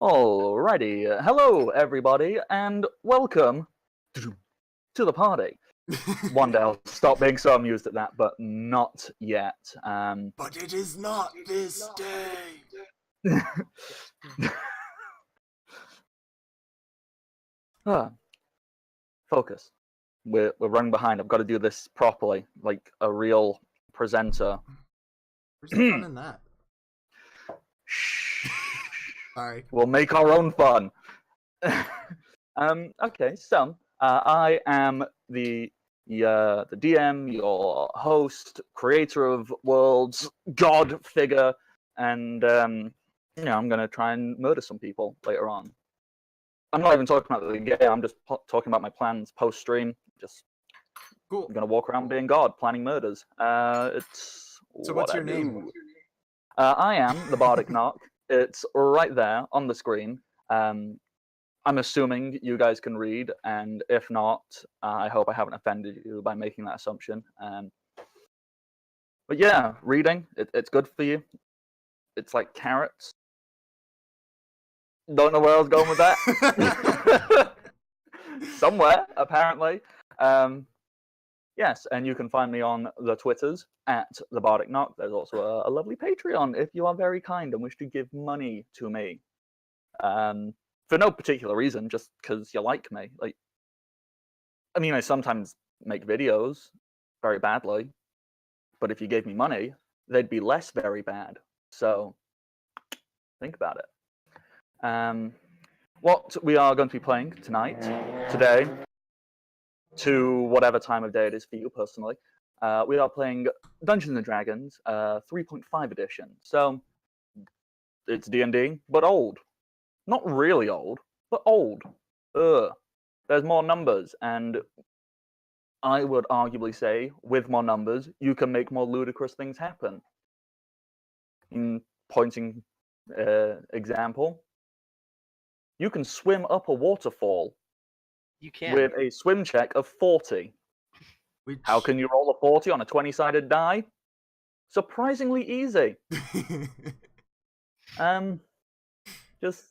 Alrighty, hello everybody, and welcome to the party. One day I'll stop being so amused at that, but not yet. But it is not this day. Focus. We're running behind. I've got to do this properly, like a real presenter. Where's the fun in that? Shh. Sorry. We'll make our own fun. Okay, so I am the DM, your host, creator of worlds, god figure, and I'm gonna try and murder some people later on. I'm not even talking about the game. I'm just talking about my plans post stream. Just cool. I'm gonna walk around being god, planning murders. It's so. What's your name? I am the Bardic Knock. It's right there on the screen. I'm assuming you guys can read, and if not, I hope I haven't offended you by making that assumption. But yeah, reading, it's good for you. It's like carrots. Don't know where I was going with that. Somewhere, apparently. Yes, and you can find me on the Twitters at the Bardic Knock. There's also a lovely Patreon if you are very kind and wish to give money to me. For no particular reason, just because you like me. Like, I mean, I sometimes make videos very badly, but if you gave me money, they'd be less very bad. So, think about it. What we are going to be playing today, to whatever time of day it is for you personally, we are playing Dungeons & Dragons 3.5 edition. So, it's D&D, but old. Not really old, but old. There's more numbers, and I would arguably say, with more numbers, you can make more ludicrous things happen. Pointing example, you can swim up a waterfall. You can. With a swim check of 40. How can you roll a 40 on a 20-sided die? Surprisingly easy. Just...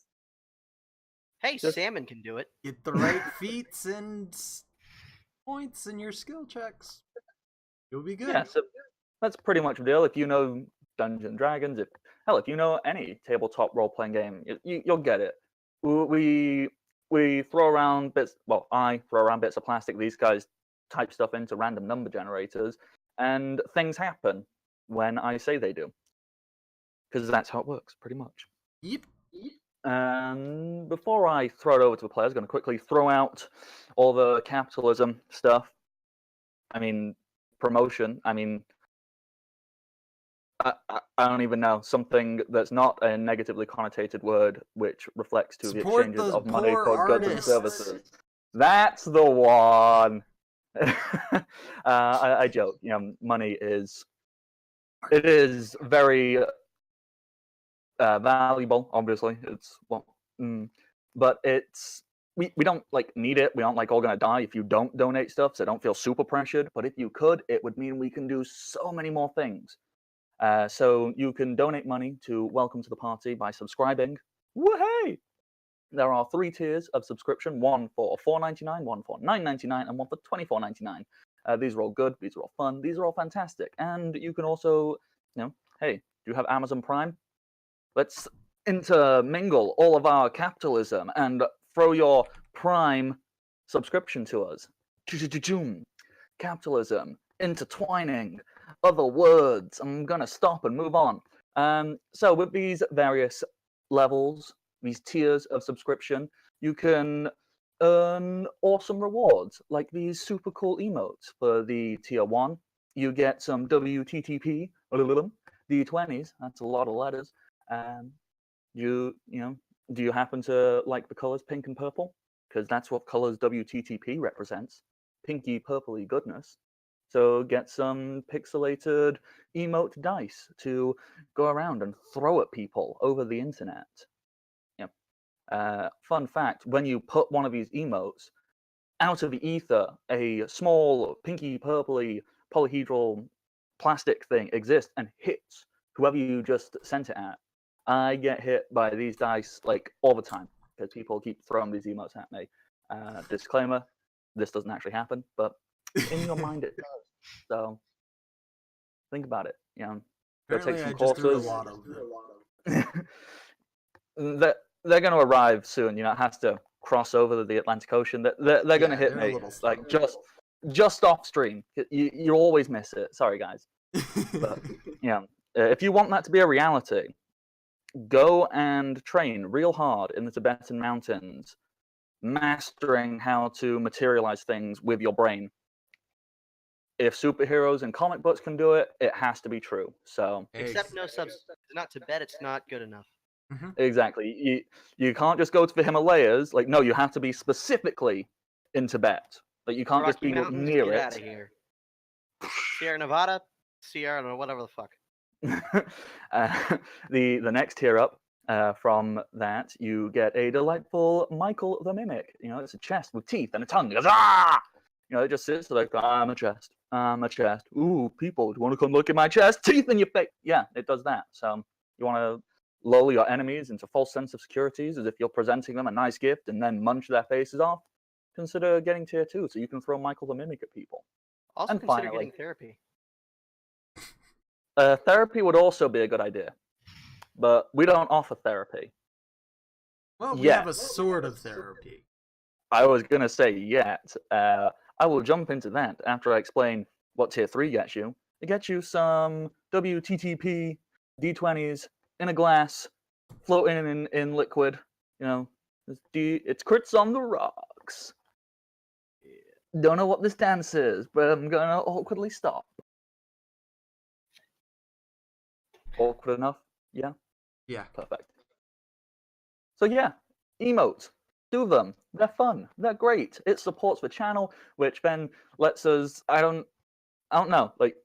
Hey, salmon can do it. Get the right feats and points in your skill checks. You'll be good. Yeah, so that's pretty much the deal. If you know Dungeons & Dragons, if you know any tabletop role-playing game, you'll get it. We throw around bits, well, I throw around bits of plastic. These guys type stuff into random number generators, and things happen when I say they do. Because that's how it works, pretty much. Yep. Before I throw it over to the players, I'm going to quickly throw out all the capitalism stuff. I mean, promotion. I mean, I don't even know. Something that's not a negatively connotated word, which reflects to Support the exchanges of money poor for goods and artists. services. That's the one. I joke. You know, money is very valuable. Obviously, it's but it's we don't like need it. We aren't like all gonna die if you don't donate stuff. So don't feel super pressured. But if you could, it would mean we can do so many more things. So you can donate money to welcome to the party by subscribing. Woohoo! There are 3 tiers of subscription: one for $4.99, one for $9.99, and one for $24.99. These are all good. These are all fun. These are all fantastic. And you can also, hey, do you have Amazon Prime? Let's intermingle all of our capitalism and throw your Prime subscription to us. Capitalism, intertwining, other words. I'm going to stop and move on. So with these various levels, these tiers of subscription, you can earn awesome rewards, like these super cool emotes. For the tier 1, you get some WTTP, D20s, that's a lot of letters. Do you happen to like the colors pink and purple? Because that's what colors WTTP represents. Pinky purpley goodness. So get some pixelated emote dice to go around and throw at people over the internet. Fun fact, when you put one of these emotes out of the ether, a small pinky purpley polyhedral plastic thing exists and hits whoever you just sent it at. I get hit by these dice like all the time because people keep throwing these emotes at me. Disclaimer: this doesn't actually happen, but in your mind it does. So think about it. Go Apparently, take some I just threw a courses. lot of them. They're going to arrive soon. It has to cross over the Atlantic Ocean. They're going to hit they're a me little like just off stream. You always miss it. Sorry, guys. But if you want that to be a reality, go and train real hard in the Tibetan mountains, mastering how to materialize things with your brain. If superheroes and comic books can do it, it has to be true. So Except no subs. Not Tibet. It's not good enough. exactly, you can't just go to the Himalayas. Like, no, you have to be specifically in Tibet. Like, you can't Rocky just be Mountains, near get it. out of here. Sierra Nevada, Sierra, whatever the fuck. The next tier up from that, you get a delightful Michael the Mimic. It's a chest with teeth and a tongue. It goes, ah! It just sits there like, I'm a chest. I'm a chest. Ooh, people, do you want to come look at my chest? Teeth in your face. Yeah, it does that. So you want to lull your enemies into false sense of securities as if you're presenting them a nice gift and then munch their faces off. Consider getting tier 2 so you can throw Michael the Mimic at people. Also and consider finally, getting therapy. Therapy would also be a good idea, but we don't offer therapy. Well, we have a sort of therapy. I was going to say yet. I will jump into that after I explain what tier 3 gets you. It gets you some WTTP D20s in a glass, floating in liquid. It's crits on the rocks. Don't know what this dance is, but I'm going to awkwardly stop. Awkward enough? Yeah? Yeah. Perfect. So yeah, emotes. Do them. They're fun. They're great. It supports the channel, which then lets us. I don't know. Like,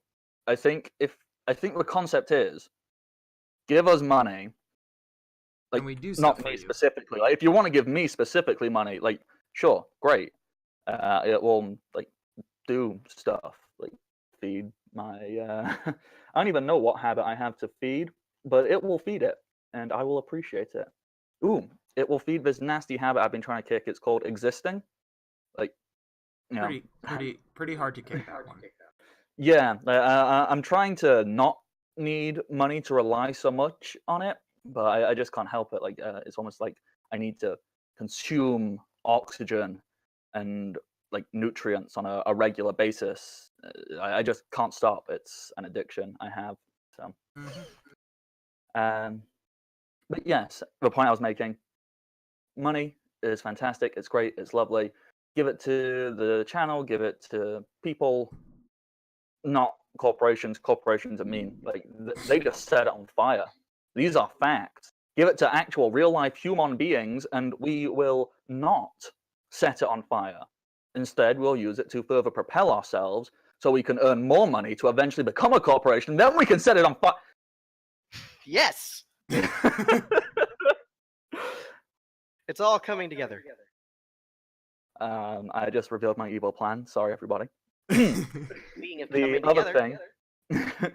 I think the concept is, give us money. Like, and we do not stuff me for you. specifically. Like, if you want to give me specifically money, like, sure, great. It will do stuff like feed my. I don't even know what habit I have to feed, but it will feed it, and I will appreciate it. Ooh, it will feed this nasty habit I've been trying to kick. It's called existing. Like, pretty hard to kick that one. Yeah, I'm trying to not need money to rely so much on it, but I just can't help it. Like, it's almost like I need to consume oxygen and like nutrients on a regular basis. I just can't stop. It's an addiction I have. So, but yes, the point I was making: money is fantastic. It's great. It's lovely. Give it to the channel. Give it to people. Not corporations. Corporations are mean. Like, they just set it on fire. These are facts. Give it to actual real life human beings, and we will not set it on fire. Instead, we'll use it to further propel ourselves so we can earn more money to eventually become a corporation. Then we can set it on fire. Yes! It's all coming together. I just revealed my evil plan. Sorry, everybody. Speaking of coming The other together, thing,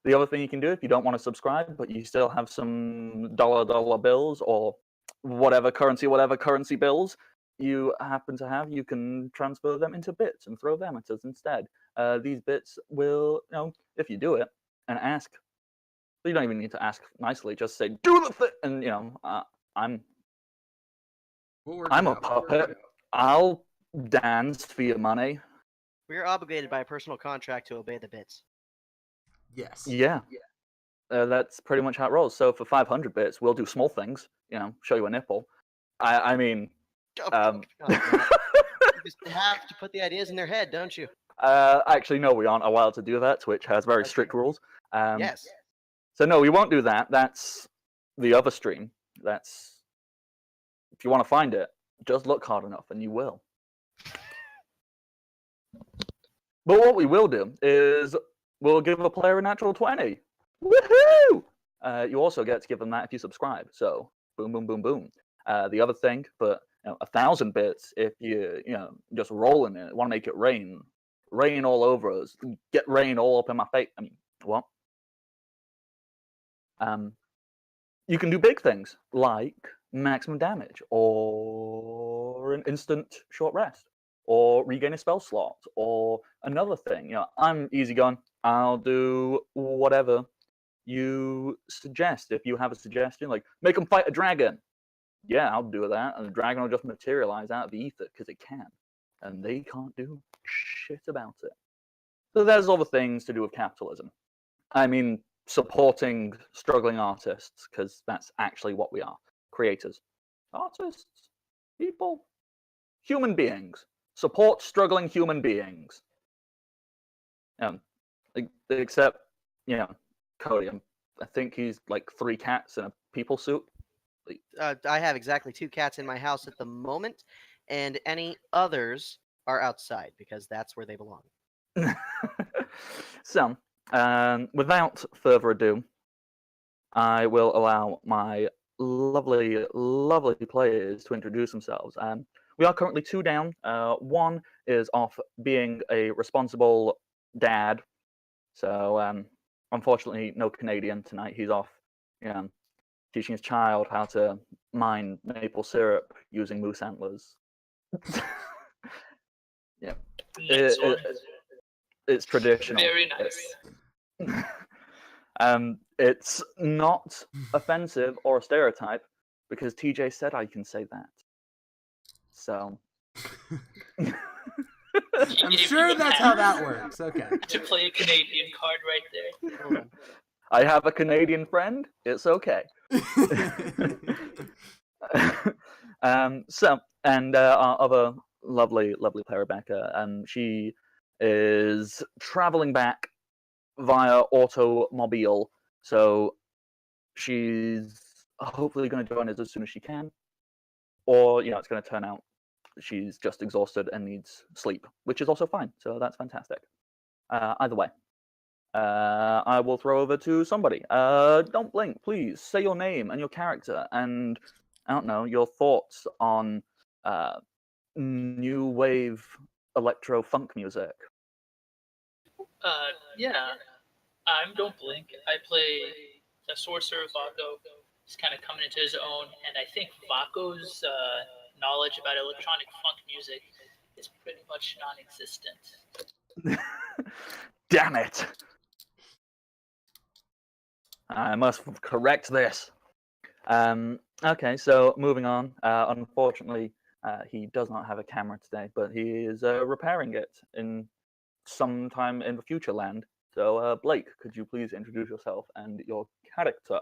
the other thing you can do if you don't want to subscribe, but you still have some dollar bills or whatever currency bills you happen to have, you can transfer them into bits and throw them at us instead. These bits will, if you do it and ask, you don't even need to ask nicely. Just say, "Do the thing," and I'm a puppet. I'll dance for your money. we are obligated by a personal contract to obey the bits. Yes. Yeah. That's pretty much how it rolls. So for 500 bits, we'll do small things. Show you a nipple. I mean. You just have to put the ideas in their head, don't you? Actually, no, we aren't allowed to do that. Twitch has very strict rules. Yes. So no, we won't do that. That's the other stream. That's if you want to find it, just look hard enough, and you will. But what we will do is we'll give a player a natural 20. Woohoo! You also get to give them that if you subscribe. So boom, boom, boom, boom. The other thing, but 1,000 bits if you just rolling it. Want to make it rain all over us. Get rain all up in my face. I mean, what? you can do big things like maximum damage, or an instant short rest, or regain a spell slot, or another thing. I'm easygoing. I'll do whatever you suggest. If you have a suggestion, like make them fight a dragon, yeah, I'll do that, and the dragon will just materialize out of the ether because it can, and they can't do shit about it. So there's all the things to do with capitalism. I mean, supporting struggling artists, because that's actually what we are. Creators. Artists. People. Human beings. Support struggling human beings. Except, Cody, I think he's like 3 cats in a people suit. I have exactly 2 cats in my house at the moment, and any others are outside because that's where they belong. So, without further ado, I will allow my lovely, lovely players to introduce themselves. We are currently 2 down. One is off being a responsible dad. So, unfortunately, no Canadian tonight. He's off, teaching his child how to mine maple syrup using moose antlers. Yeah. It's traditional. Very nice. It's not offensive or a stereotype because TJ said I can say that. So. I'm sure that's how that works. Okay. To play a Canadian card right there. Hold on. I have a Canadian friend. It's okay. Our other lovely, lovely player, Rebecca, she is traveling back via automobile, so she's hopefully going to join us as soon as she can, or it's going to turn out she's just exhausted and needs sleep, which is also fine, so that's fantastic. Either way, I will throw over to somebody. Don't blink, please. Say your name and your character, and I don't know, your thoughts on new wave electro funk music. Yeah. I'm Don't Blink. I play the sorcerer Vaco. He's kind of coming into his own, and I think Vaco's knowledge about electronic funk music is pretty much non-existent. Damn it! I must correct this. Okay, so moving on. Unfortunately, he does not have a camera today, but he is repairing it in sometime in the future land. So, Blake, could you please introduce yourself and your character?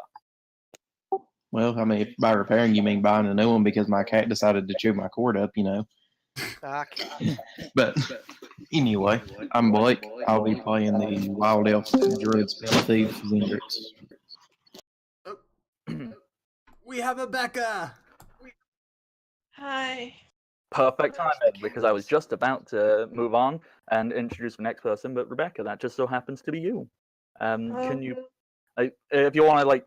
Well, I mean, if by repairing you mean buying a new one because my cat decided to chew my cord up, Okay. But anyway, I'm Blake. I'll be playing the Wild Elf Druid Spell Thief Zendrix. We have a Becca. Hi. Perfect timing, because I was just about to move on and introduce the next person, but Rebecca, that just so happens to be you. Can you, if you want to,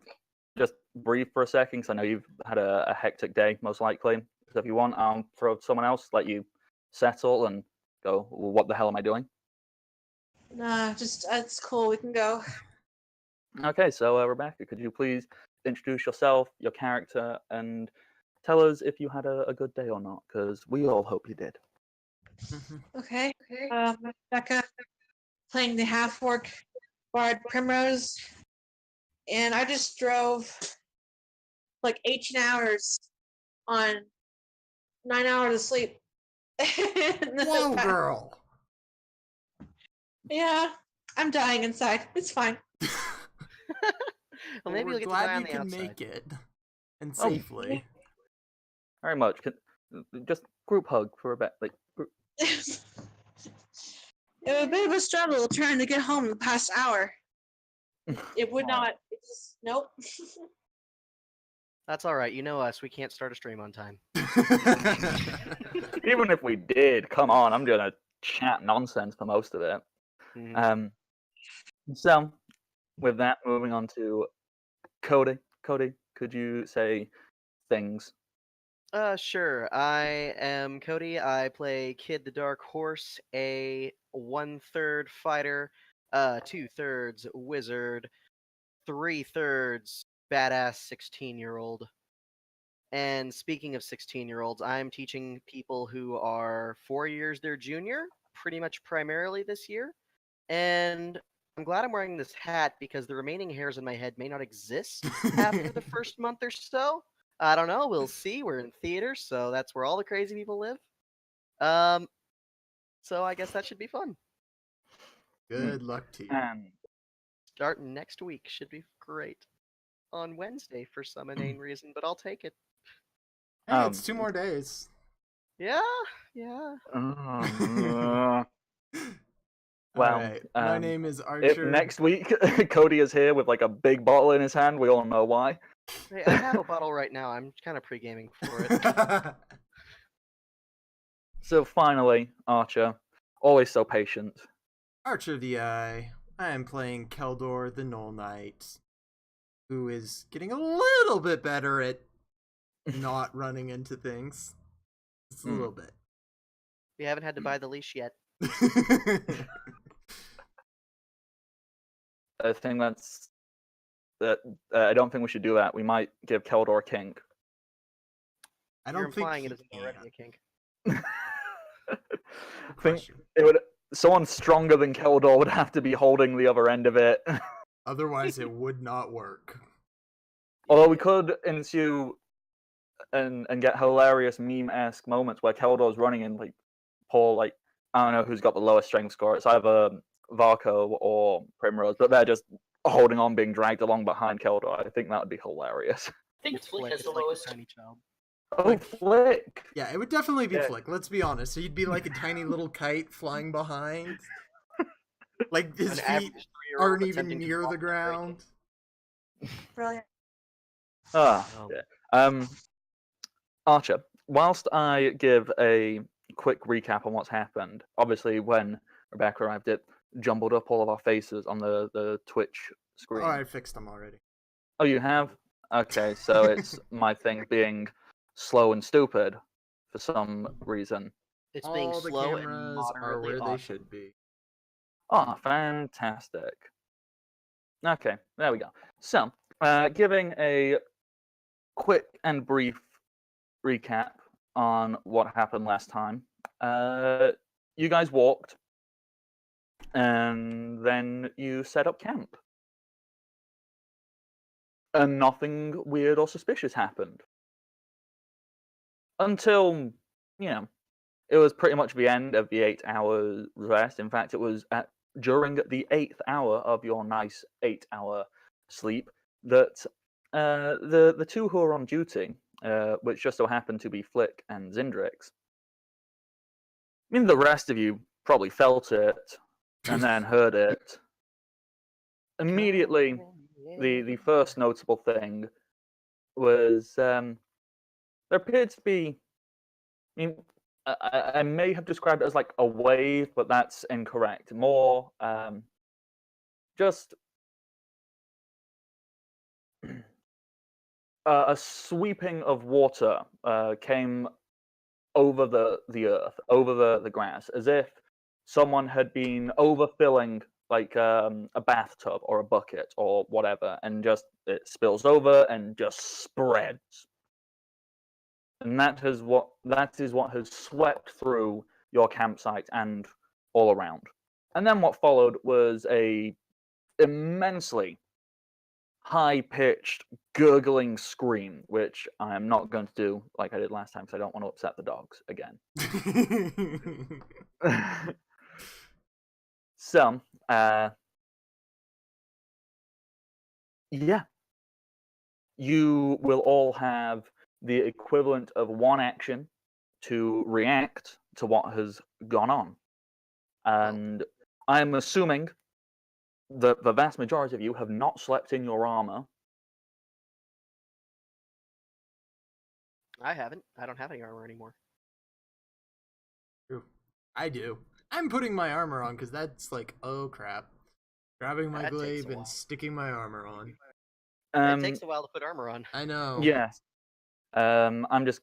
just breathe for a second, because I know you've had a hectic day, most likely. So if you want, I'll throw someone else, let you settle and go, well, what the hell am I doing? Nah, just it's cool. We can go. Okay, so Rebecca, could you please introduce yourself, your character, and tell us if you had a good day or not, because we all hope you did. Okay. Becca, playing the half-orc bard Primrose, and I just drove like 18 hours on 9 hours of sleep. Whoa, girl. Yeah, I'm dying inside. It's fine. Well, maybe we're you'll get to glad die on you the can outside. make it, and Oh. safely. Very much. Just group hug for Rebecca. It was a bit of a struggle trying to get home the past hour. It would not. It just nope. That's all right. You know us. We can't start a stream on time. Even if we did, come on, I'm gonna chat nonsense for most of it. Mhm. So, with that, moving on to Cody. Cody, could you say things? Sure. I am Cody. I play Kid the Dark Horse, a 1/3 fighter, 2/3 wizard, 3/3 badass 16-year-old. And speaking of 16-year-olds, I'm teaching people who are 4 years their junior, pretty much primarily this year. And I'm glad I'm wearing this hat because the remaining hairs in my head may not exist after the first month or so. I don't know. We'll see. We're in theater, so that's where all the crazy people live. So I guess that should be fun. Good luck to you. And Starting next week should be great. On Wednesday for some inane reason, but I'll take it. Hey, it's 2 more days. Yeah, yeah. well, Alright, my name is if Archer. next week Cody is here with like a big bottle in his hand, we all know why. Hey, I have a bottle right now. I'm kind of pre-gaming for it. So finally, Archer, always so patient. Archer the Eye. I am playing Keldor the Null Knight, who is getting a little bit better at not running into things. Just a little bit. We haven't had to buy the leash yet. I think I don't think we should do that. We might give Keldor a kink. I You're don't think implying he it isn't already can. a kink. I think someone stronger than Keldor would have to be holding the other end of it. Otherwise, it would not work. Although we could ensue and get hilarious meme-esque moments where Keldor's running and like Paul, like I don't know who's got the lowest strength score. It's either Varco or Primrose, but they're just holding on, being dragged along behind Keldor. I think that would be hilarious. I think It's Flick Flick, has it's the like lowest. a tiny child. Oh, Like- Flick! Yeah, it would definitely be Yeah. Flick. Let's be honest. So you'd be like a tiny little kite flying behind. Like his An feet average 3-year-old aren't even attempting to near walk the and break it. ground. Brilliant. Oh. Yeah. Archer, whilst I give a quick recap on what's happened, obviously when Rebecca arrived, it jumbled up all of our faces on the Twitch screen. Oh, I fixed them already. Oh, you have? Okay, so it's my thing being slow and stupid for some reason. It's being All the slow and cameras are moderately where awesome. they should be. Oh, fantastic. Okay, there we go. So, giving a quick and brief recap on what happened last time. You guys walked, and then you set up camp. And nothing weird or suspicious happened. Until, it was pretty much the end of the 8 hours rest. In fact, it was during the 8th hour of your nice 8-hour sleep that the two who are on duty, which just so happened to be Flick and Zindrix, I mean, the rest of you probably felt it and then heard it. Immediately, the first notable thing was there appeared to be, I mean, I may have described it as like a wave, but that's incorrect. More just a sweeping of water came over the earth, over the grass, as if someone had been overfilling like a bathtub or a bucket or whatever, and just it spills over and just spreads. And that is what has swept through your campsite and all around. And then what followed was a immensely high-pitched, gurgling scream, which I am not going to do like I did last time because I don't want to upset the dogs again. So, yeah. You will all have the equivalent of one action to react to what has gone on. And I'm assuming that the vast majority of you have not slept in your armor. I haven't. I don't have any armor anymore. True. I do. I'm putting my armor on because that's like, oh crap. Grabbing my That takes a glaive while. and sticking my armor on. It takes a while to put armor on. I know. Yes. I'm just.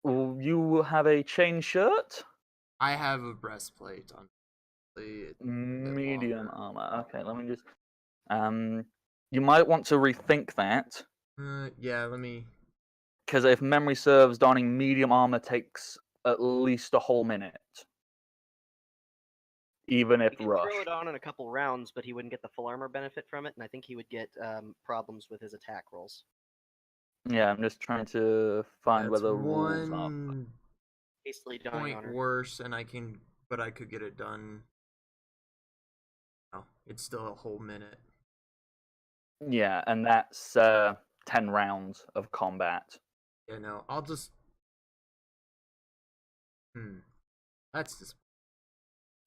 You have a chain shirt? I have a breastplate on. It's a bit Medium longer. armor. Okay, let me just. You might want to rethink that. Yeah, let me. Because if memory serves, donning medium armor takes at least a whole minute. Even if He could rushed. throw it on in a couple rounds, but he wouldn't get the full armor benefit from it, and I think he would get problems with his attack rolls. Yeah, I'm just trying to find where That's the rules are. one Hastily donning point honor. worse, and but I could get it done. Oh, it's still a whole minute. Yeah, and that's 10 rounds of combat. Yeah, no, I'll just. That's just.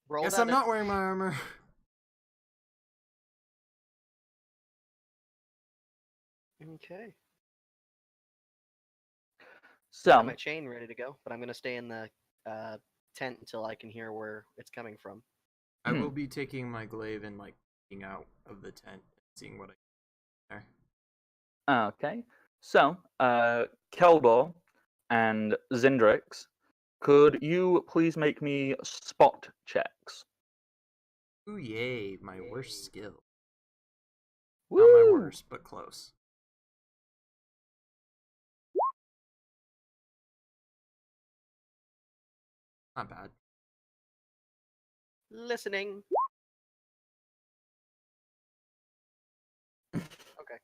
Roll Guess that I'm not wearing my armor. Okay. I So, have my chain ready to go, but I'm gonna stay in the tent until I can hear where it's coming from. I will be taking my glaive and like looking out of the tent, seeing what I can there. okay. So, Keldor and Zindrix, could you please make me spot checks? Ooh, yay, my worst skill. Woo! Not my worst, but close. Not bad. Listening. Okay.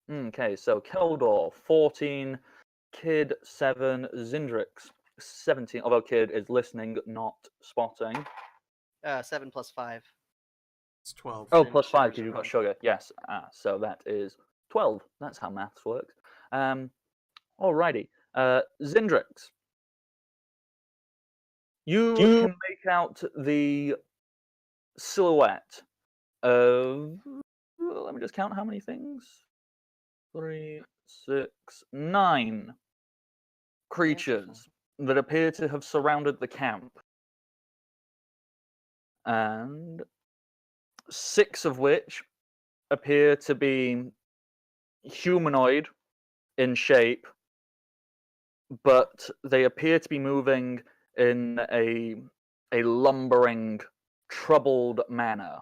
Okay, so Keldor, 14, Kid, 7, Zindrix, 17, although Kid is listening, not spotting. 7 plus 5. It's 12. Oh, And plus 5 sugars because you've got around. sugar. Yes. So that is 12. That's how maths works. Alrighty. Zindrix. You can make out the silhouette of. Let me just count how many things. 3, 6, 9 creatures that appear to have surrounded the camp. And 6 of which appear to be humanoid in shape, but they appear to be moving in a lumbering, troubled manner.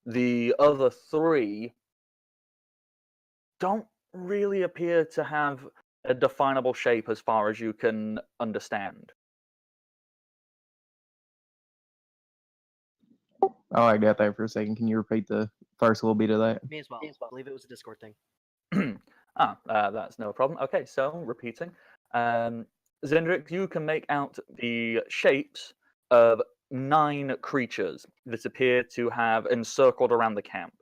The other 3 don't really appear to have a definable shape as far as you can understand. Oh, I got that for a second. Can you repeat the first little bit of that? Me as well. I believe it was a Discord thing. That's no problem. Okay, so repeating. Zendrick, you can make out the shapes of 9 creatures that appear to have encircled around the camp.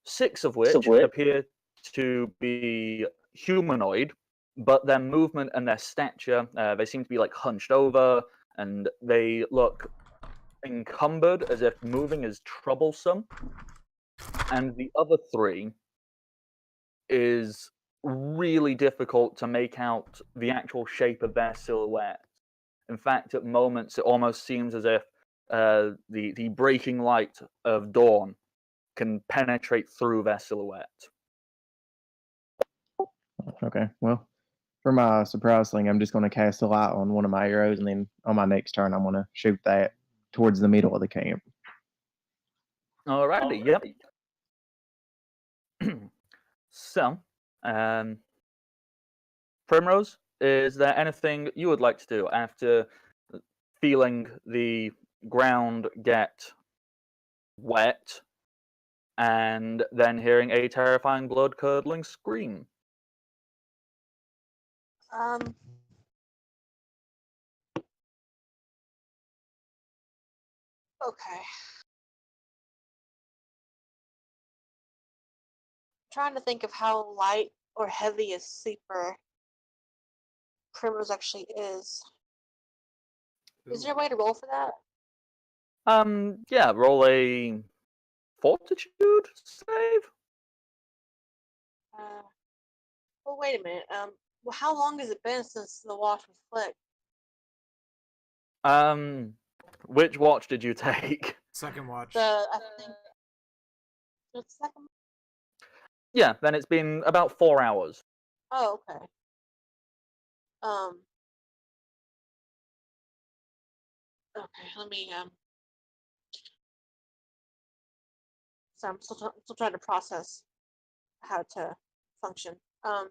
6 of which appear to be humanoid, but their movement and their stature, they seem to be like hunched over, and they look encumbered as if moving is troublesome. And the other 3 is really difficult to make out the actual shape of their silhouette. In fact, at moments, it almost seems as if the breaking light of dawn can penetrate through their silhouette. Okay, well, for my surprise thing, I'm just going to cast a light on one of my arrows, and then on my next turn, I'm going to shoot that towards the middle of the camp. Alrighty, yep. So, Primrose, is there anything you would like to do after feeling the ground get wet and then hearing a terrifying blood-curdling scream? Okay. Trying to think of how light or heavy a sleeper Primrose actually is. Is there a way to roll for that? Yeah, roll a fortitude save. Well, wait a minute. Well, how long has it been since the watch was flicked? Which watch did you take? Second watch. I think the second. Yeah, then it's been about 4 hours. Oh, okay. Okay, let me So I'm still trying to process how to function. Oh,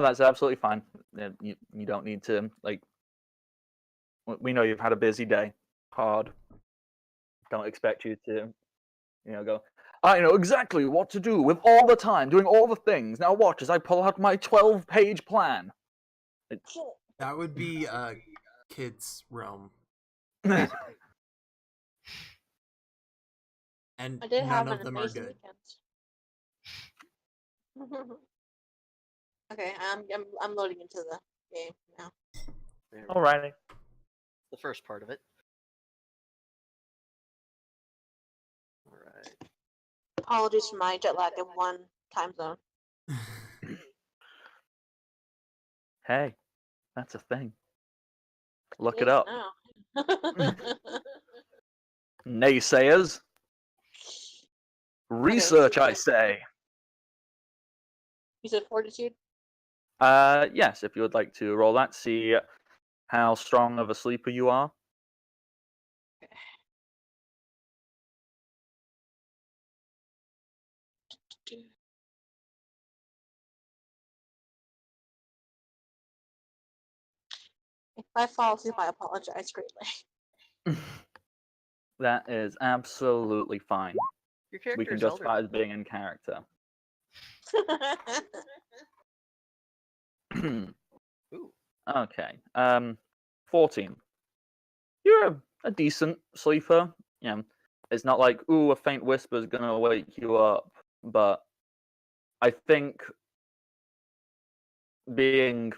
that's absolutely fine. You don't need to, like, we know you've had a busy day, hard. Don't expect you to, go, I know exactly what to do with all the time, doing all the things. Now watch as I pull out my 12-page plan. That would be kids' realm. Basically. And I did have none an of them are amazing good. weekend. Okay, I'm loading into the game now. There we go. Alrighty. The first part of it. All right. Apologies for my jet lag in one time zone. Hey, that's a thing. Look it is up. now. Naysayers. Research, I say. You said fortitude? Yes, if you would like to roll that, see how strong of a sleeper you are. If I fall asleep, I apologize greatly. That is absolutely fine. Your We character can is justify elderly. as being in character. Ooh. Okay. 14. You're a decent sleeper. It's not like, ooh, a faint whisper is gonna wake you up. But I think being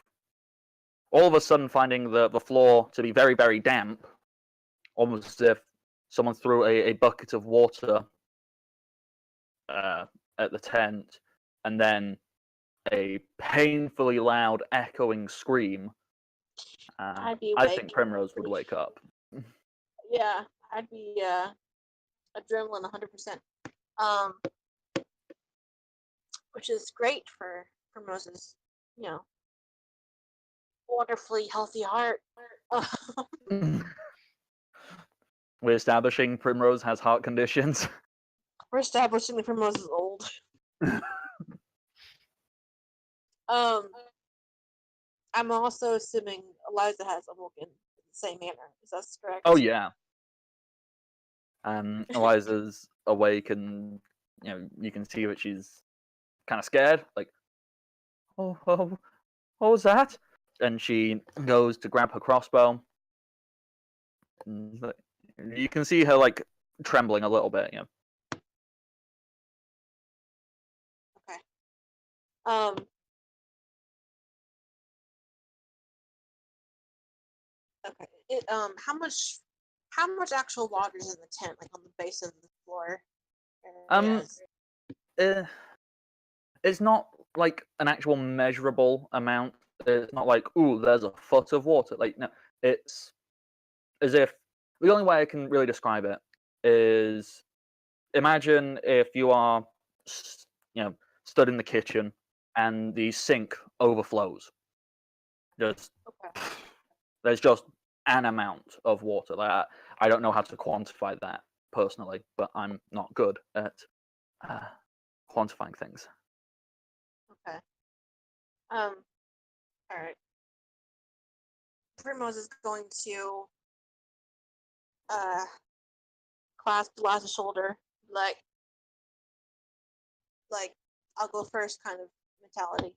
all of a sudden finding the floor to be very, very damp, almost as if someone threw a bucket of water at the tent, and then a painfully loud echoing scream. I'd be I awake. think Primrose would wake up. Yeah, I'd be adrenaline 100%. Which is great for Moses, wonderfully healthy heart. We're establishing Primrose has heart conditions. We're establishing that Primrose is old. I'm also assuming Eliza has awoken in the same manner. Is that correct? Oh yeah. Eliza's awake, and you can see that she's kind of scared. Like, oh, what was that? And she goes to grab her crossbow. You can see her like trembling a little bit. Okay. Okay. How much actual water is in the tent, like on the base of the floor? Areas? It's not like an actual measurable amount. It's not like, ooh, there's a foot of water. Like, no, it's as if the only way I can really describe it is imagine if you are, stood in the kitchen and the sink overflows. Just Okay. there's just an amount of water. Like, I don't know how to quantify that personally, but I'm not good at quantifying things. Okay. All right. Primrose is going to clasp Eliza's shoulder, like I'll go first kind of mentality.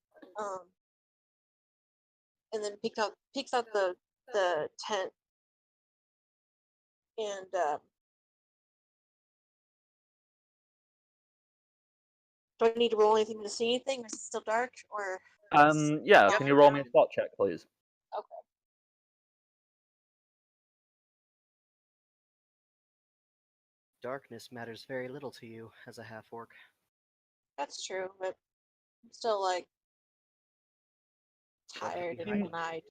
And then peeks out the tent and do I need to roll anything to see anything? Or is it still dark? Or Yeah. Can you roll me a spot check, please? okay. Darkness matters very little to you as a half-orc. That's true, but I'm still like tired and one-eyed.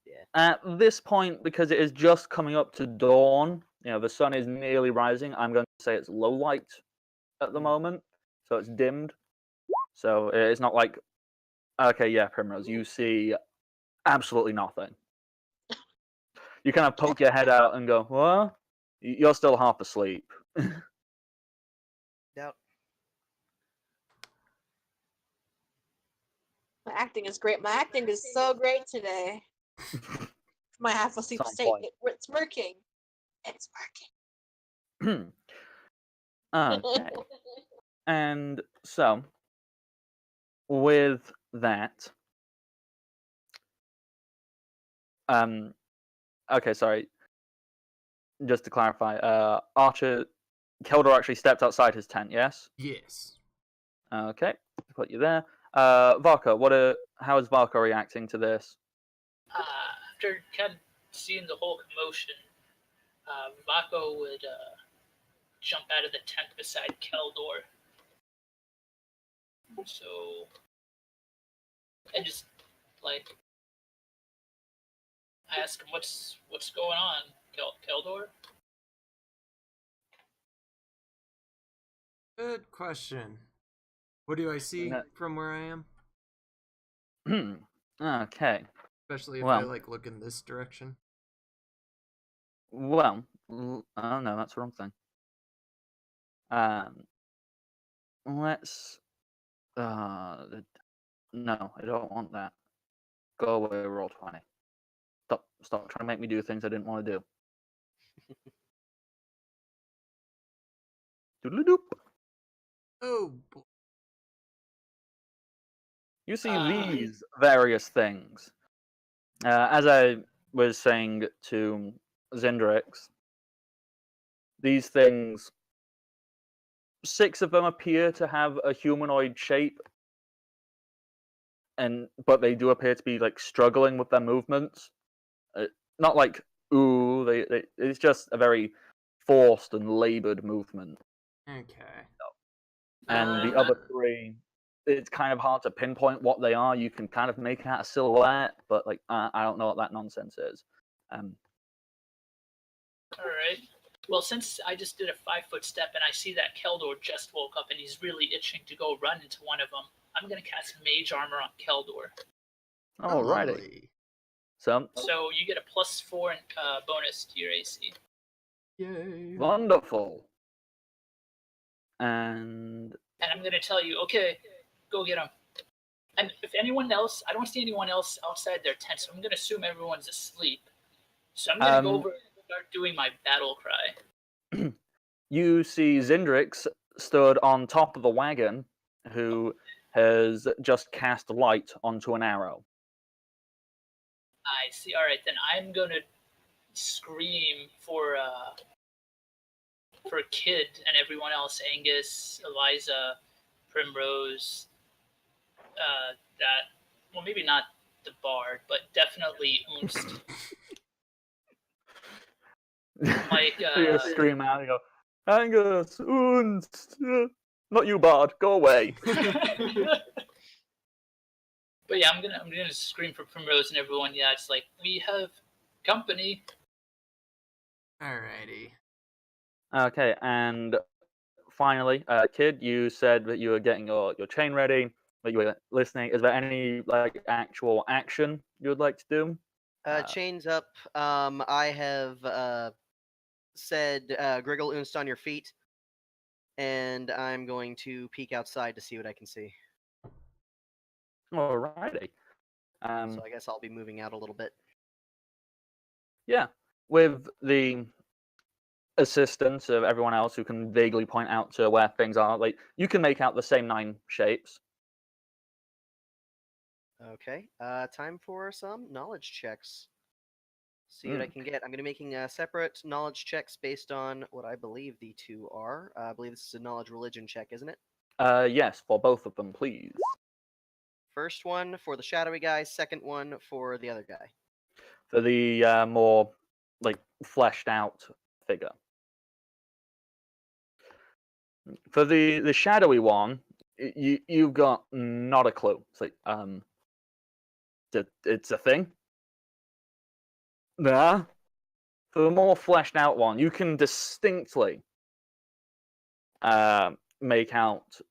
Yeah. At this point, because it is just coming up to dawn, the sun is nearly rising. I'm going to say it's low light at the moment, so it's dimmed. So it's not like, okay, yeah, Primrose, you see absolutely nothing. You kind of poke your head out and go, what? You're still half asleep. Doubt. acting is great. My acting is so great today. My half asleep Some state. point. It's working. It's working. Okay. And so, with that, okay, sorry. Just to clarify, Archer, Keldor actually stepped outside his tent. Yes. Yes. Okay, put you there. Varka, how is Varka reacting to this? After kind of seeing the whole commotion, Vako would jump out of the tent beside Keldor. So, and just like I ask him, "What's going on, Keldor?" Good question. What do I see from where I am? Okay. Especially if I Well. like look in this direction. Well, oh no, that's the wrong thing. Let's. No, I don't want that. Go away, roll 20. Stop trying to make me do things I didn't want to do. Doodle-doop. Oh boy. You see these various things. As I was saying to Zindrix, these things, 6 of them appear to have a humanoid shape, but they do appear to be like struggling with their movements. Not like ooh, it's just a very forced and labored movement. Okay. And the other 3, it's kind of hard to pinpoint what they are. You can kind of make out a silhouette, but like I don't know what that nonsense is. All right. Well, since I just did a 5-foot step and I see that Keldor just woke up and he's really itching to go run into one of them, I'm gonna cast Mage Armor on Keldor. Alrighty. So you get a +4 bonus to your AC. Yay. wonderful. And I'm gonna tell you, okay, go get him. And if anyone else, I don't see anyone else outside their tent, so I'm gonna assume everyone's asleep. So I'm gonna go over and start doing my battle cry. You see Zindrix stood on top of the wagon, who has just cast light onto an arrow. I see. All right, then I'm gonna scream for Kid and everyone else, Angus, Eliza, Primrose, well, maybe not the Bard, but definitely Unst. Like, you scream out and go, Angus, Unst, not you, Bard, go away. But yeah, I'm gonna scream for Primrose and everyone. Yeah, it's like we have company. Alrighty. Okay, and finally, Kid, you said that you were getting your chain ready, that you were listening. Is there any like actual action you would like to do? Chains up. I have said Griggle Unst on your feet, and I'm going to peek outside to see what I can see. Alrighty. So I guess I'll be moving out a little bit. Yeah, with the assistance of everyone else who can vaguely point out to where things are, like you can make out the same 9 shapes. Okay. Time for some knowledge checks. See what I can get. I'm going to be making separate knowledge checks based on what I believe the 2 are. I believe this is a knowledge religion check, isn't it? Yes, for both of them, please. First one for the shadowy guy, second one for the other guy. For the more like fleshed out figure. For the shadowy one, you've got not a clue. It's like it's a thing. Yeah. For the more fleshed out one, you can distinctly make out.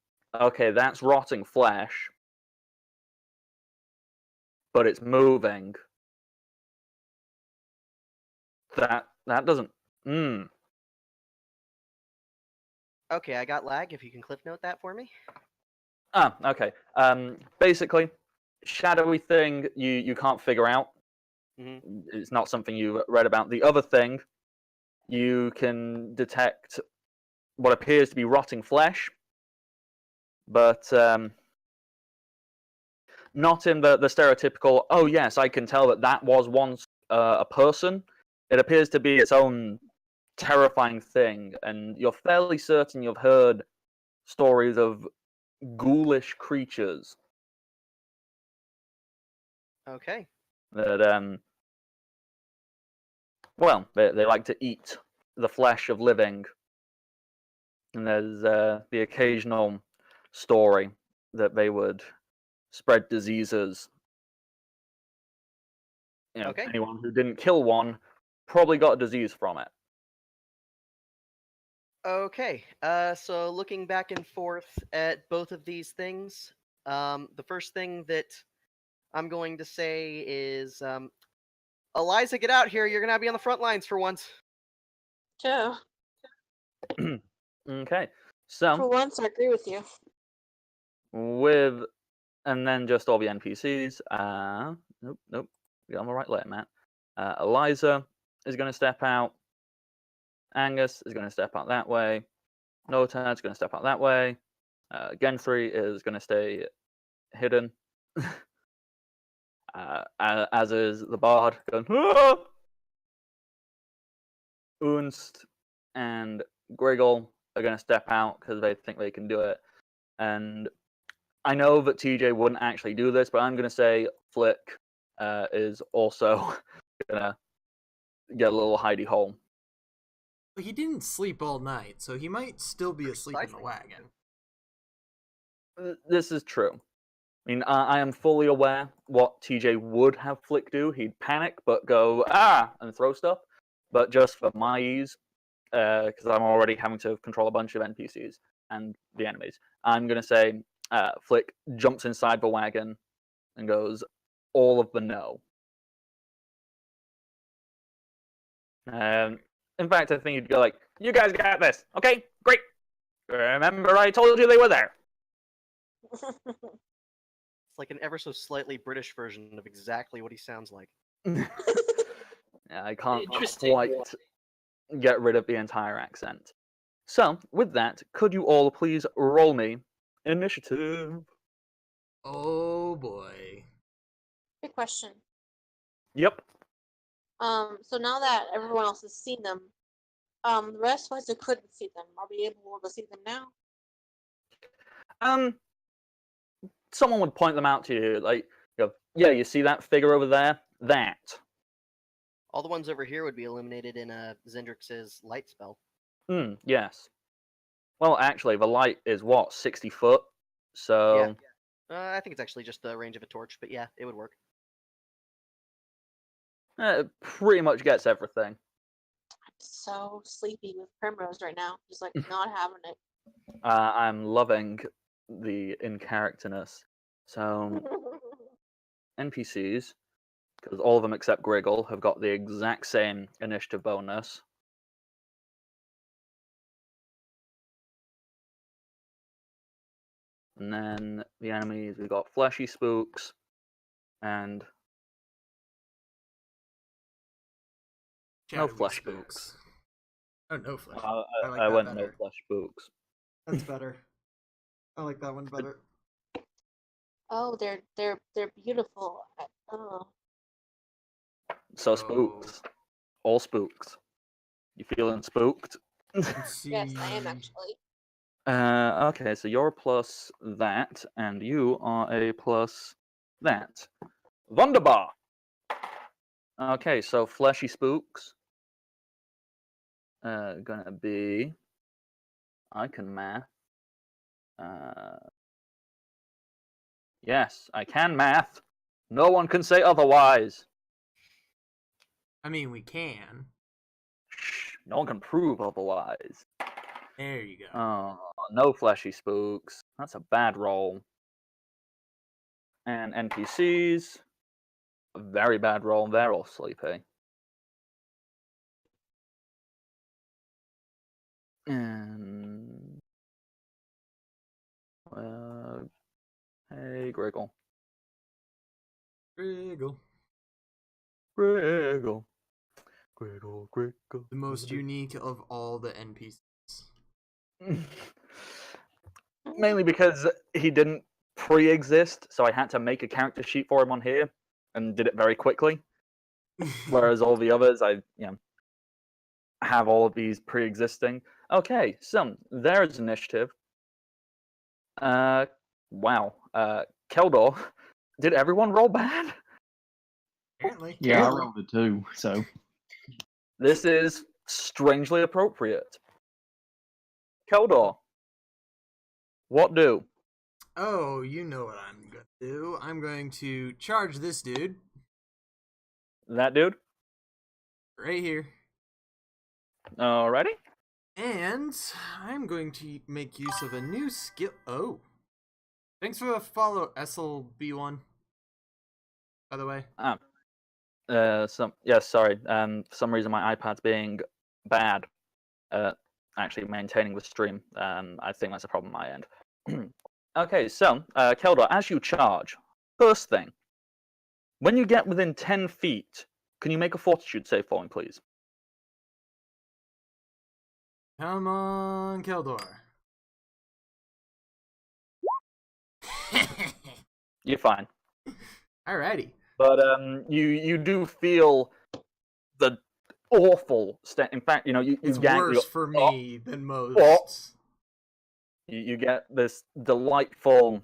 Okay, that's rotting flesh, but it's moving. That doesn't. Okay, I got lag. If you can cliff note that for me. Okay. Basically, shadowy thing you can't figure out. It's not something you read about. The other thing, you can detect what appears to be rotting flesh, but not in the stereotypical, oh yes, I can tell that was once a person. It appears to be its own terrifying thing, and you're fairly certain you've heard stories of ghoulish creatures Okay. that, well, they like to eat the flesh of living. And there's the occasional story that they would spread diseases. Okay. Anyone who didn't kill one probably got a disease from it. Okay. So looking back and forth at both of these things, the first thing that I'm going to say is, Eliza, get out here. You're gonna be on the front lines for once. Joe, Okay, for so once, I agree with you. and then just all the NPCs. Nope. You're on the right layer, Matt. Eliza is going to step out. Angus is going to step out that way. Notad's going to step out that way. Genfrey is going to stay hidden. As is the bard going, "Ah!" Unst and Griggle are going to step out because they think they can do it. And I know that TJ wouldn't actually do this, but I'm going to say Flick is also going to get a little hidey hole. But he didn't sleep all night, so he might still be asleep in the Precisely. wagon. This is true. I mean, I am fully aware what TJ would have Flick do. He'd panic, but go, and throw stuff. But just for my ease, because I'm already having to control a bunch of NPCs and the enemies, I'm going to say Flick jumps inside the wagon and goes, all of the no. In fact, I think he'd go like, you guys got this. Okay, great. Remember I told you they were there. It's like an ever so slightly British version of exactly what he sounds like. Yeah, I can't Interesting. quite get rid of the entire accent. So, with that, could you all please roll me initiative? Oh boy. Good question. Yep. So now that everyone else has seen them, the rest of us who couldn't see them, are we able to see them now? Someone would point them out to you, like, yeah, you see that figure over there? That. All the ones over here would be illuminated in Zendrix's light spell. Yes. Well, actually, the light is what, 60 foot? So. I think it's actually just the range of a torch, but yeah, it would work. It pretty much gets everything. I'm so sleepy with Primrose right now. Just like not having it. I'm loving the in-characterness. So, NPCs, because all of them except Griggle have got the exact same initiative bonus. And then the enemies, we've got Fleshy Spooks and no Shadowy Flesh Spooks. Oh, no flesh. I went no Flesh Spooks. That's better. I like that one better. Oh, they're beautiful. Oh. So spooks. All spooks. You feeling spooked? Let's see. Yes, I am actually. Okay, so you're plus that, and you are a plus that. Wunderbar! Okay, so Fleshy Spooks. Gonna be. I can math. Yes, I can math. No one can say otherwise. I mean, we can. Shh, no one can prove otherwise. There you go. Oh, no Fleshy Spooks. That's a bad roll. And NPCs. A very bad roll. They're all sleepy. And hey, Griggle. Griggle. Griggle. Griggle, griggle. The most unique of all the NPCs. Mainly because he didn't pre-exist, so I had to make a character sheet for him on here, and did it very quickly. Whereas all the others, I have all of these pre-existing. Okay, so there's initiative. Wow. Keldor, did everyone roll bad? Apparently. Yeah, I rolled a 2, so. This is strangely appropriate. Keldor, what do? Oh, you know what I'm gonna do. I'm going to charge this dude That dude? right here. Alrighty. And I'm going to make use of a new skill. Oh. Thanks for the follow, SLB1. By the way. Sorry. For some reason my iPad's being bad. Actually maintaining the stream. I think that's a problem on my end. Okay, so Keldor, as you charge, first thing, when you get within 10 feet, can you make a fortitude save for me, please? Come on, Keldor. You're fine. Alrighty. But you do feel the awful state. In fact, you It's gag, worse for me than most. You get this delightful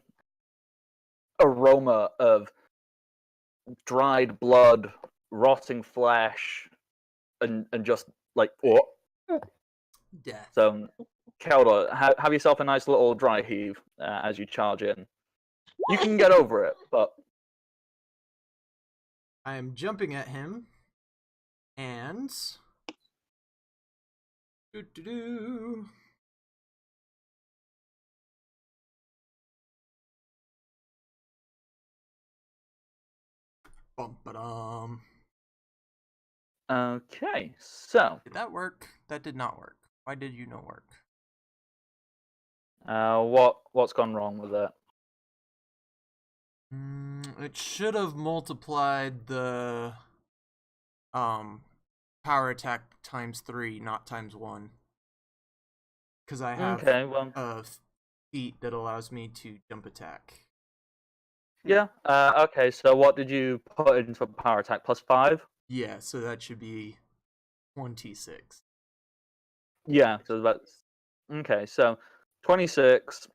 aroma of dried blood, rotting flesh, and just like Death. So, Keldor, have yourself a nice little dry heave as you charge in. You can get over it, but I am jumping at him, and do. Bum-ba-dum. Okay, so Did that work? That did not work. Why did you not work? what's gone wrong with it? It should have multiplied the power attack times 3, not times 1. Because I have a feat that allows me to jump attack. Yeah. Okay. So what did you put in for power attack? +5. Yeah. So that should be 26. Yeah. So that's okay. So 26.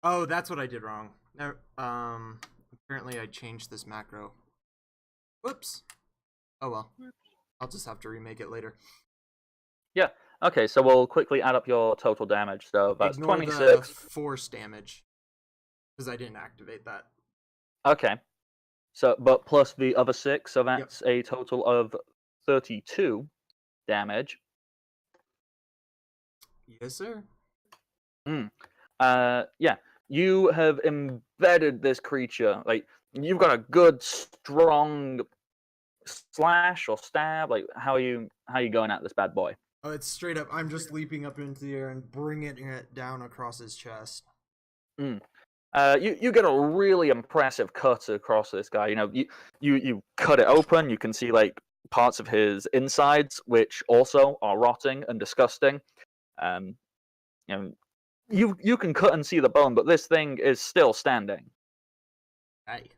Oh, that's what I did wrong. No, apparently I changed this macro. Whoops. Oh well. I'll just have to remake it later. Yeah. Okay. So we'll quickly add up your total damage. So that's Ignore 26. the force damage because I didn't activate that. Okay. So, but plus the other 6, so that's a total of 32 damage. Yes, sir. Yeah. You have embedded this creature. Like, you've got a good, strong slash or stab. Like, how are you going at this bad boy? Oh, it's straight up. I'm just leaping up into the air and bringing it down across his chest. You get a really impressive cut across this guy. You cut it open. You can see like parts of his insides, which also are rotting and disgusting. You can cut and see the bone, but this thing is still standing. Hey.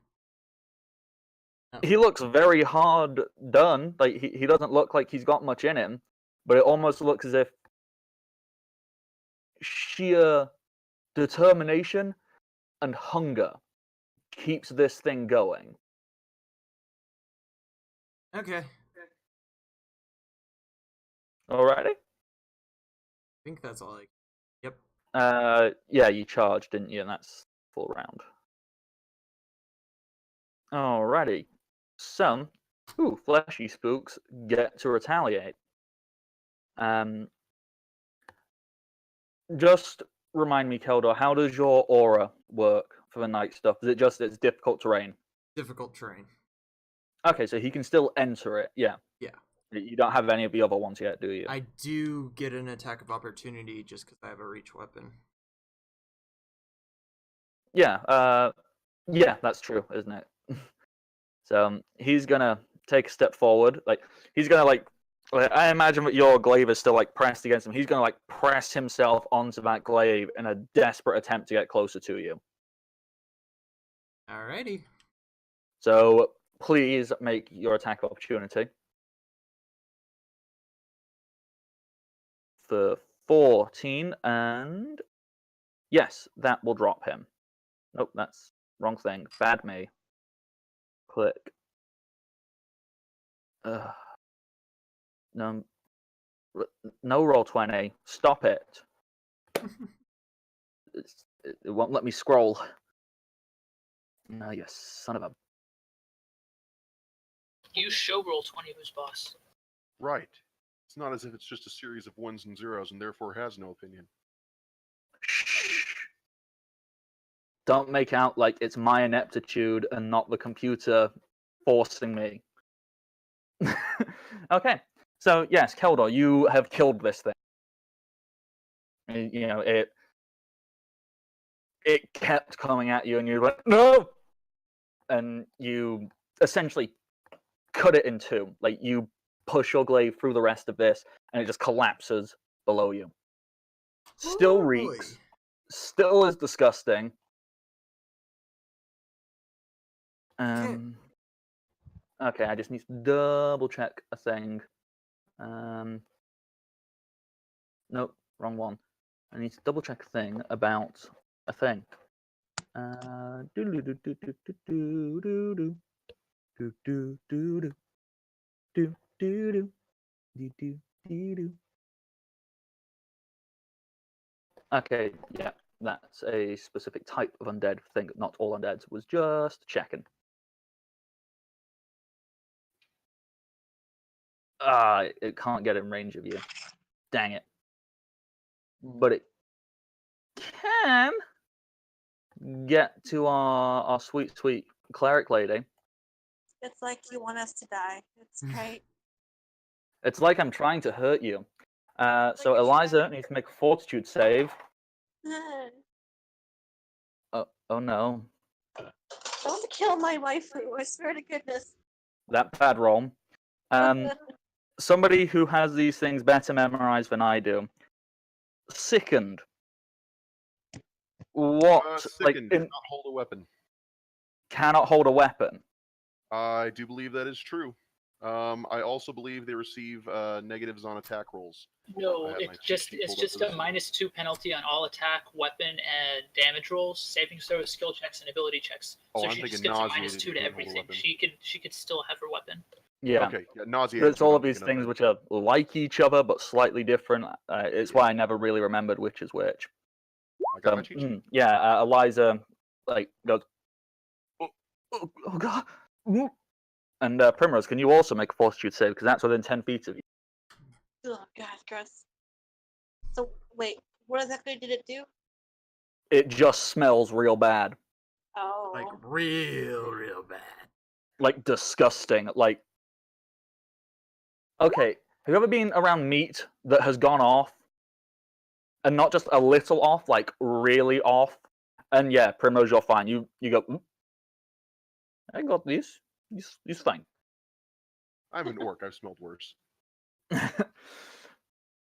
Oh. He looks very hard done. Like he doesn't look like he's got much in him, but it almost looks as if sheer determination and hunger keeps this thing going. Okay. Alrighty. I think that's all. Yep. Yeah, you charged, didn't you? And that's full round. Alrighty. Some fleshy spooks get to retaliate. Just remind me, Keldor, how does your aura work for the night stuff? Is it just it's difficult terrain? Difficult terrain. Okay, so he can still enter it. Yeah. Yeah. You don't have any of the other ones yet, do you? I do get an attack of opportunity just because I have a reach weapon. Yeah. Yeah, that's true, isn't it? So he's gonna take a step forward. Like he's gonna I imagine that your glaive is still like pressed against him. He's gonna like press himself onto that glaive in a desperate attempt to get closer to you. Alrighty. So please make your attack of opportunity. For 14, and yes, that will drop him. Nope, that's wrong thing. Bad me. Click. No, no roll 20. Stop it. It won't let me scroll. No, you son of a. You show roll 20 who's boss. Right. It's not as if it's just a series of ones and zeros and therefore has no opinion. Shh. Don't make out like it's my ineptitude and not the computer forcing me. Okay, so yes, Keldor, you have killed this thing. You know, it kept coming at you, and you went, no! And you essentially cut it in two. Like, you push your glaive through the rest of this, and it just collapses below you. Still reeks, still is disgusting. Okay, I just need to double check a thing. Nope, wrong one. I need to double check a thing about a thing. Okay, yeah, that's a specific type of undead thing. Not all undeads. Was just checking. It can't get in range of you. Dang it. But it can get to our sweet, sweet cleric lady. It's like you want us to die. It's great. It's like I'm trying to hurt you. So Eliza needs to make a fortitude save. Oh no. Don't kill my waifu, I swear to goodness. That bad roll. Somebody who has these things better memorized than I do. Sickened. What? Sickened, cannot hold a weapon. Cannot hold a weapon. I do believe that is true. I also believe they receive negatives on attack rolls. No, it's just a -2 penalty on all attack, weapon, and damage rolls, saving throws, skill checks, and ability checks. So she just gets a -2 to everything. She could still have her weapon. Yeah. Okay. Yeah, nauseated. It's all of these things which are like each other but slightly different. It's why I never really remembered which is which. I got my cheat sheet. Yeah, Eliza goes, oh god. And Primrose, can you also make a fortitude save because that's within 10 feet of you? Oh god, gross. So wait, what exactly did it do? It just smells real bad. Oh. Like real bad. Like disgusting. Like, okay, have you ever been around meat that has gone off? And not just a little off, like really off? And yeah, Primrose, you're fine. You go, I got this. This fine. I'm an orc. I've smelled worse.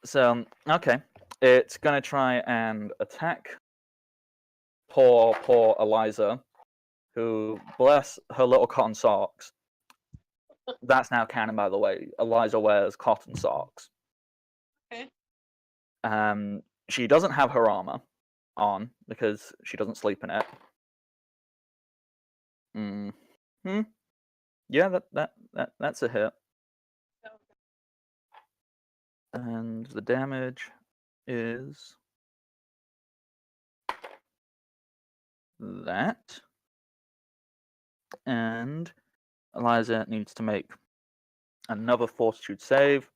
So, okay. It's going to try and attack poor Eliza, who, bless her little cotton socks. That's now canon, by the way. Eliza wears cotton socks. Okay. She doesn't have her armor on because she doesn't sleep in it. Yeah, that's a hit. And the damage is that. And Eliza needs to make another fortitude save.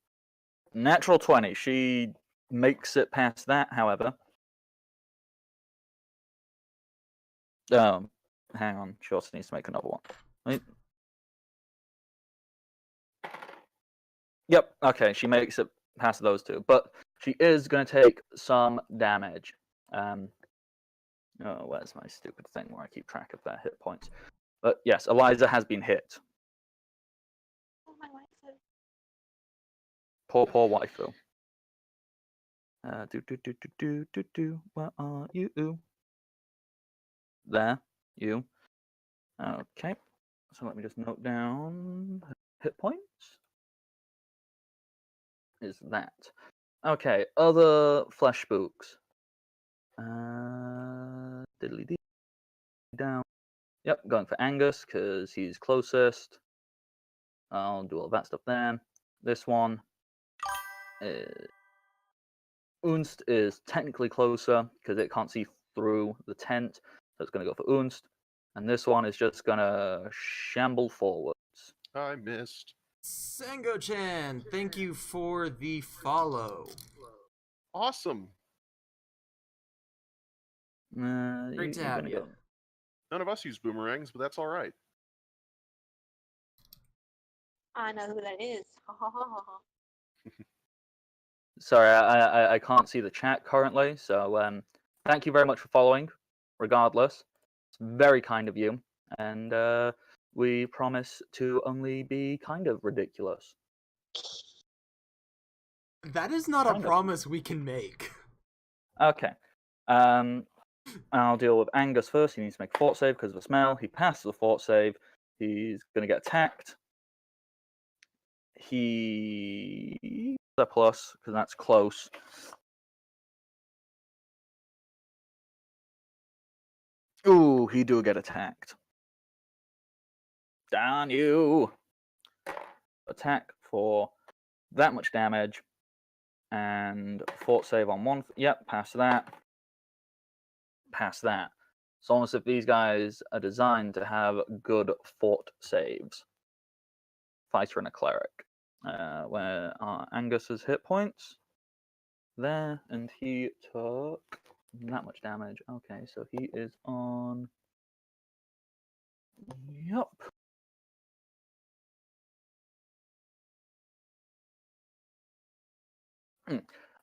Natural 20. She makes it past that, however. Hang on. She also needs to make another one. Wait. Yep, okay, she makes it past those two. But she is going to take some damage. Where's my stupid thing where I keep track of their hit points? But yes, Eliza has been hit. Poor waifu. Where are you? There, you. Okay. So let me just note down hit points. Is that okay? Other flesh spooks. Diddly dee down. Yep, going for Angus because he's closest. I'll do all that stuff there. This one is Unst is technically closer because it can't see through the tent, so it's going to go for Unst. And this one is just going to shamble forwards. I missed. Sango-chan, thank you for the follow. Awesome. Great to have you. Go. None of us use boomerangs, but that's all right. I know who that is. Sorry, I can't see the chat currently, so thank you very much for following, regardless. It's very kind of you, and we promise to only be kind of ridiculous. That is not a Kind of. promise we can make. Okay. I'll deal with Angus first. He needs to make a fort save because of the smell. He passes the fort save. He's going to get attacked. He a plus because that's close. Ooh, he do get attacked. Darn you! Attack for that much damage, and fort save on one. Yep, pass that. Pass that. It's almost if these guys are designed to have good fort saves. Fighter and a cleric. Where are Angus's hit points? There, and he took that much damage. Okay, so he is on. Yup.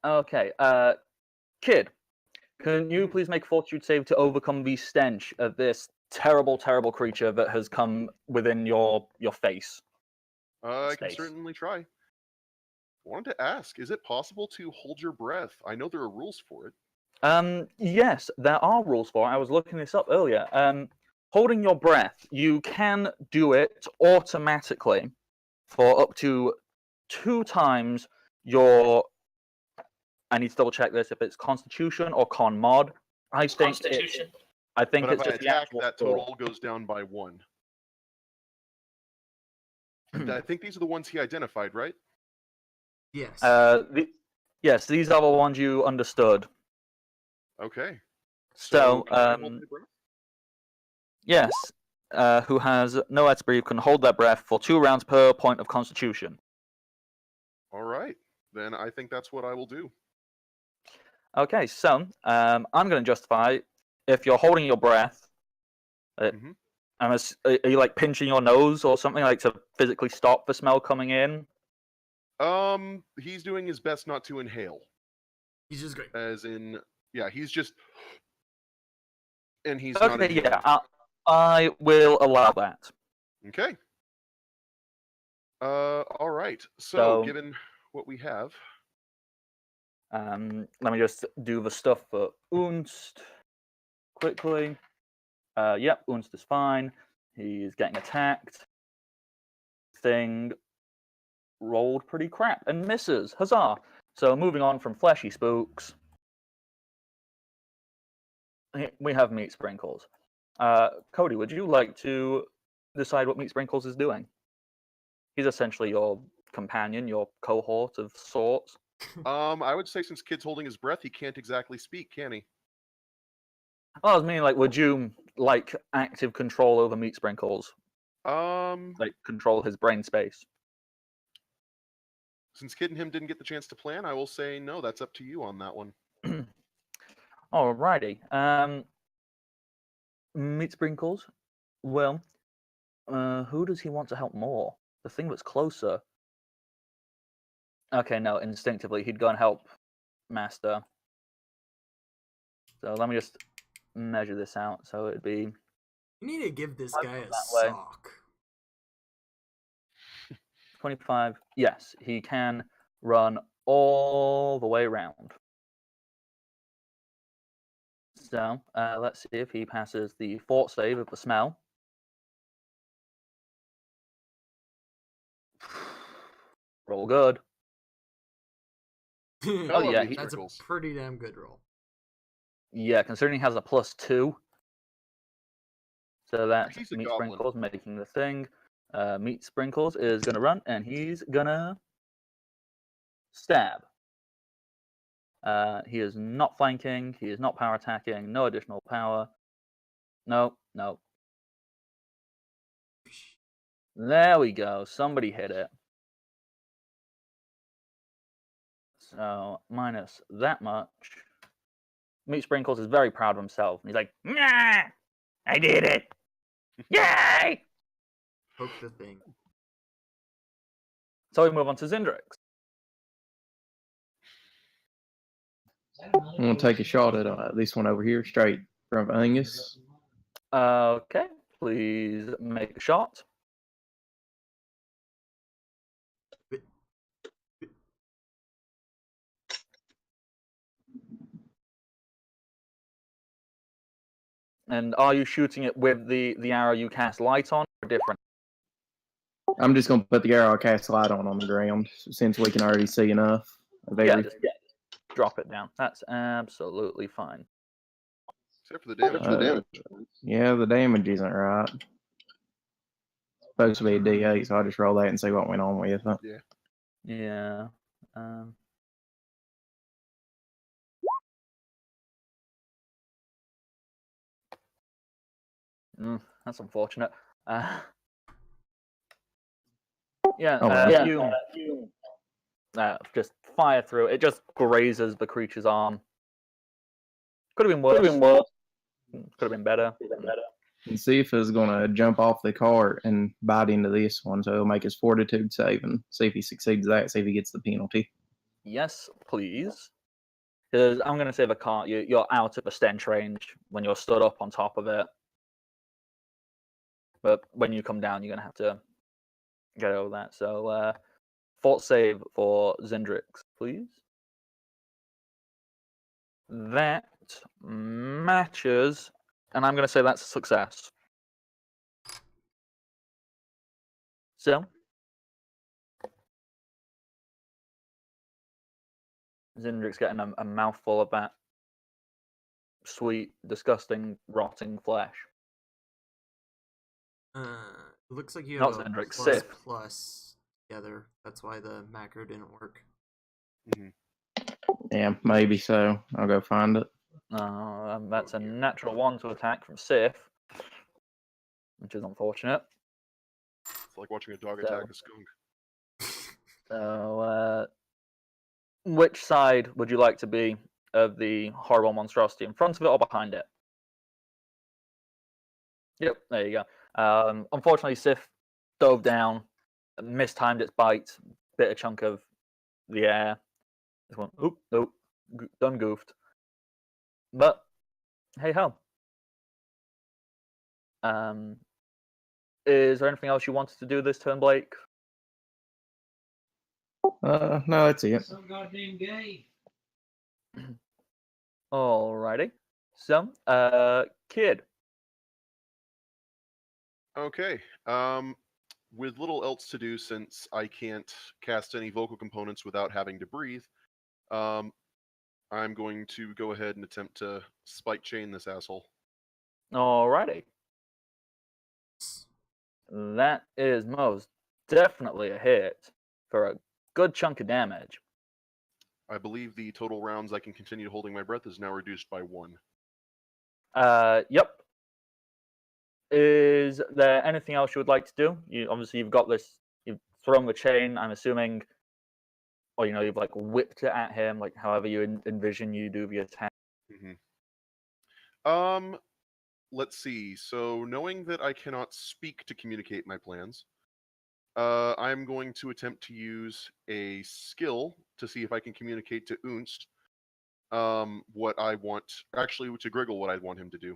Okay, Kid, can you please make a fortitude save to overcome the stench of this terrible, terrible creature that has come within your face? I can Space. certainly try. Wanted to ask, is it possible to hold your breath? I know there are rules for it. Yes, there are rules for it. I was looking this up earlier. Holding your breath, you can do it automatically for up to 2 times your. I need to double check this if it's Constitution or Con Mod. I think Constitution. I think But it's if I just the attack, actual that score. total goes down by 1. And I think these are the ones he identified, right? Yes. Yes, these are the ones you understood. Okay. So, can I hold my breath? yes, who has no air to breathe can hold their breath for 2 rounds per point of Constitution. All right. Then I think that's what I will do. Okay, so I'm going to justify if you're holding your breath. Mhm. Are you like pinching your nose or something like to physically stop the smell coming in? He's doing his best not to inhale. He's just great. As in, yeah, he's just, and he's not Okay, inhaling. yeah, I will allow that. Okay. All right. So- given what we have, Let me just do the stuff for Unst quickly. Yep, Unst is fine. He's getting attacked. Thing rolled pretty crap and misses. Huzzah! So moving on from fleshy spooks, we have Meat Sprinkles. Cody, would you like to decide what Meat Sprinkles is doing? He's essentially your companion, your cohort of sorts. I would say since Kid's holding his breath, he can't exactly speak, can he? Oh, I was meaning, like, would you like active control over Meat Sprinkles? Like, control his brain space? Since Kid and him didn't get the chance to plan, I will say no. That's up to you on that one. Alrighty. Meat Sprinkles. Well, who does he want to help more? The thing that's closer. Okay, no, instinctively he'd go and help Master. So let me just measure this out. So it'd be You need to give this I'll guy go a that way. sock. 25. Yes, he can run all the way around. So let's see if he passes the fort save of the smell. Roll good. Oh, yeah, meat That's a sprinkles. pretty damn good roll. Yeah, considering he has a +2. So that's He's a meat goblin. sprinkles making the thing. Meat sprinkles is gonna run, and he's gonna stab. He is not flanking. He is not power attacking. No additional power. No. There we go. Somebody hit it. So minus that much. Meat Sprinkles is very proud of himself. He's like, nah, I did it. Yay! Poke the thing. So we move on to Zindrix. I'm gonna take a shot at this one over here, straight from Angus. Okay, please make a shot. And are you shooting it with the arrow you cast light on, or different? I'm just gonna put the arrow I cast light on the ground since we can already see enough of Yeah, everything. just drop it down. That's absolutely fine. Except for the damage. Yeah, the damage isn't right. Supposed to be a D8, so I'll just roll that and see what went on with it. Yeah. Yeah. That's unfortunate. You just fire through. It just grazes the creature's arm. Could have been worse. Could have been better. And see if he's gonna jump off the cart and bite into this one, so he'll make his fortitude save and see if he succeeds that, see if he gets the penalty. Yes, please. Because I'm going to say the cart, you're out of the stench range when you're stood up on top of it. But when you come down, you're going to have to get over that. So, fort save for Zindrix, please. That matches, and I'm going to say that's a success. So, Zindrix getting a mouthful of that sweet, disgusting, rotting flesh. It looks like you Not have a Zendrick, plus Sif. plus together. That's why the macro didn't work. Yeah, maybe so. I'll go find it. That's a natural 1 to attack from Sif, which is unfortunate. It's like watching a dog attack a skunk. So, which side would you like to be of the horrible monstrosity? In front of it or behind it? Yep, there you go. Unfortunately, Sif dove down, mistimed its bite, bit a chunk of the air. Just went, oop, nope, done goofed. But, hey ho. Is there anything else you wanted to do this turn, Blake? No, that's it. So goddamn gay. Alrighty. So, Kid. Okay. With little else to do, since I can't cast any vocal components without having to breathe, I'm going to go ahead and attempt to spike chain this asshole. Alrighty. That is most definitely a hit for a good chunk of damage. I believe the total rounds I can continue holding my breath is now reduced by 1. Yep. Is there anything else you would like to do? You've got this. You've thrown the chain. I'm assuming, or you've like whipped it at him, like however you envision you do the attack. Let's see. So, knowing that I cannot speak to communicate my plans, I'm going to attempt to use a skill to see if I can communicate to Unst what I want, actually to Griggle what I want him to do.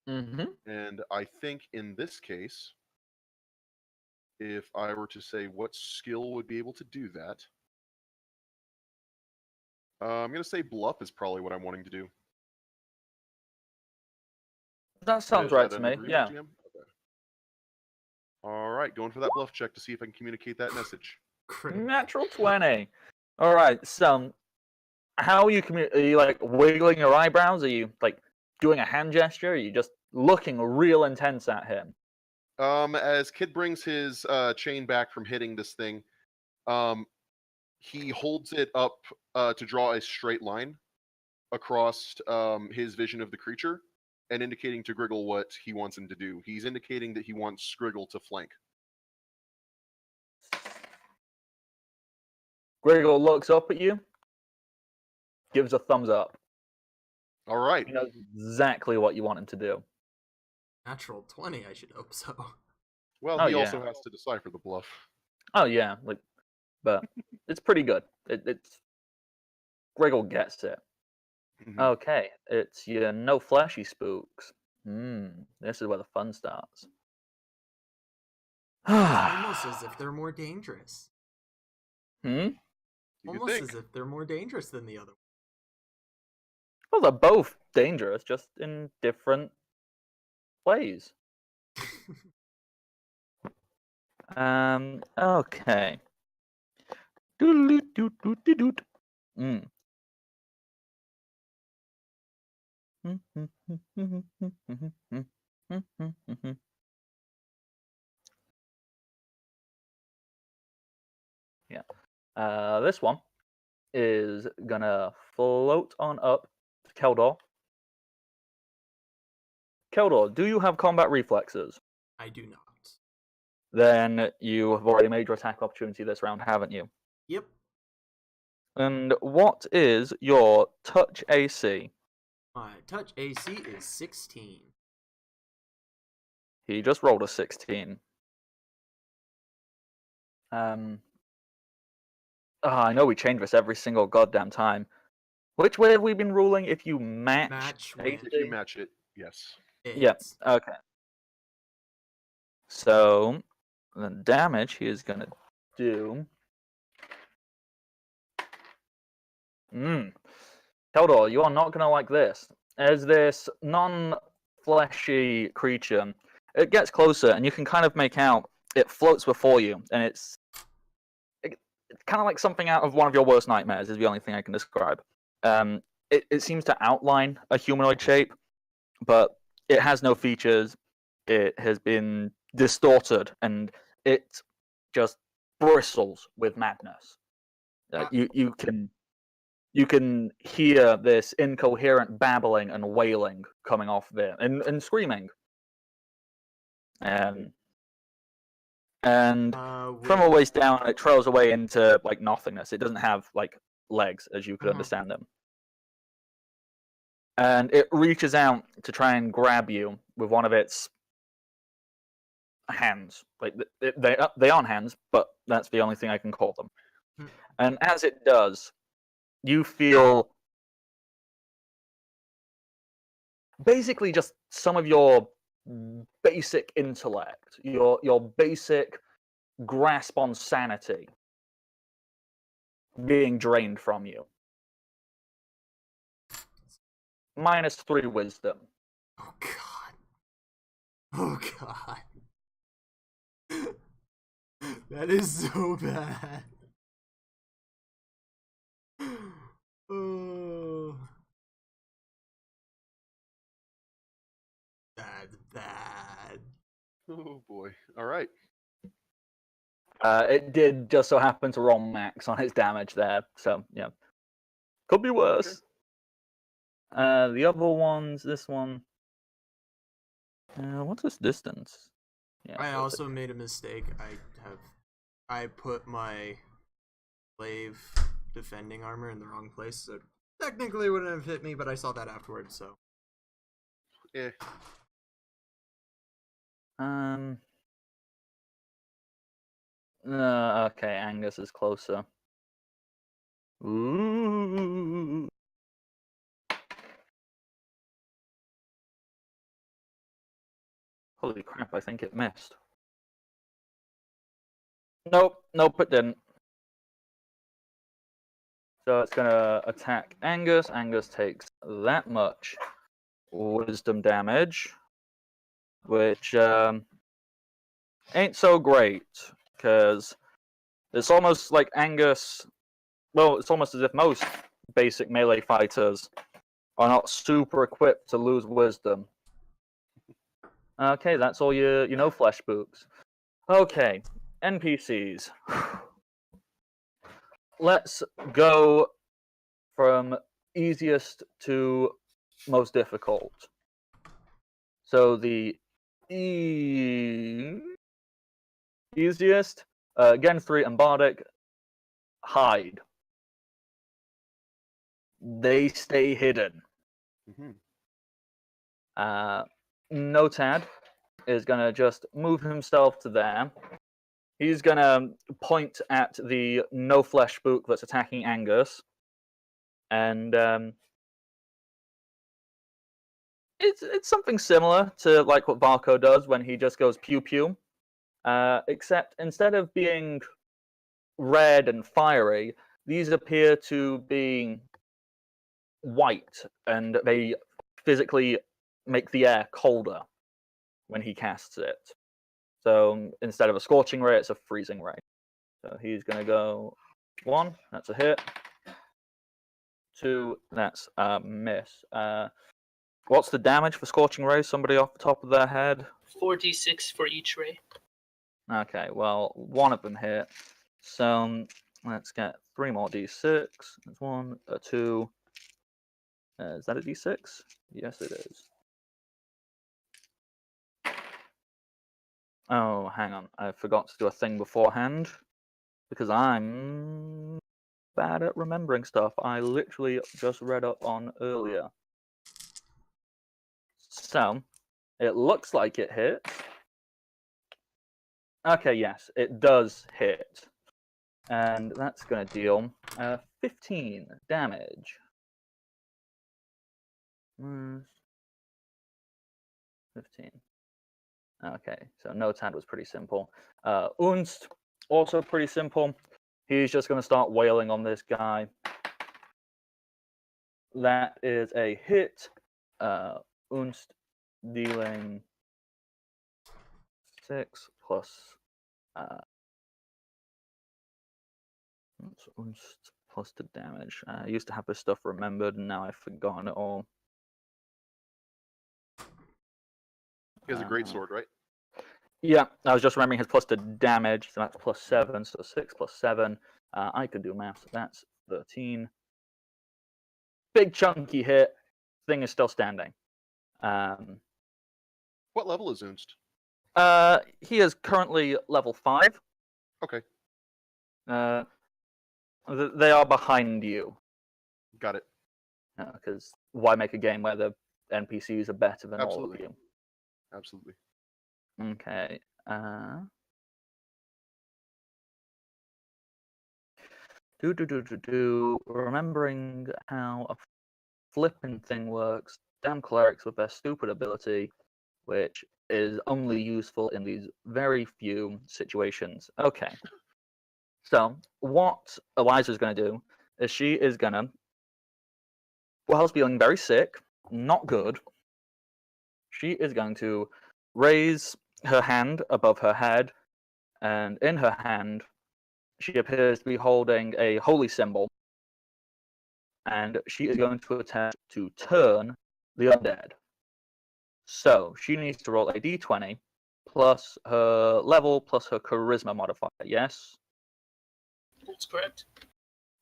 And I think in this case, if I were to say what skill would be able to do that, I'm gonna say bluff is probably what I'm wanting to do. That sounds Is right that to an me. agreement, Yeah. GM? Okay. All right, going for that bluff check to see if I can communicate that message. Critical. Natural 20. All right. So, how are you are you like wiggling your eyebrows? Are you like doing a hand gesture? Are you just looking real intense at him? As Kid brings his chain back from hitting this thing, he holds it up to draw a straight line across his vision of the creature and indicating to Griggle what he wants him to do. He's indicating that he wants Griggle to flank. Griggle looks up at you, gives a thumbs up. All right. He knows exactly what you want him to do. Natural 20, I should hope so. Well, Oh, he yeah. also has to decipher the bluff. Oh yeah, like, but it's pretty good. It's Griggle gets it. Mhm. Okay, it's your no flashy spooks. This is where the fun starts. Almost as if they're more dangerous. You could Almost think. as if they're more dangerous than the other Well, they're both dangerous, just in different ways. Okay. Doodle-doot-doot-doot-doot. Mm. Yeah. This one is gonna float on up to Keldor. Keldor, do you have combat reflexes? I do not. Then you have already made your attack opportunity this round, haven't you? Yep. And what is your touch AC? My touch AC is 16. He just rolled a 16. I know we change this every single goddamn time. Which way have we been ruling? If you match with AC? If you match it, yes. Yeah, It's okay. So, the damage he is gonna do... Keldor, you are not gonna like this. As this non-fleshy creature, it gets closer, and you can kind of make out it floats before you, and it's kind of like something out of one of your worst nightmares. Is the only thing I can describe. It seems to outline a humanoid shape, but it has no features. It has been distorted, and it just bristles with madness. You can hear this incoherent babbling and wailing coming off of it, and screaming. And from a waist down, it trails away into like nothingness. It doesn't have like legs, as you could understand them. And it reaches out to try and grab you with one of its hands. Like they aren't hands, but that's the only thing I can call them. And as it does, you feel basically just some of your basic intellect, your basic grasp on sanity being drained from you. -3 wisdom. Oh god. Oh god. That is so bad. Oh. That's bad. Oh boy. All right. It did just so happen to roll max on its damage there, so yeah, could be worse. Okay. The other ones, this one. What's this distance? Yeah. I also made a mistake. I put my slave defending armor in the wrong place, so technically it wouldn't have hit me, but I saw that afterwards, so. Yeah. Okay, Angus is closer. Ooh. Holy crap, I think it missed. Nope, it didn't. So it's gonna attack Angus. Angus takes that much wisdom damage, which ain't so great, because it's almost like Angus. Well, it's almost as if most basic melee fighters are not super equipped to lose wisdom. Okay, that's all you know, flesh books. Okay, NPCs. Let's go from easiest to most difficult. So the easiest, Gen 3 and Bardic, hide. They stay hidden. Mhm. Notad is going to just move himself to there. He's going to point at the no flesh spook that's attacking Angus. And it's something similar to like what Barco does when he just goes pew pew. Except instead of being red and fiery, these appear to be white, and they physically make the air colder when he casts it. So instead of a scorching ray, it's a freezing ray. So he's going to go 1, that's a hit. 2, that's a miss. What's the damage for scorching ray? Somebody off the top of their head? 4d6 for each ray. Okay, well, 1 of them hit. So let's get 3 more d6. That's 1, 2. Is that a d6? Yes, it is. Oh, hang on. I forgot to do a thing beforehand. Because I'm bad at remembering stuff I literally just read up on earlier. So, it looks like it hits. Okay, yes, it does hit. And that's going to deal 15 damage. 15. Okay, so Notad was pretty simple. Unst, also pretty simple. He's just going to start wailing on this guy. That is a hit. Unst dealing 6 plus. Unst plus the damage. I used to have this stuff remembered, and now I've forgotten it all. He has a great sword, right? Yeah, I was just remembering his plus to damage, so that's plus 7, so 6 plus 7. I could do maths, that's 13. Big chunky hit. Thing is still standing. What level is Unst? He is currently level 5. Okay, They are behind you. got it. Because why make a game where the NPCs are better than all of Absolutely. you? Absolutely. Okay. Remembering how a flipping thing works. Damn clerics with their stupid ability, which is only useful in these very few situations. Okay. So, what Eliza's going to do is she is going to, whilst feeling very sick, not good, she is going to raise her hand above her head, and in her hand, she appears to be holding a holy symbol, and she is going to attempt to turn the undead. So, she needs to roll a d20 plus her level plus her charisma modifier, yes? That's correct.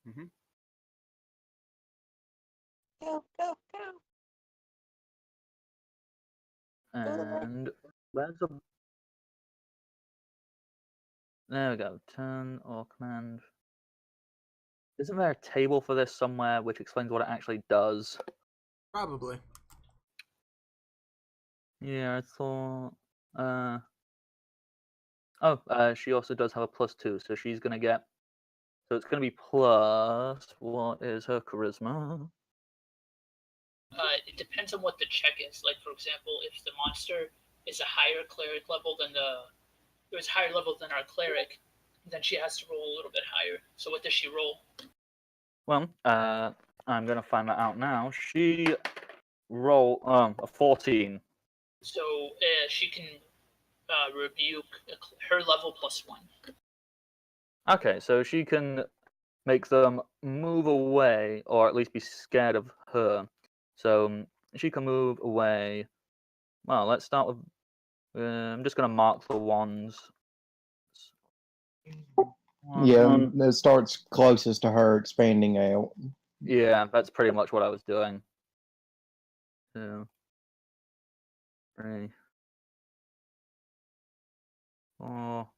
Mm-hmm. Go, go, go. And there's a... There we go. Turn or command. Isn't there a table for this somewhere which explains what it actually does? Probably. Yeah, I thought... she also does have a +2, so she's going to get... So it's going to be plus... What is her charisma? It depends on what the check is. Like, for example, if the monster is a higher cleric level than it was higher level than our cleric, then she has to roll a little bit higher. So what does she roll? Well, I'm gonna find that out now. She rolled a 14. So she can rebuke her level +1. Okay, so she can make them move away, or at least be scared of her. So she can move away. Well, let's start with. I'm just gonna mark the ones. Yeah, One. it starts closest to her, expanding out. Yeah, that's pretty much what I was doing. 2, 3, 4.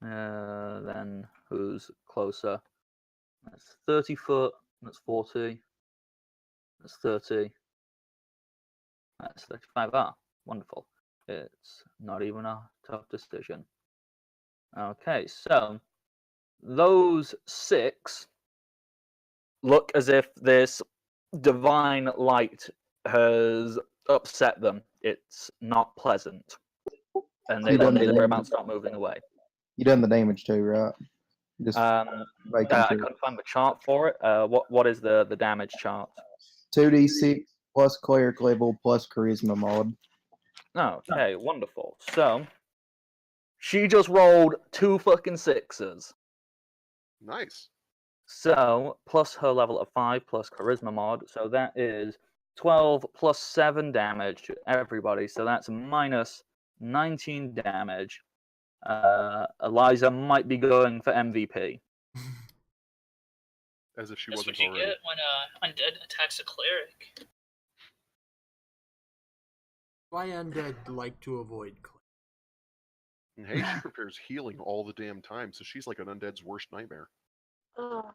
Then who's closer? That's 30 foot. That's 40. That's 30. That's 35. Ah, wonderful. It's not even a tough decision. Okay, so those 6 look as if this divine light has upset them. It's not pleasant. And You done they're the about damage. to start moving away. You done the damage too, right? Just making I sure. couldn't find the chart for it. What is the damage chart? 2d6 plus cleric level plus charisma mod. Okay, wonderful. So she just rolled 2 fucking 6s. Nice. So plus her level of 5 plus charisma mod. So that is 12 plus 7 damage to everybody. So that's minus 19 damage. Eliza might be going for MVP. As if she That's wasn't what you already. get when undead attacks a cleric. Why undead like to avoid And hey, she prepares healing all the damn time, so she's like an undead's worst nightmare. Oh.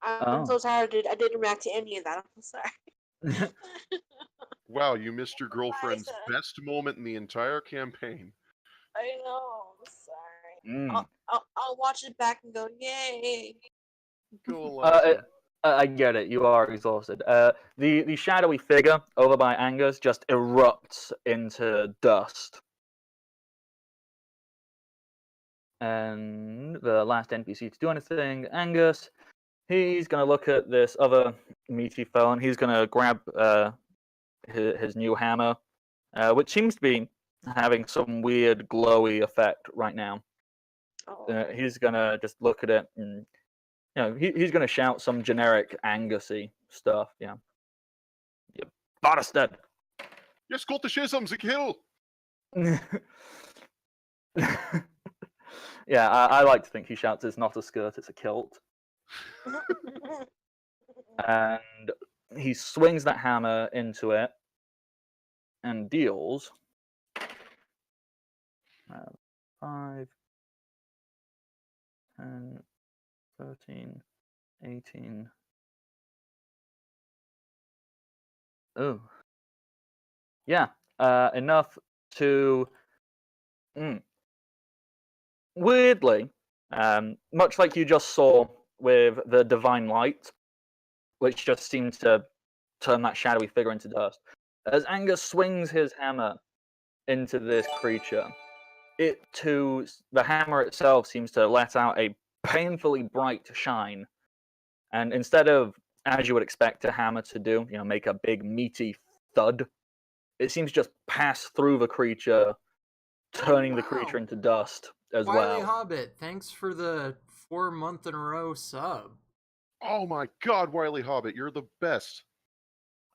I'm Oh. so tired, dude. I didn't react to any of that. I'm sorry. Wow, you missed your girlfriend's Eliza. best moment in the entire campaign. I know. I'm sorry. Mm. I'll watch it back and go, yay. Go, Eliza. I get it. You are exhausted. The shadowy figure over by Angus just erupts into dust. And the last NPC to do anything, Angus, he's going to look at this other meaty fellow and he's going to grab his new hammer, which seems to be having some weird glowy effect right now. Oh. He's going to just look at it and he's going to shout some generic Angusy stuff. Yeah. You bastard! Yes, got the schisms, a kill! Yeah, I like to think he shouts, "It's not a skirt, it's a kilt." And he swings that hammer into it and deals 5, 10, 13, 18. Oh. Yeah, enough to... Weirdly, much like you just saw with the divine light, which just seems to turn that shadowy figure into dust, as Angus swings his hammer into this creature, the hammer itself seems to let out a painfully bright shine. And instead of, as you would expect a hammer to do, make a big meaty thud, it seems to just pass through the creature, turning the creature into dust as Wily well. Hobbit, thanks for the 4-month in a row sub. Oh my god, Wily Hobbit, you're the best.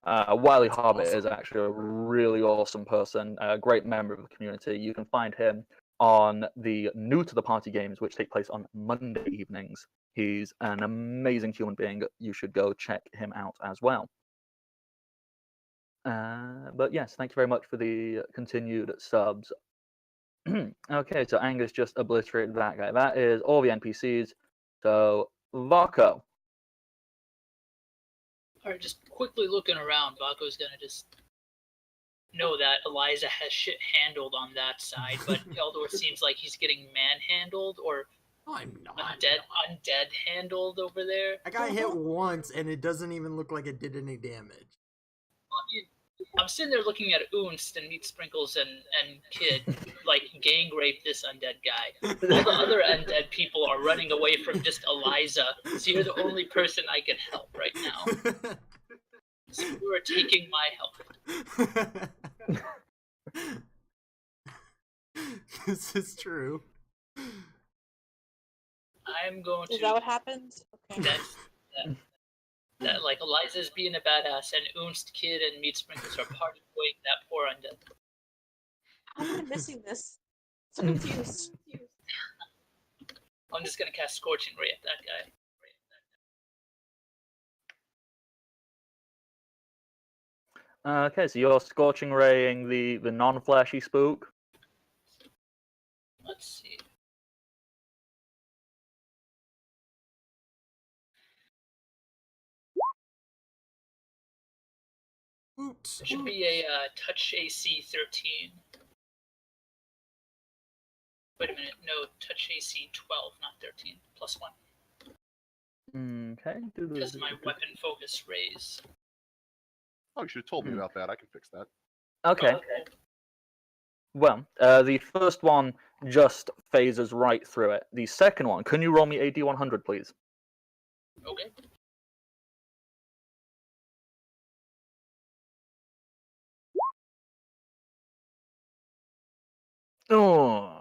Wily That's Hobbit awesome. is actually a really awesome person, a great member of the community. You can find him on the New to the Party games, which take place on Monday evenings. He's an amazing human being. You should go check him out as well. But yes, thank you very much for the continued subs. Okay, so Angus just obliterated that guy. That is all the NPCs. So, Varko. Alright, just quickly looking around, Bako's gonna just know that Eliza has shit handled on that side, but Eldor seems like he's getting manhandled or No, I'm not. undead handled over there. I got hit once, and it doesn't even look like it did any damage. I mean, I'm sitting there looking at Oonst and Meat Sprinkles and Kid like gang rape this undead guy. All the other undead people are running away from just Eliza, so you're the only person I can help right now. So you are taking my help. This is true. I'm going to. Is that what happens? Okay. That like Eliza's being a badass, and Oonst, Kid, and Meat Sprinkles are partying that poor undead. How am I missing this? So confused. I'm just gonna cast Scorching Ray at that guy. Okay, so you're scorching raying the non-flashy spook. Let's see. It should be a touch AC 13. Wait a minute, no, touch AC 12, not 13. +1. Okay. Because my weapon focus raise. Oh, you should have told me about that. I can fix that. Okay. Well, the first one just phases right through it. The second one, can you roll me a D100, please? Okay. Oh.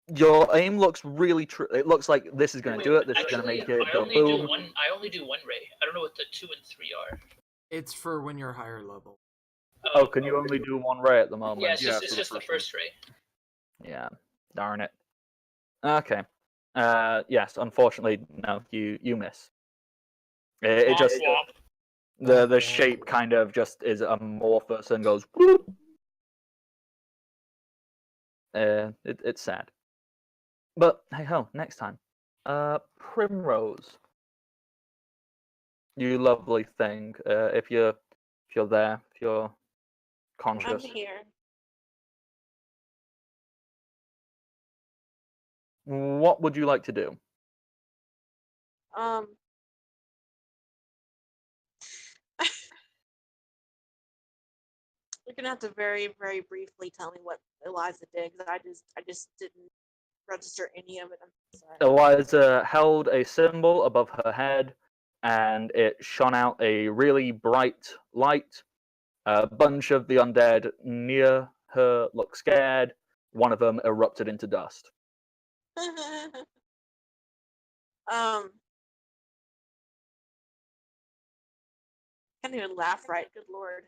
Your aim looks really true. It looks like this is going to do it. This is going to make it go boom. I only do one ray. I don't know what the 2 and 3 are. It's for when you're higher level. Oh, can you only do one ray at the moment? Yeah, it's just the first ray. Yeah, darn it. Okay. Yes, unfortunately, no, you miss. It just the shape kind of just is amorphous and goes. Whoop. It's sad. But hey ho, next time. Primrose. You lovely thing. If you're there, if you're conscious. I'm here. What would you like to do? You're gonna have to very, very briefly tell me what Eliza did, because I just didn't register any of it. I'm sorry. Eliza held a symbol above her head, and it shone out a really bright light. A bunch of the undead near her looked scared. One of them erupted into dust. Can't even laugh right. Good lord.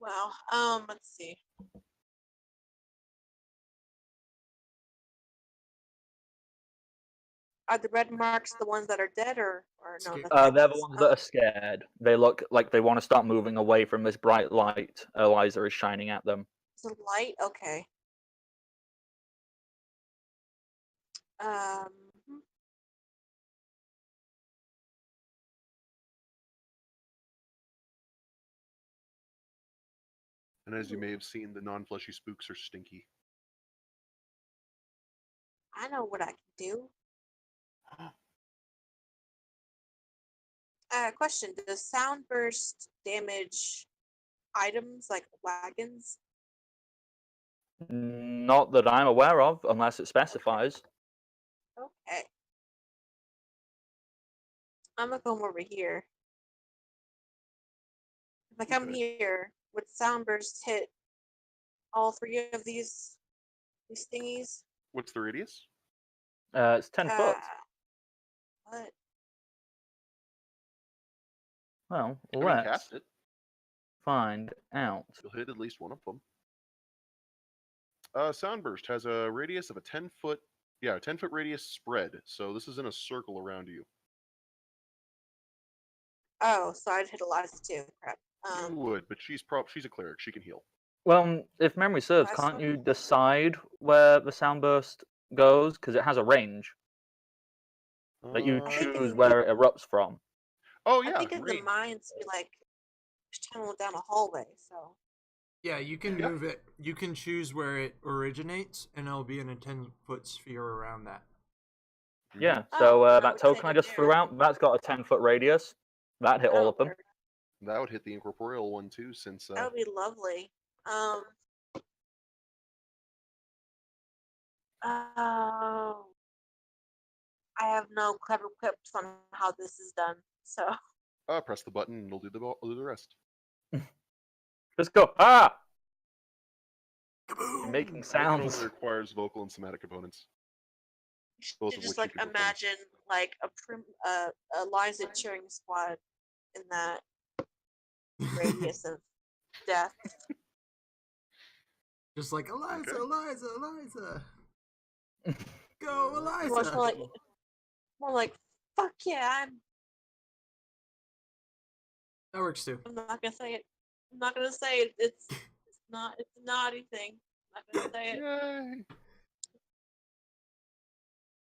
Wow. Let's see. Are the red marks the ones that are dead, or no? They're the ones that are scared. They look like they want to start moving away from this bright light Eliza is shining at them. It's a light? Okay. And as you may have seen, the non-fleshy spooks are stinky. I know what I can do. Question: does sound burst damage items like wagons? Not that I'm aware of, unless it specifies. Okay. I'm gonna come over here. If I come here, would sound burst hit all three of these thingies? What's the radius? It's 10 foot. What? Well, let's cast it. Find out. You'll hit at least one of them. Soundburst has a radius of a 10-foot, a 10-foot radius spread. So this is in a circle around you. Oh, so I'd hit Eliza too. Crap. You would, but she's a cleric. She can heal. Well, if memory serves, can't you decide where the sound burst goes? Because it has a range. That you choose where it erupts from. Oh, yeah. I think in the mines, we like tunnel down a hallway, so. Yeah, you can move it. You can choose where it originates, and it'll be in a 10-foot sphere around that. Yeah, Oh, so no, that we token can't I go just threw there. out, that's got a 10-foot radius. That hit all Oh, of them. word. That would hit the incorporeal one too, since That would be lovely. Oh, I have no clever quips on how this is done. So press the button and it'll do the rest. Just go, ah! Kaboom! You're making Token sounds. only requires vocal and somatic components. you Both should of just which like you can perform. imagine like a Liza cheering squad in that radius of death. Just like Eliza, Okay. Eliza, Eliza. Go, Well, it's Eliza. more like fuck yeah. That works too. I'm not gonna say it. I'm not gonna say it. It's not. It's a naughty thing. I'm not gonna say it. Yay!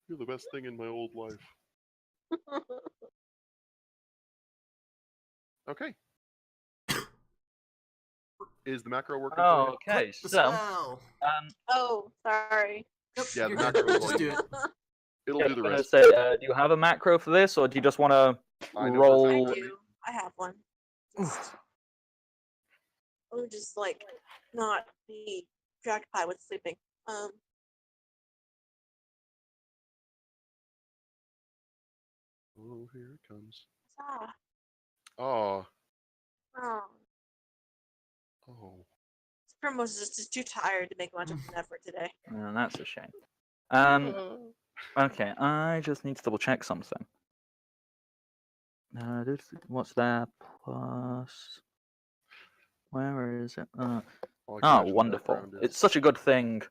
You're the best thing in my old life. Okay. Is the macro working for you? Okay, Click the so spell. Oh, sorry. Yep, Yeah, the you're good. macro is Just going do to it. It'll yeah, do the I'm gonna rest. say, do you have a macro for this, or do you just want to I know for a roll? I fact. do. I have one. Just, let me just like not be preoccupied with sleeping. Oh, here it comes. Ah, Oh, oh. oh. Primrose is just too tired to make much of an effort today. That's a shame. Uh, Okay, I just need to double check something. What's that? Plus, where is it? I can Oh, imagine the wonderful! background is- It's such a good thing.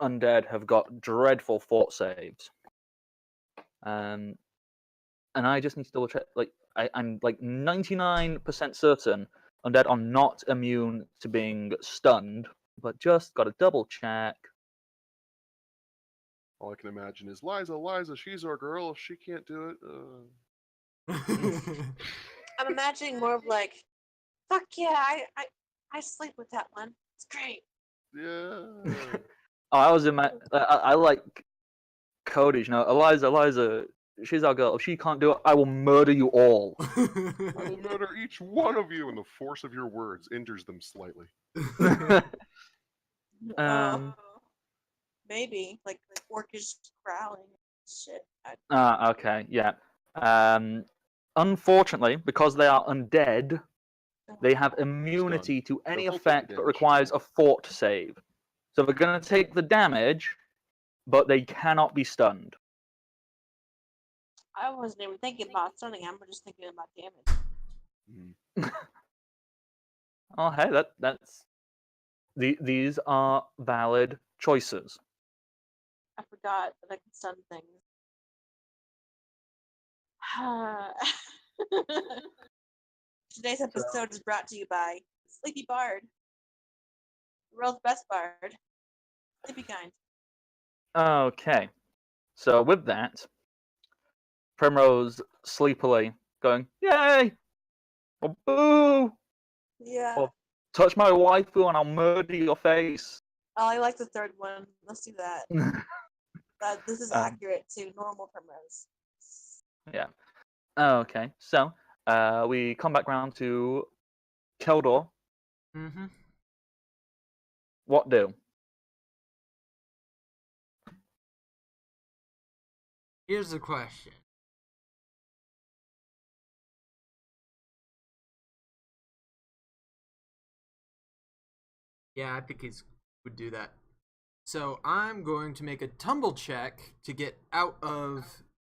Undead have got dreadful fort saves. And I just need to double check. Like, I'm like 99% certain undead are not immune to being stunned, but just got to double check. All I can imagine is Liza, she's our girl. If she can't do it, I'm imagining more of like, fuck yeah, I sleep with that one. It's great. yeah. Oh, I was in my. I like Cody. You know, Eliza, she's our girl. If she can't do it, I will murder you all. I will murder each one of you, and the force of your words injures them slightly. Um, Maybe like orcish growling shit. Okay, yeah. Unfortunately, because they are undead, they have immunity to any They'll both take effect the that damage. requires a fort save. So they're going to take the damage, but they cannot be stunned. I wasn't even thinking about stunning. I'm just thinking about damage. Mhm. Oh, hey, that's these are valid choices. I forgot that I can stun things. Today's episode is brought to you by Sleepy Bard, the world's best bard. Sleepy kind. Okay, so with that, Primrose sleepily going, "Yay!" or "Boo!" Yeah. or "Touch my waifu and I'll murder your face." Oh, I like the third one. Let's do that. This is accurate to normal Primrose. Yeah. Okay, so we come back round to Keldor. Mm-hmm. What do? Here's the question. Yeah, I think he would do that. So I'm going to make a tumble check to get out of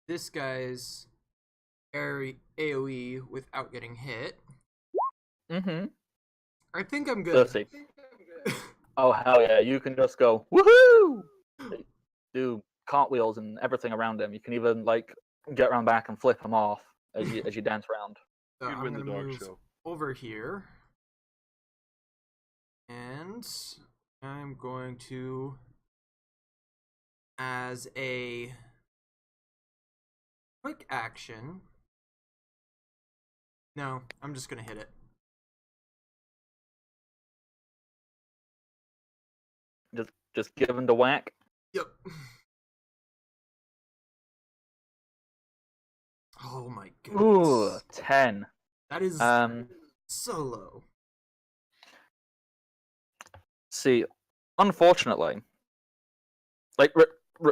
this guy's AoE without getting hit. Mm-hmm. I think I'm good. 30. Oh, hell yeah. You can just go, woohoo! Do cartwheels and everything around him. You can even, like, get around back and flip him off as you dance around. So You'd I'm win the gonna dog move show. over here. And I'm going to, as a quick action. No, I'm just gonna hit it. Just give him the whack. Yep. Oh my Ooh, goodness. 10. That is Um, so low. see, unfortunately, like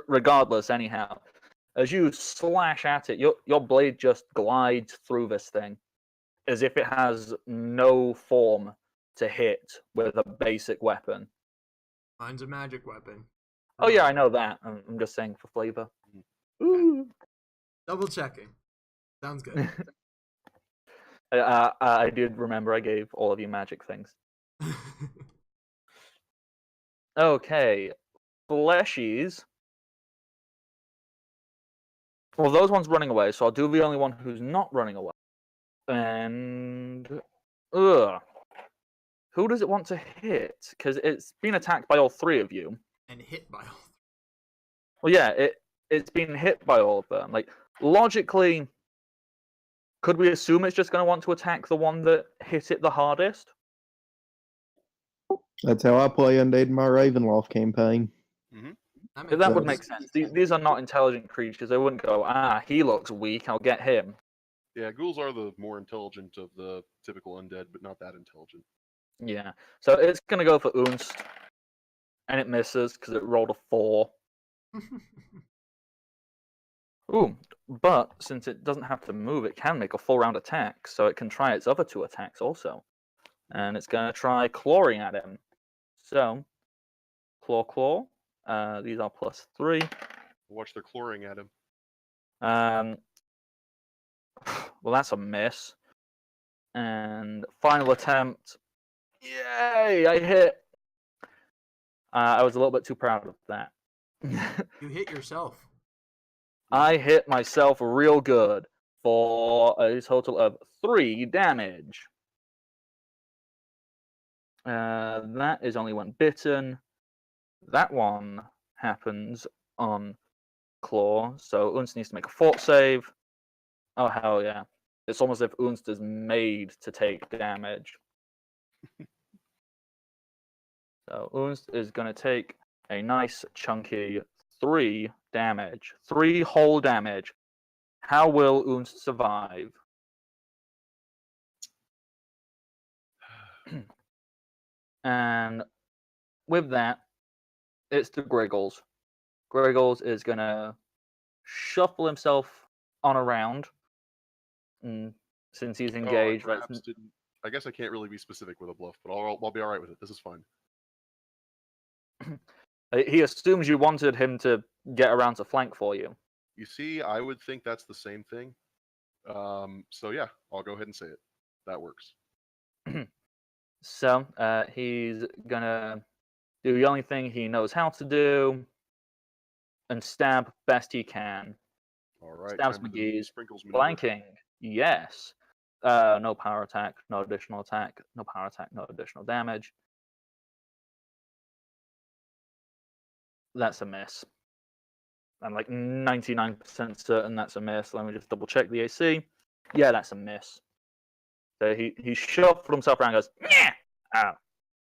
regardless, anyhow, as you slash at it, your blade just glides through this thing as if it has no form to hit with a basic weapon. Mine's a magic weapon. Oh yeah, I know that. I'm just saying for flavor. Ooh. Double checking. Sounds good. I did remember I gave all of you magic things. Okay, fleshies. Well, those ones running away, so I'll do the only one who's not running away. And who does it want to hit? Because it's been attacked by all three of you. And hit by all. Well, yeah, it's been hit by all of them. Like logically, could we assume it's just going to want to attack the one that hit it the hardest? That's how I play Undead in my Ravenloft campaign. That would make sense. These are not intelligent creatures. They wouldn't go, he looks weak, I'll get him. Yeah, ghouls are the more intelligent of the typical undead, but not that intelligent. Yeah. So it's going to go for Unst. And it misses because it rolled a 4. Ooh, but since it doesn't have to move, it can make a full round attack. So it can try its other 2 attacks also. And it's going to try clawing at him. So, claw. These are +3. Watch their clawing at him. Well, that's a miss. And final attempt. Yay! I hit. I was a little bit too proud of that. You hit yourself. I hit myself real good for a total of 3 damage. That is only when bitten. That one happens on claw, so Unst needs to make a fort save. Oh, hell yeah. It's almost as if Unst is made to take damage. So Unst is going to take a nice chunky 3 damage. 3 whole damage. How will Unst survive? And with that, it's the Griggles. Griggles is going to shuffle himself on around. And since he's engaged, I guess I can't really be specific with a bluff, but I'll be all right with it. This is fine. He assumes you wanted him to get around to flank for you. You see, I would think that's the same thing. So yeah, I'll go ahead and say it. That works. So he's gonna do the only thing he knows how to do and stab best he can. All right. Stabs McGee's sprinkles maneuver. flanking. Yes. No power attack, no additional attack, no power attack, no additional damage. That's a miss. I'm like 99% certain that's a miss. Let me just double check the AC. Yeah, that's a miss. So he shuffled himself around and goes, yeah! Ow.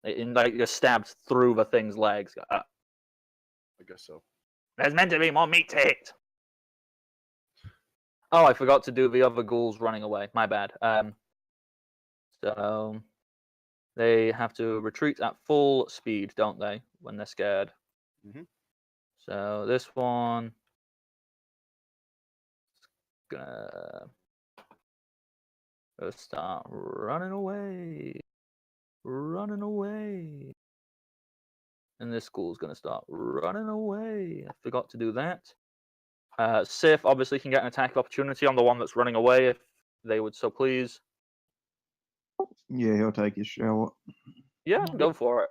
And like just stabbed through the thing's legs. I guess so. There's meant to be more meat to hit. Oh, I forgot to do the other ghouls running away. My bad. So they have to retreat at full speed, don't they, when they're scared? Mm-hmm. So this one is gonna start running away. And this school's gonna start running away. I forgot to do that. Sif obviously can get an attack of opportunity on the one that's running away if they would so please. Yeah, he'll take his shot. Yeah, go for it.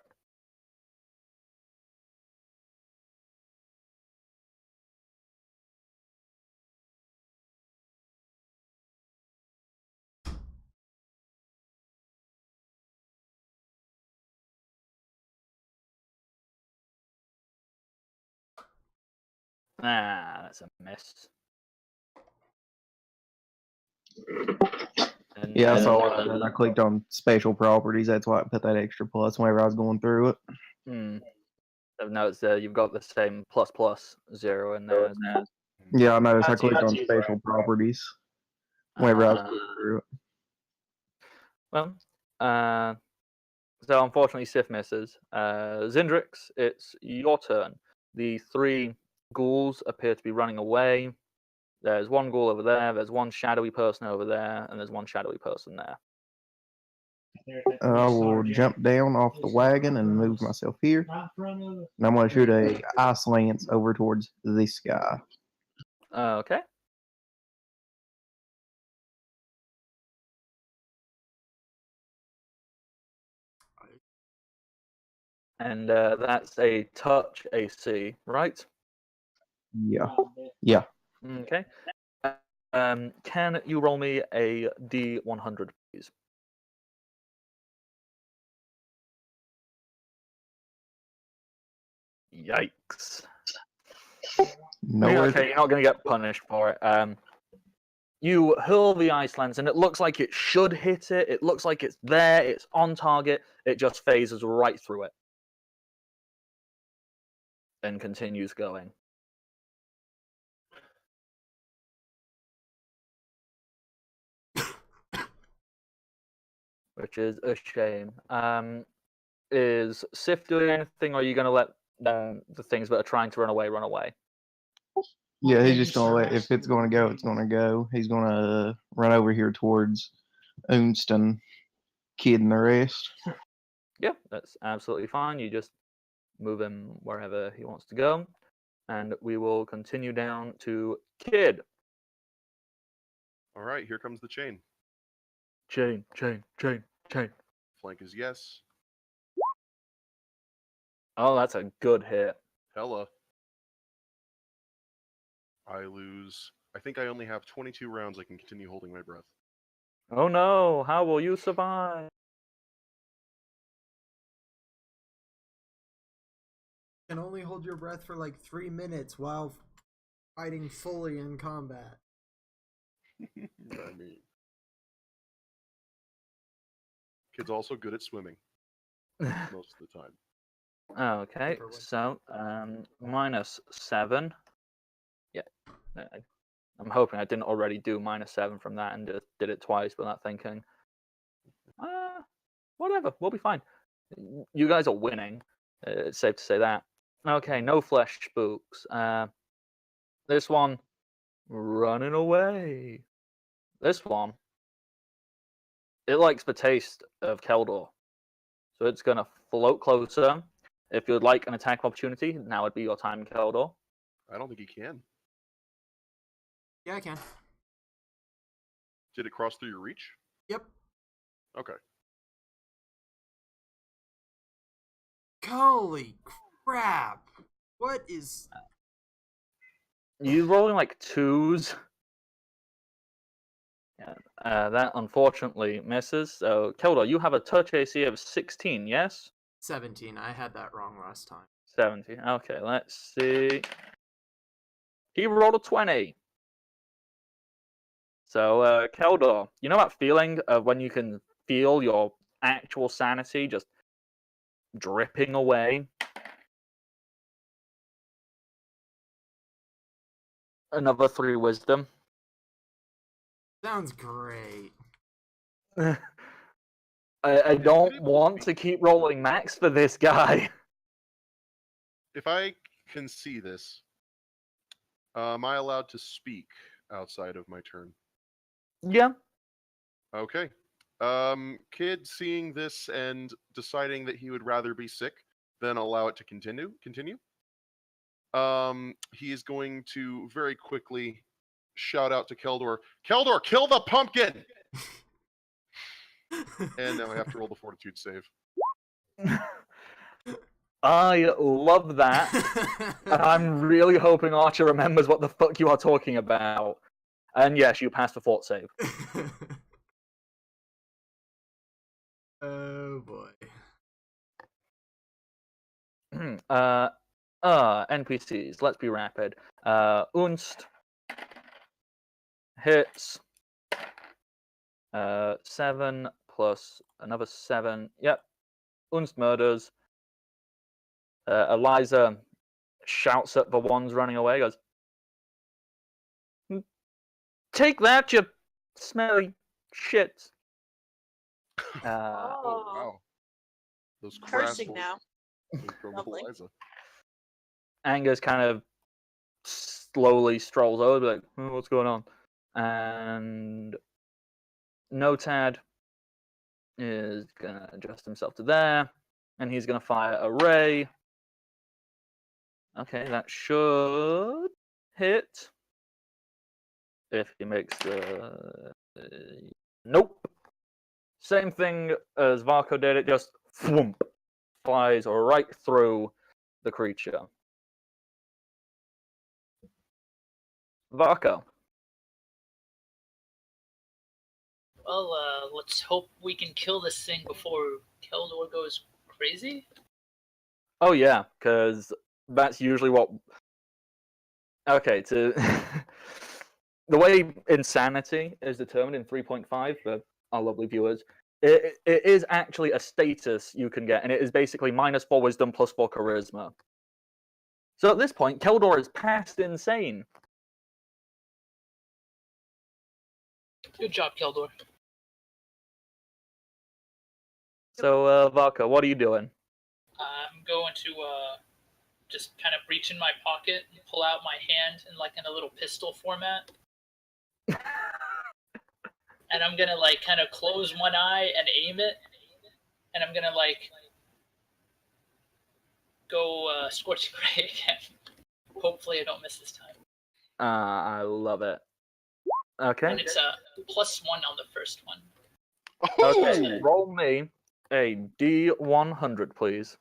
That's a miss. And Yeah, I saw it. And I clicked on special properties. That's why I put that extra plus whenever I was going through it. I've noticed you've got the same ++0 in there. Yeah, I noticed. I clicked on special properties. whenever I was going through it. Well, so unfortunately, Sif misses. Zindrix, it's your turn. The 3 ghouls appear to be running away. There's one ghoul over there, there's one shadowy person over there, and there's one shadowy person there. I will jump down off the wagon and move myself here. And I'm going to shoot a ice lance over towards this guy. Okay. And that's a touch AC, right? Yeah. Yeah. Okay. Can you roll me a D100, please? Yikes. No. Okay, you're not going to get punished for it. You hurl the ice lance, and it looks like it should hit it. It looks like it's there. It's on target. It just phases right through it. And continues going. Which is a shame. Is Sif doing anything, or are you going to let the things that are trying to run away run away? Yeah, he's just going to let, if it's going to go, it's going to go. He's going to run over here towards Unst and Kid and the rest. Yeah, that's absolutely fine. You just move him wherever he wants to go. And we will continue down to Kid. All right, here comes the chain. Chain. Flank is yes. Oh, that's a good hit. Hella. I lose. I think I only have 22 rounds I can continue holding my breath. Oh no, how will you survive? You can only hold your breath for like 3 minutes while fighting fully in combat. I mean, Kid's also good at swimming most of the time. Okay, so -7. Yeah, I'm hoping I didn't already do -7 from that and just did it twice without thinking. Whatever, we'll be fine. You guys are winning. It's safe to say that. Okay, no flesh spooks. This one running away. This one, it likes the taste of Keldor, so it's gonna float closer. If you'd like an attack opportunity, now would be your time, Keldor. I don't think he can. Yeah, I can. Did it cross through your reach? Yep. Okay. Holy crap! What is... You rolling like 2s. Yeah, that unfortunately misses. So, Keldor, you have a touch AC of 16, yes? 17. I had that wrong last time. 17. Okay, let's see. He rolled a 20. So, Keldor, you know that feeling of when you can feel your actual sanity just dripping away? Another 3 wisdom. Sounds great. I don't want to keep rolling max for this guy. If I can see this, am I allowed to speak outside of my turn? Yeah. Okay. Kid seeing this and deciding that he would rather be sick than allow it to continue. He is going to very quickly shout out to Keldor, "Keldor, kill the pumpkin!" And now I have to roll the fortitude save. I love that. And I'm really hoping Archer remembers what the fuck you are talking about. And yes, you passed the fort save. Oh boy. NPCs, let's be rapid. Unst hits 7 plus another 7. Yep. Unst murders. Eliza shouts at the ones running away, goes, "Take that, you smelly shit. Oh wow, those Cursing crass now. words from Lovely. Eliza. Angus kind of slowly strolls over, like, oh, what's going on? And Notad is gonna adjust himself to there, and he's gonna fire a ray. Okay, that should hit. If he makes the nope. Same thing as Varko did. It just thwomp, flies right through the creature. Varko. Well, let's hope we can kill this thing before Keldor goes crazy. Oh yeah, because that's usually what. Okay, to the way insanity is determined in 3.5 for our lovely viewers, it is actually a status you can get, and it is basically -4 wisdom +4 charisma. So at this point, Keldor is past insane. Good job, Keldor. So, Varka, what are you doing? I'm going to just kind of reach in my pocket and pull out my hand in a little pistol format. And I'm gonna kind of close one eye and aim it, and I'm gonna go scorching ray again. Hopefully I don't miss this time. I love it. Okay. And it's a +1 on the first one. Okay. Oh! Roll me a D100, please.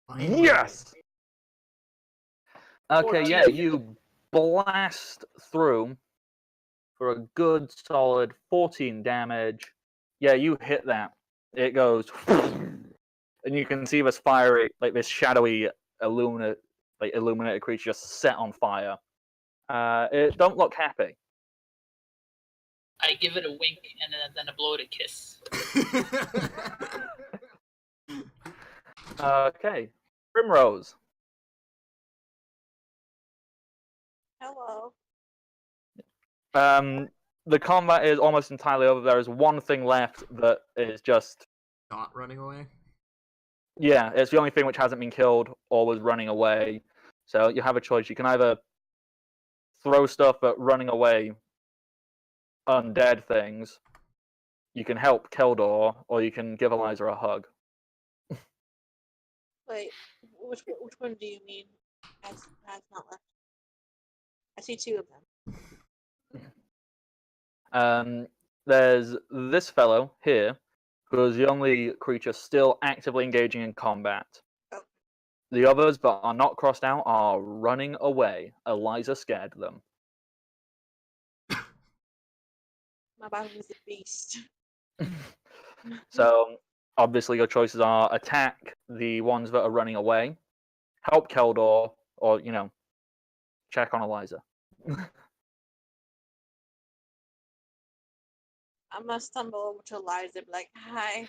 Finally. Yes. Okay. Yeah, 14. you blast through for a good solid 14 damage. Yeah, you hit that. It goes, and you can see this fiery, this shadowy, illuminated creature just set on fire. It don't look happy. I give it a wink and then a blow it a kiss. Okay, Primrose. Hello. The combat is almost entirely over. There is one thing left that is just Not running away. yeah. It's the only thing which hasn't been killed or was running away. So you have a choice. You can either throw stuff at running away undead things. You can help Keldor, or you can give Eliza a hug. Wait, which one do you mean? Has not left. I see two of them. There's this fellow here, who is the only creature still actively engaging in combat. Oh. The others that are not crossed out are running away. Eliza scared them. My body was a beast. So, obviously, your choices are attack the ones that are running away, help Keldor, or, check on Eliza. I'm gonna stumble over to Eliza and be like, hi.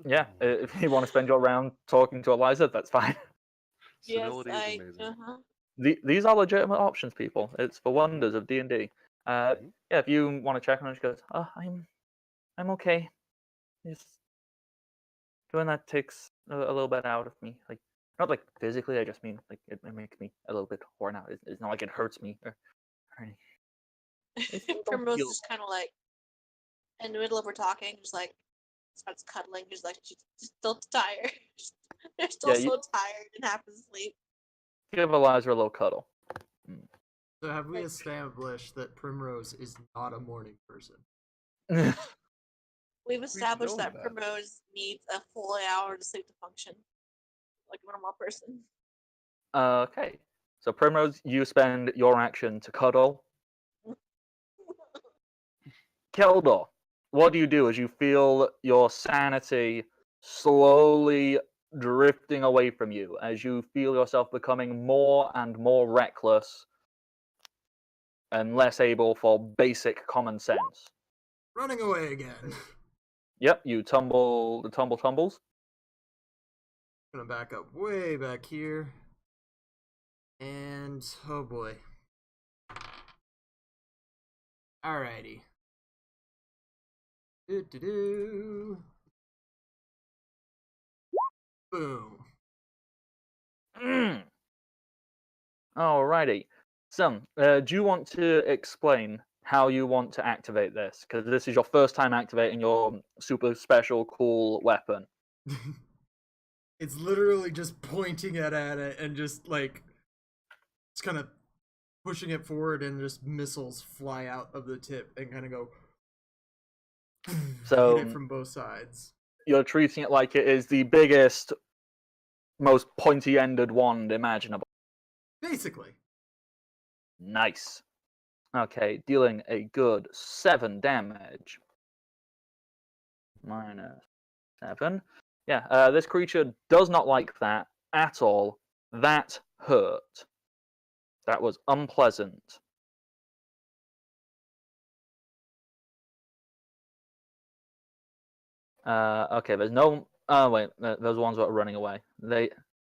Yeah, if you want to spend your round talking to Eliza, that's fine. Senility Yes, is amazing. uh-huh. These are legitimate options, people. It's the wonders of D&D. Yeah, if you want to check on her, she goes, "Oh, I'm okay. Just doing that takes a little bit out of me. Not physically. I just mean it makes me a little bit worn out. It's not like it hurts me or anything. Don't Primrose feel- is kind of in the middle of her talking, just starts cuddling, just she's still tired. They're still Yeah, so tired and half asleep. Give Eliza a little cuddle. So have we established that Primrose is not a morning person? We've established know that that. Primrose needs a full hour to sleep to function like a normal person. Okay. So Primrose, you spend your action to cuddle. Keldor, what do you do as you feel your sanity slowly drifting away from you, as you feel yourself becoming more and more reckless and less able for basic common sense? Running away again. Yep, you tumble, the tumble tumbles. Gonna back up way back here. And oh boy. Alrighty. Do. Boom. Alrighty. So, do you want to explain how you want to activate this? Because this is your first time activating your super special cool weapon. It's literally just pointing at it and just like it's kind of pushing it forward and just missiles fly out of the tip and kind of go So hit it from both sides. You're treating it like it is the biggest, most pointy-ended wand imaginable. Basically. Nice. Okay, dealing a good 7 damage. -7. Yeah, this creature does not like that at all. That hurt. That was unpleasant. Okay, there's no... Oh, wait, those ones that are running away.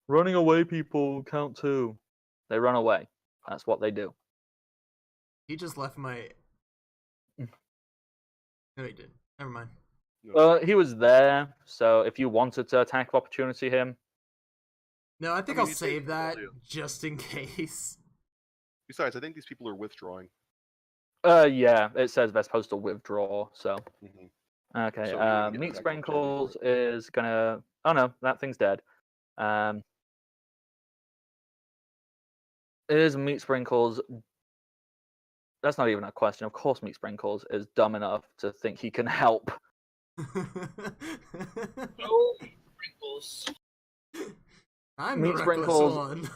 Running away, people, count 2. They run away. That's what they do. He just left my... No, he didn't. Never mind. Well, he was there, so if you wanted to attack of opportunity him... No, I think mean, I'll he's taking save that value. just in case. Besides, I think these people are withdrawing. Yeah, it says they're supposed to withdraw, so... Mm-hmm. Okay, So you get Meat attack Sprinkles opportunity. is gonna... Oh no, that thing's dead. Is Meat Sprinkles... That's not even a question. Of course Meat Sprinkles is dumb enough to think he can help. No sprinkles. I'm Meat the reckless Sprinkles- one.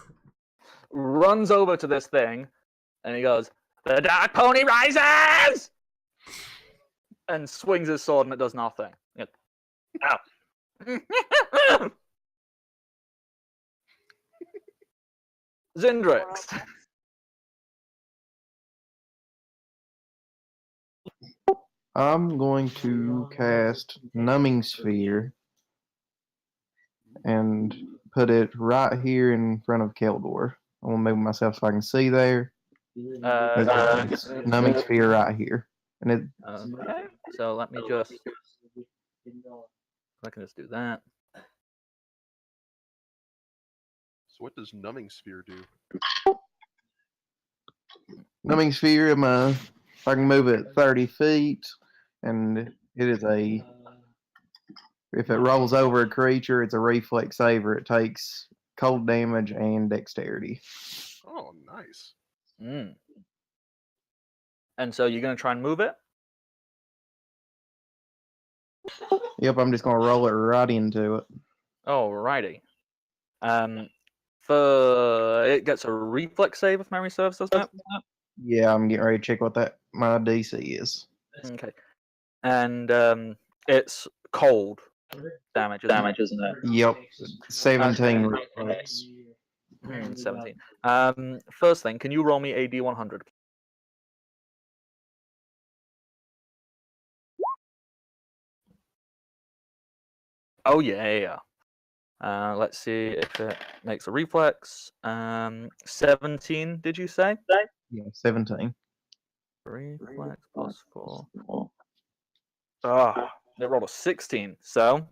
Runs over to this thing, and he goes, "The Dark Pony rises!" And swings his sword, and it does nothing. Ow. Zindrix. I'm going to cast Numbing Sphere and put it right here in front of Keldor. I want to move myself so I can see there. It's Numbing Sphere right here. And it Okay, so let me just... I can just do that. So what does Numbing Sphere do? Numbing Sphere, if I can move it 30 feet, and it is a... If it rolls over a creature, it's a reflex saver. It takes cold damage and dexterity. Oh, nice. Mm. And so you're going to try and move it? Yep, I'm just going to roll it right into it. Alrighty. It gets a reflex save if memory serves, doesn't it? Yeah, I'm getting ready to check what my DC is. Okay. And it's cold damage, isn't it? Yep, 17 reflex. 17. First thing, can you roll me a D100? Oh yeah. Let's see if it makes a reflex. 17, did you say? Yeah, 17. Reflex plus 4. They rolled a 16. So,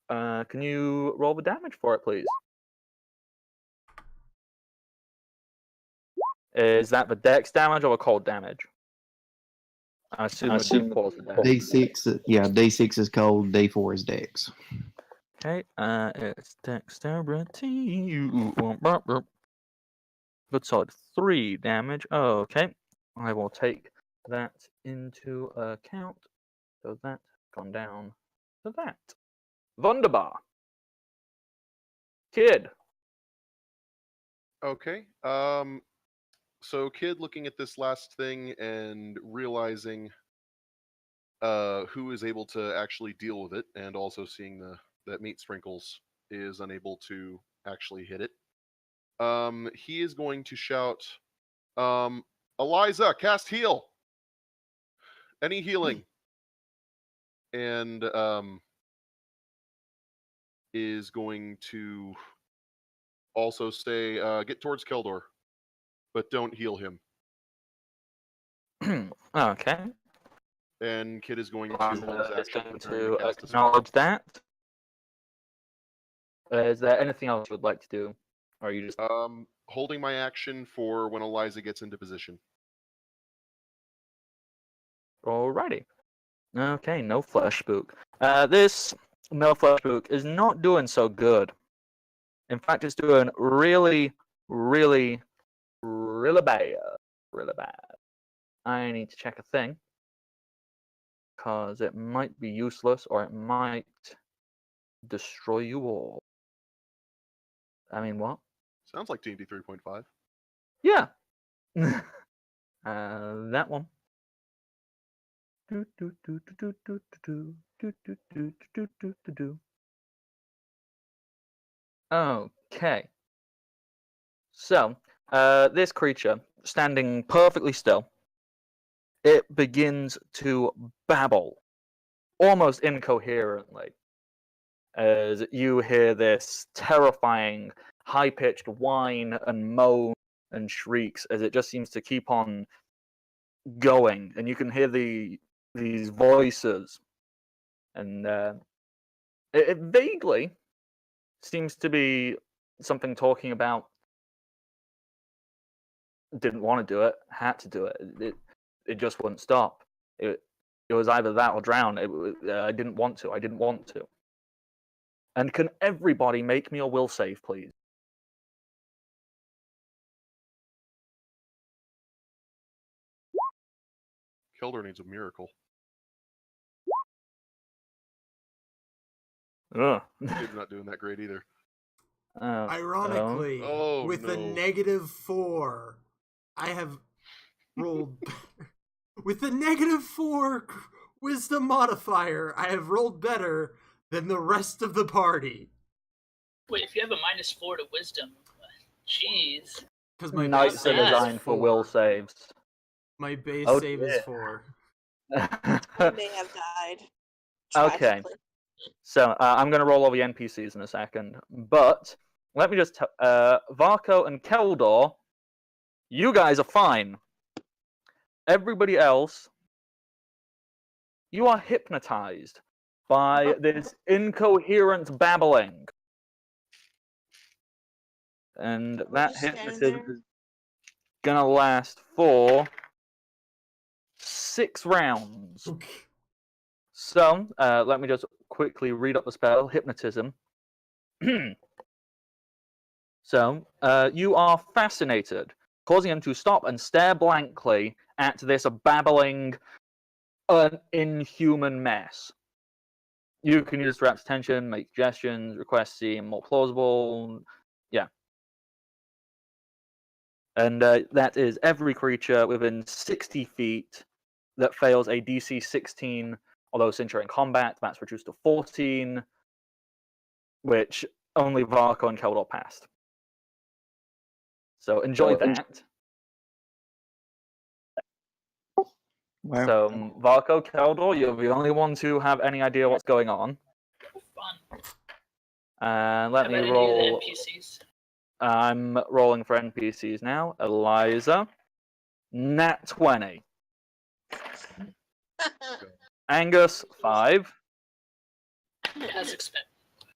can you roll the damage for it, please? Is that the dex damage or the cold damage? I assume D4 is the dex. D6, yeah, D6 is cold, D4 is dex. Okay, it's dexterity. Good solid 3 damage. Okay, I will take that into account. So that's gone down to that. Wunderbar. Kid. Okay. So Kid looking at this last thing and realizing who is able to actually deal with it, and also seeing that Meat Sprinkles is unable to actually hit it. He is going to shout, Eliza, cast heal. Any healing. And is going to also say, get towards Keldor, but don't heal him. Okay. And Kid is going to use Liza is action going turn to cast a spell. acknowledge that. Is there anything else you would like to do? Or are you just... Holding my action for when Eliza gets into position. Alrighty. Okay, no flesh spook. This no flesh spook is not doing so good. In fact, it's doing really, really, really bad. Really bad. I need to check a thing. Because it might be useless or it might destroy you all. I mean, what? Sounds like D&D 3.5. Yeah. That one. Okay. So, this creature, standing perfectly still, it begins to babble, almost incoherently, as you hear this terrifying, high-pitched whine and moan and shrieks as it just seems to keep on going, and you can hear these voices, and it vaguely seems to be something talking about didn't want to do it, had to do it. It just wouldn't stop. It was either that or drown. I didn't want to. I didn't want to. And can everybody make me a will save, please? Keldor needs a miracle. Ugh. Kid's not doing that great either. Ironically, Oh, with a no. -4, I have rolled better. With a -4 wisdom modifier, I have rolled better than the rest of the party. Wait, if you have a -4 to wisdom, jeez. Because my Knights base are save is designed for will 4. saves. My base Oh, save dear. is 4. I may have died. Okay. Tragically. So I'm going to roll all the NPCs in a second, but let me just tell Varko and Keldor, you guys are fine. Everybody else, you are hypnotized by this incoherent babbling. And We're that just standing hypnotism there. is going to last for 6 rounds. Okay. So, let me just quickly read up the spell, Hypnotism. So, you are fascinated, causing him to stop and stare blankly at this babbling, inhuman mess. You can use rapt attention, make suggestions, requests seem more plausible. Yeah. And that is every creature within 60 feet that fails a DC 16, although since you're in combat, that's reduced to 14, which only Varko and Keldor passed. So enjoy that. Wow. So Varko, Keldor, you're the only ones who have any idea what's going on. Fun. Let How me about any roll. of the NPCs? I'm rolling for NPCs now. Eliza, nat 20. Angus, 5. As expected.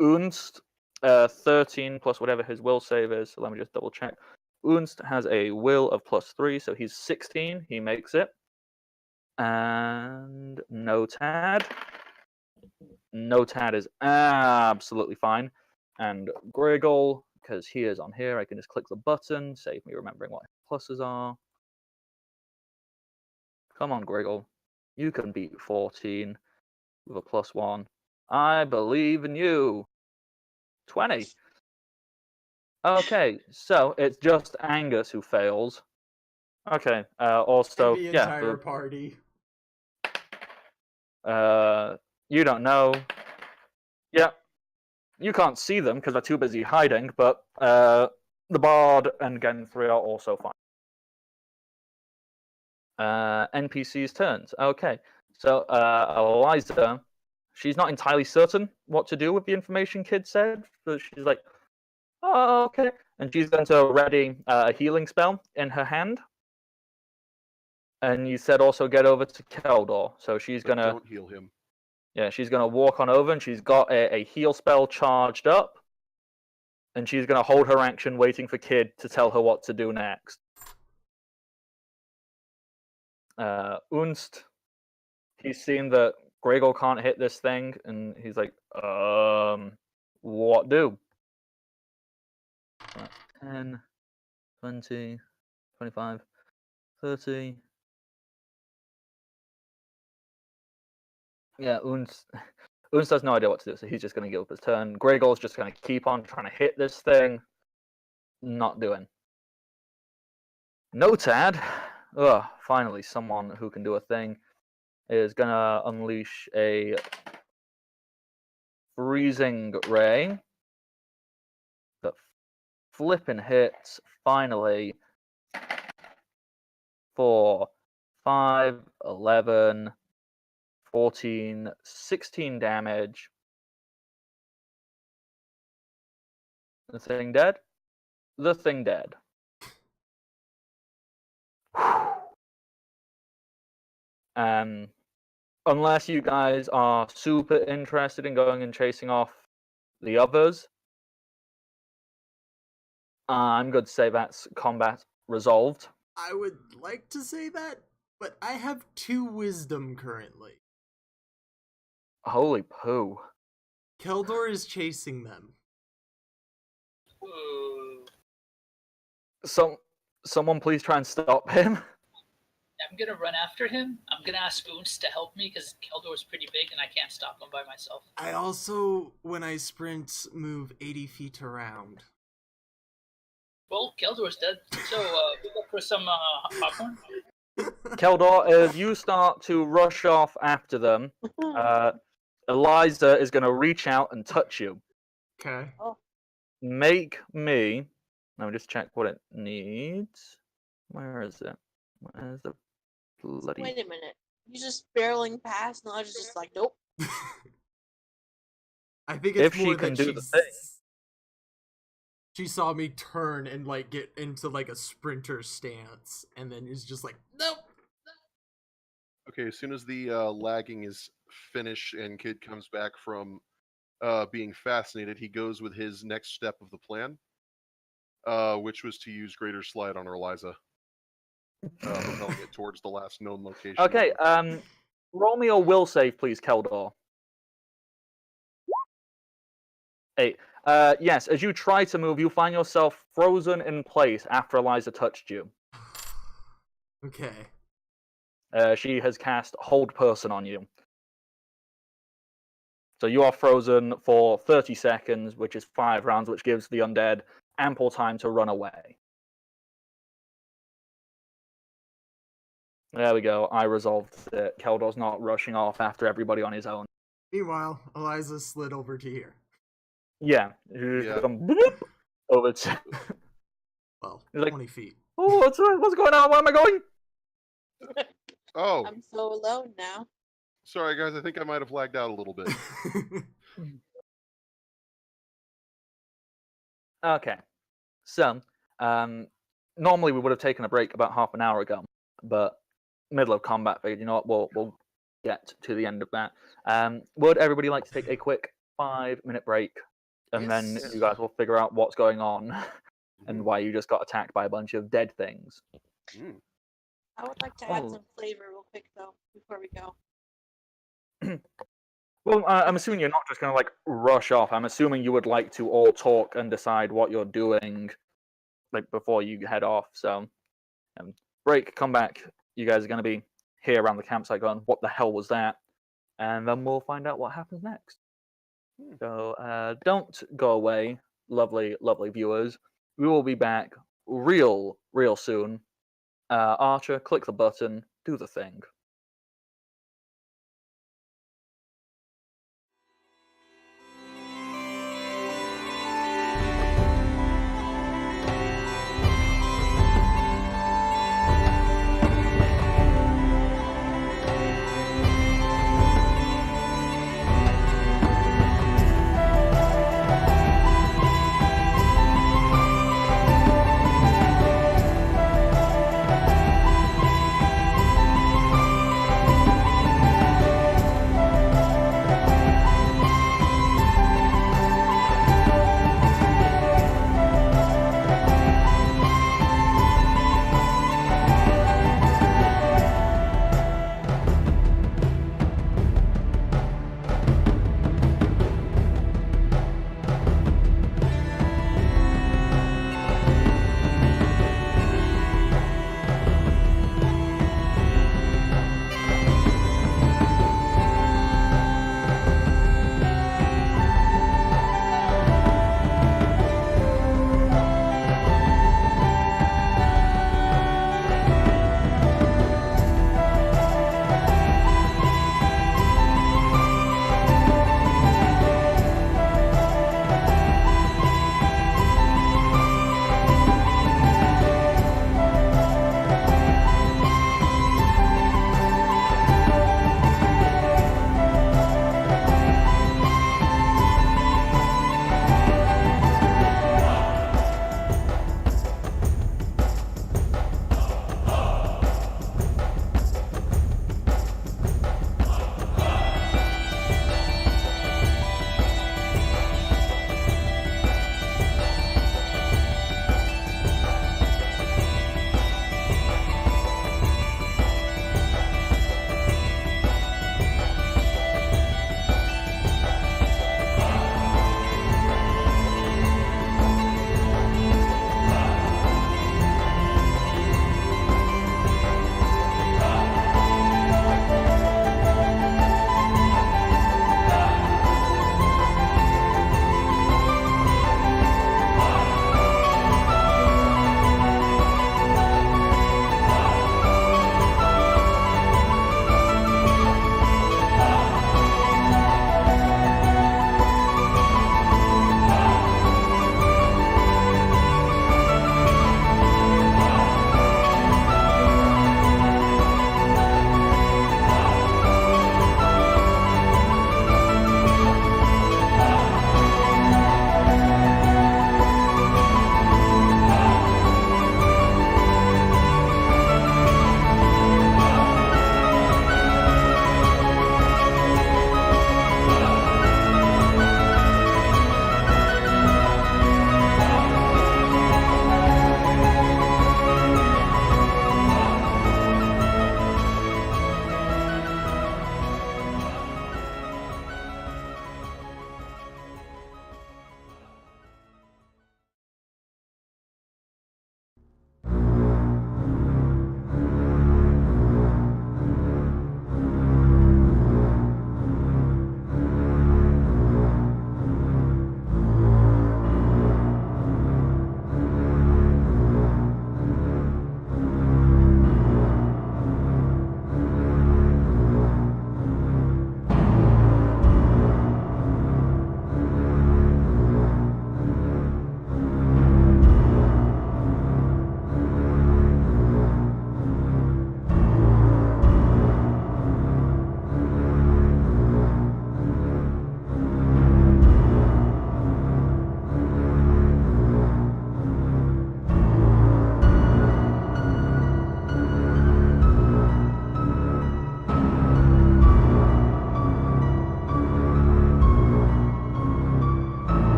Unst, 13 plus whatever his will save is. So let me just double check. Unst has a will of +3, so he's 16. He makes it. And Notad. Notad is absolutely fine. And Griggle, because he is on here, I can just click the button, save me remembering what his pluses are. Come on, Griggle. You can beat 14 with a +1. I believe in you. 20. Okay, so it's just Angus who fails. Okay, also, And the yeah, entire party. you don't know. Yeah, you can't see them because they're too busy hiding, but the Bard and Genthri are also fine. NPC's turns. Okay, so Eliza, she's not entirely certain what to do with the information Kid said, but she's like, "Oh, okay." And she's going to ready a healing spell in her hand. And you said also get over to Keldor, so she's But gonna don't heal him. she's gonna walk on over, and she's got a heal spell charged up, and she's gonna hold her action, waiting for Kid to tell her what to do next. Unst, he's seen that Gregor can't hit this thing, and he's like, what do? 10, 20, 25, 30. Yeah, Unst has no idea what to do, so he's just going to give up his turn. Gregor's just going to keep on trying to hit this thing. Not doing. Notad, finally someone who can do a thing, is going to unleash a freezing ray that flipping hits, finally, for 5, 11, 14, 16 damage. The thing dead? The thing dead. Unless you guys are super interested in going and chasing off the others, I'm going to say that's combat resolved. I would like to say that, but I have 2 wisdom currently. Holy poo. Keldor is chasing them. Ooh. Someone please try and stop him. I'm gonna run after him. I'm gonna ask Oons to help me because Keldor's pretty big and I can't stop him by myself. I also, when I sprint, move 80 feet around. Well, Keldor's dead, so we look for some popcorn. Keldor, as you start to rush off after them, Eliza is going to reach out and touch you. Okay. Make me... Let me just check what it needs. Where is it? Where's the bloody... Wait a minute. You just barreling past, and I was just like, nope. I think it's If she more can that do the thing. She saw me turn and like get into like a sprinter stance, and then is just like, nope. Okay, as soon as the lagging is finished and Kid comes back from being fascinated, he goes with his next step of the plan, which was to use Greater Slide on Eliza, propelling it towards the last known location. Okay, roll me a will save, please, Keldor. 8. Yes, as you try to move, you find yourself frozen in place after Eliza touched you. Okay. She has cast Hold Person on you. So you are frozen for 30 seconds, which is 5 rounds, which gives the undead ample time to run away. There we go. I resolved it. Keldor's not rushing off after everybody on his own. Meanwhile, Eliza slid over to here. Yeah. Yeah. Over to... Well, You're like, 20 feet. Oh, what's going on? Where am I going? Oh, I'm so alone now. sorry guys, I think I might have lagged out a little bit. Okay. So, normally we would have taken a break about half an hour ago, but middle of combat, figured, you know what, we'll get to the end of that. Would everybody like to take a quick 5-minute break, and then Yes. you guys will figure out what's going on and why you just got attacked by a bunch of dead things? Mm. I would like to add Oh. some flavor real quick, though, before we go. Well, I'm assuming you're not just going to like rush off. I'm assuming you would like to all talk and decide what you're doing, like before you head off. So, break, come back. You guys are going to be here around the campsite going, "What the hell was that?" And then we'll find out what happens next. So, don't go away, lovely, lovely viewers. We will be back real soon. Archer, click the button, do the thing.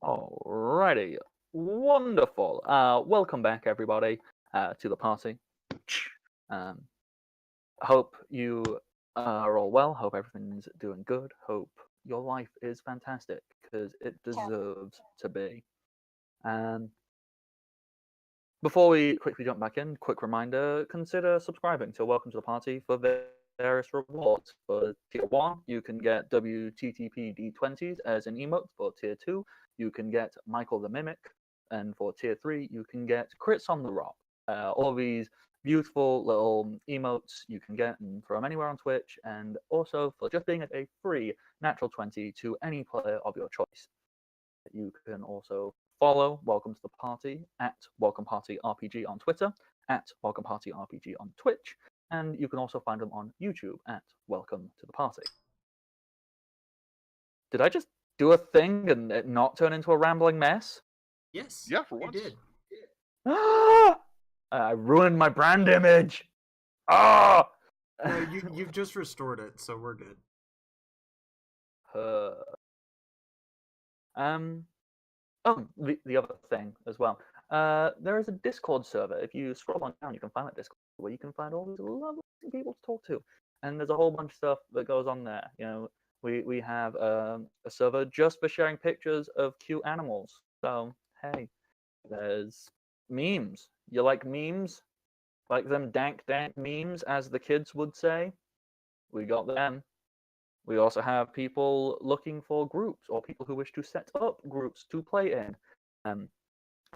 Alrighty, wonderful. Welcome back, everybody, to the party. Hope you are all well. Hope everything's doing good. Hope your life is fantastic because it deserves to be. Before we quickly jump back in, quick reminder: consider subscribing to Welcome to the Party for various rewards. For Tier 1, you can get WTTP D20s as an emote. For Tier 2, you can get Michael the Mimic. And for Tier 3, you can get Crits on the Rock. All of these beautiful little emotes you can get from anywhere on Twitch, and also for just being a free natural 20 to any player of your choice. You can also follow Welcome to the Party at Welcome Party RPG on Twitter, at Welcome Party RPG on Twitch, and you can also find them on YouTube at Welcome to the Party. Did I just do a thing and it not turn into a rambling mess? Yes. Yeah, for you once. did. I ruined my brand image. Ah! No, you've just restored it, so we're good. Oh, the other thing as well. There is a Discord server. If you scroll on down, you can find that Discord where you can find all these lovely people to talk to, and there's a whole bunch of stuff that goes on there. You know, we have a server just for sharing pictures of cute animals. So hey, there's memes. You like memes? Like them dank memes, as the kids would say? We got them. We also have people looking for groups or people who wish to set up groups to play in.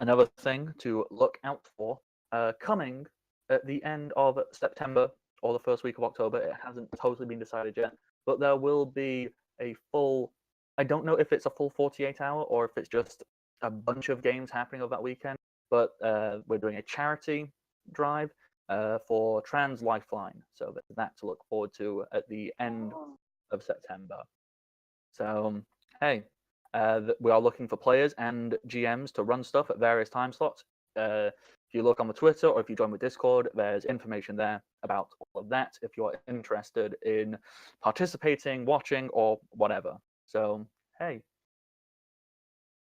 Another thing to look out for, coming at the end of September or the first week of October, it hasn't totally been decided yet, but there will be a full, I don't know if it's a full 48 hour or if it's just a bunch of games happening over that weekend, but we're doing a charity drive for Trans Lifeline. So there's that to look forward to at the end of September. So, hey, we are looking for players and GMs to run stuff at various time slots. If you look on the Twitter or if you join the Discord, there's information there about all of that if you're interested in participating, watching, or whatever. So, hey,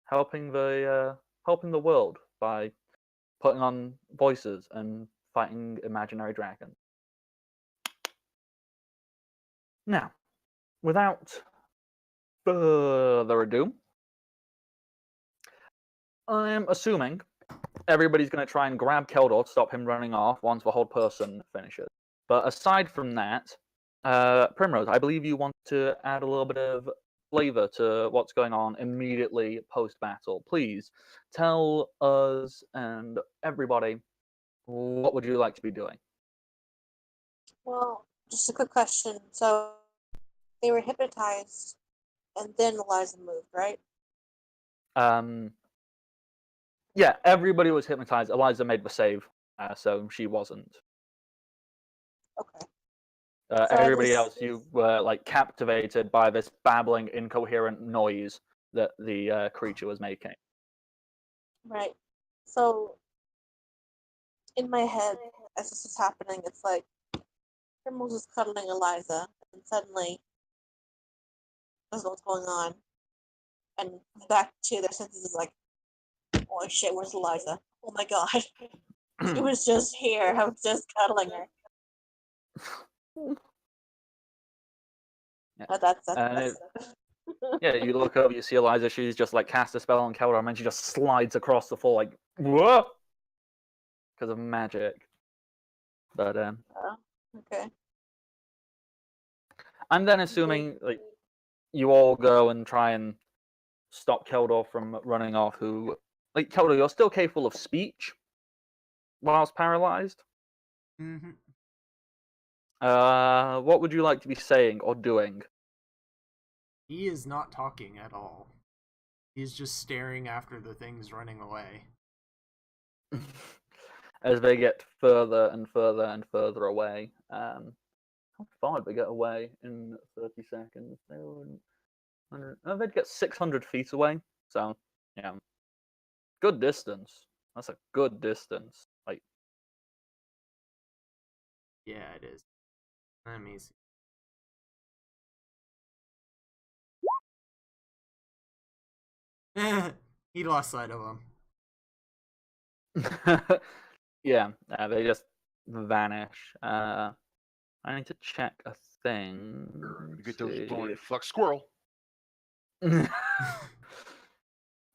helping the world by putting on voices and fighting imaginary dragons. Now, without further ado, I'm assuming everybody's going to try and grab Keldor to stop him running off once the whole person finishes. But aside from that, Primrose, I believe you want to add a little bit of flavor to what's going on immediately post-battle. Please tell us and everybody, what would you like to be doing? Well, just a quick question. So they were hypnotized, and then Eliza moved, right? Yeah, everybody was hypnotized. Eliza made the save, so she wasn't. Okay. So Everybody else, you were like captivated by this babbling, incoherent noise that the creature was making. Right. So in my head, as this is happening, it's like Primrose is cuddling Eliza, and suddenly doesn't know what's going on, and back to their senses is like, oh shit, where's Eliza? Oh my god, she was just here. I was just cuddling her. Yeah. But that's Yeah, you look over, you see Eliza. She's just like cast a spell on Keldor, and then she just slides across the floor like whoa, because of magic. But okay. I'm then assuming like you all go and try and stop Keldor from running off. Who, like Keldor, you're still capable of speech whilst paralyzed. Mm-hmm. What would you like to be saying or doing? He is not talking at all. He's just staring after the things running away. As they get further and further and further away. How far did they get away in 30 seconds? They'd get 600 feet away. So, yeah. Good distance. That's a good distance. Like, Yeah, it is. Let me see. He lost sight of him. Yeah, they just vanish. I need to check a thing. You get Let's those see. blind fuck squirrel.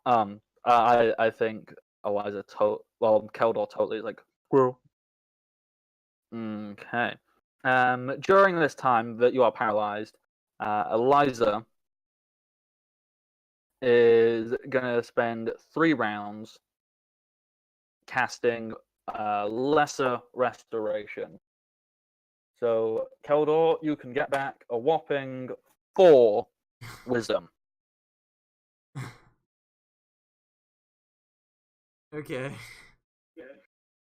I think Eliza Keldor totally is like squirrel. Okay. During this time that you are paralyzed, Eliza is gonna spend 3 rounds casting lesser restoration. So Keldor, you can get back a whopping 4 wisdom. Okay.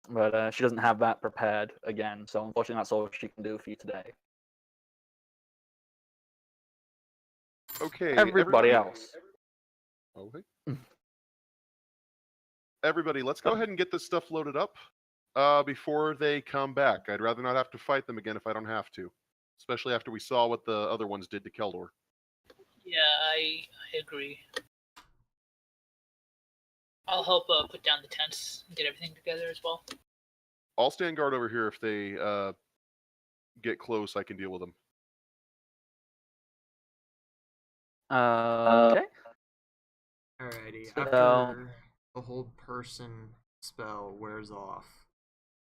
But she doesn't have that prepared again, so unfortunately that's all she can do for you today. Okay. Everybody else. Okay. Everybody, let's go ahead and get this stuff loaded up before they come back. I'd rather not have to fight them again if I don't have to, especially after we saw what the other ones did to Keldor. Yeah, I agree. I'll help put down the tents and get everything together as well. I'll stand guard over here if they get close. I can deal with them. Okay. Alrighty. So- After the hold person spell wears off,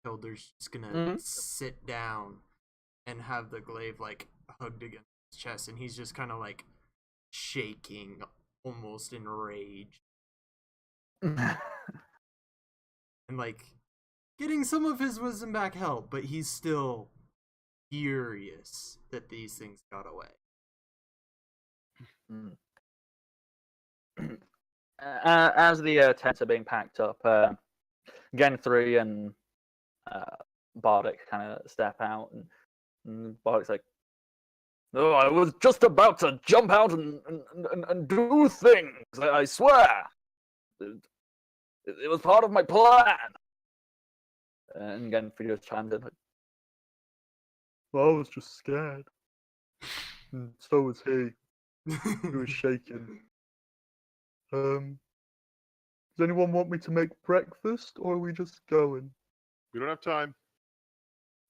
Hilder's just gonna sit down and have the glaive like hugged against his chest, and he's just kind of like shaking, almost in rage, and like getting some of his wisdom back helped, but he's still furious that these things got away. As the tents are being packed up, Gen3 and Bardic kind of step out, and Bardic's like, "No, I was just about to jump out and do things. I swear, it was part of my plan." And Gen3 just chimes in like, "Well, I was just scared, and so was he. He was shaking. Does anyone want me to make breakfast, or are we just going?" We don't have time.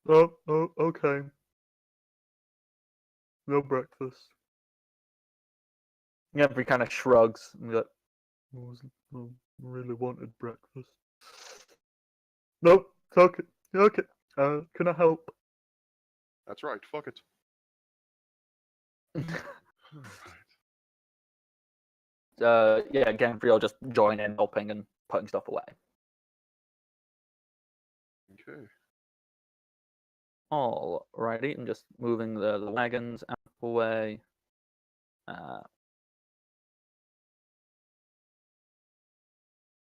Oh, okay. No breakfast. Yeah, he kind of shrugs and goes, I really wanted breakfast. Nope, it's okay. Okay. Can I help? That's right. Fuck it. Yeah, again, Free will just join in, helping and putting stuff away. Okay. Alrighty, and just moving the wagons out of the way.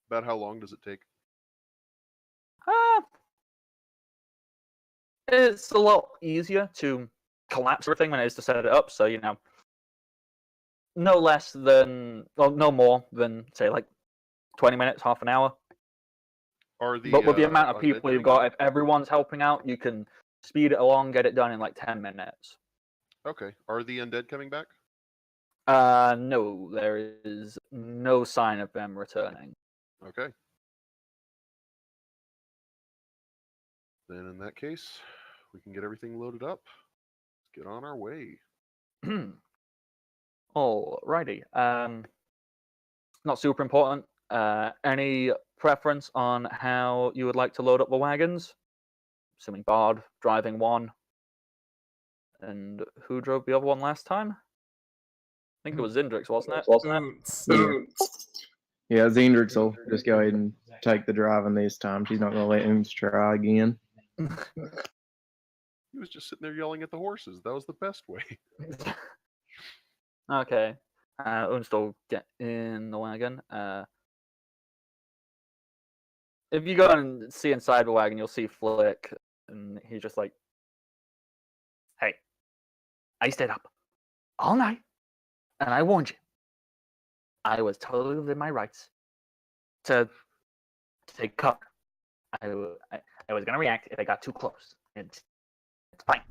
About how long does it take? It's a lot easier to collapse everything than it is to set it up, so, you know, no less than, well, no more than, say, like 20 minutes, half an hour. Are the But with the amount of undead people you've coming got, if everyone's helping out, you can speed it along, get it done in like 10 minutes. back? Okay. Are the undead coming back? No, there is no sign of them returning. Okay. Then in that case, we can get everything loaded up. Let's get on our way. Alrighty. Not super important. Any preference on how you would like to load up the wagons? Assuming Bard driving one. And who drove the other one last time? I think it was Zindrix, wasn't it? Yeah, Zendrix will just go ahead and take the driving this time. She's not going to let him try again. He was just sitting there yelling at the horses. That was the best way. Okay. Unstall get in the wagon. If you go and see inside the wagon, you'll see Flick, and he's just like, "Hey, I stayed up all night, and I warned you. I was totally within my rights to take cover. I was gonna react if I got too close. It's fine.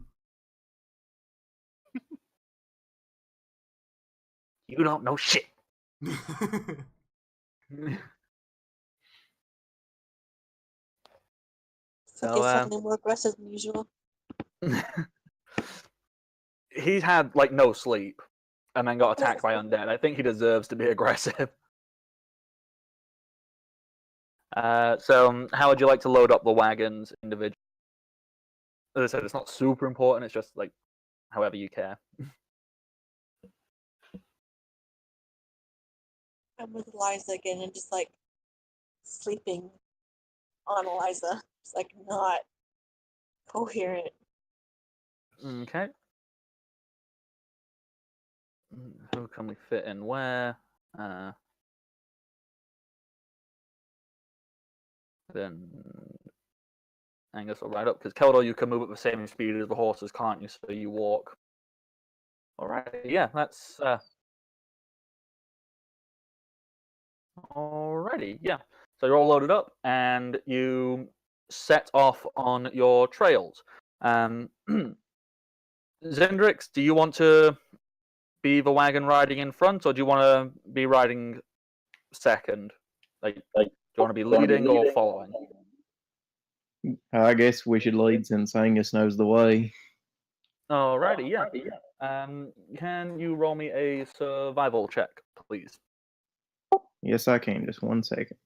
You don't know shit." So So, he's suddenly more aggressive than usual. he's had like no sleep and then got attacked by undead. I think he deserves to be aggressive. So, how would you like to load up the wagons individually? As I said, it's not super important. It's just like however you care. I'm with Eliza again and just like sleeping on Eliza. It's like not coherent. Okay. Who can we fit in where? Then Angus will ride up because Keldor, you can move at the same speed as the horses, can't you? So you walk. All right. Yeah, that's. Alrighty. Yeah. So you're all loaded up, and you set off on your trails. Zendrix, do you want to be the wagon riding in front, or do you want to be riding second? Like, do you want to be leading or following? I guess we should lead since Angus knows the way. Alrighty, yeah. Can you roll me a survival check, please? Yes, I can. Just 1 second.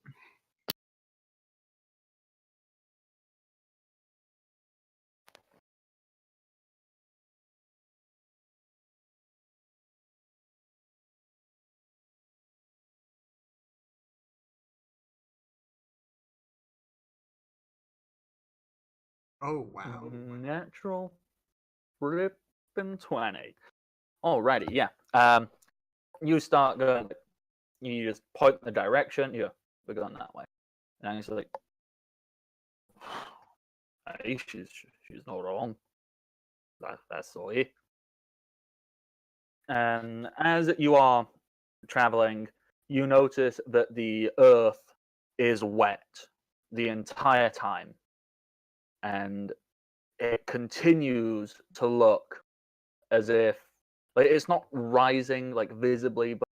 Oh wow. Natural flipping 20. Alrighty, yeah. You start going. You just point the direction. Yeah, we're going that way. And he's like, "Hey, she's not wrong. That's the way." And as you are traveling, you notice that the earth is wet the entire time, and it continues to look as if like it's not rising like visibly, but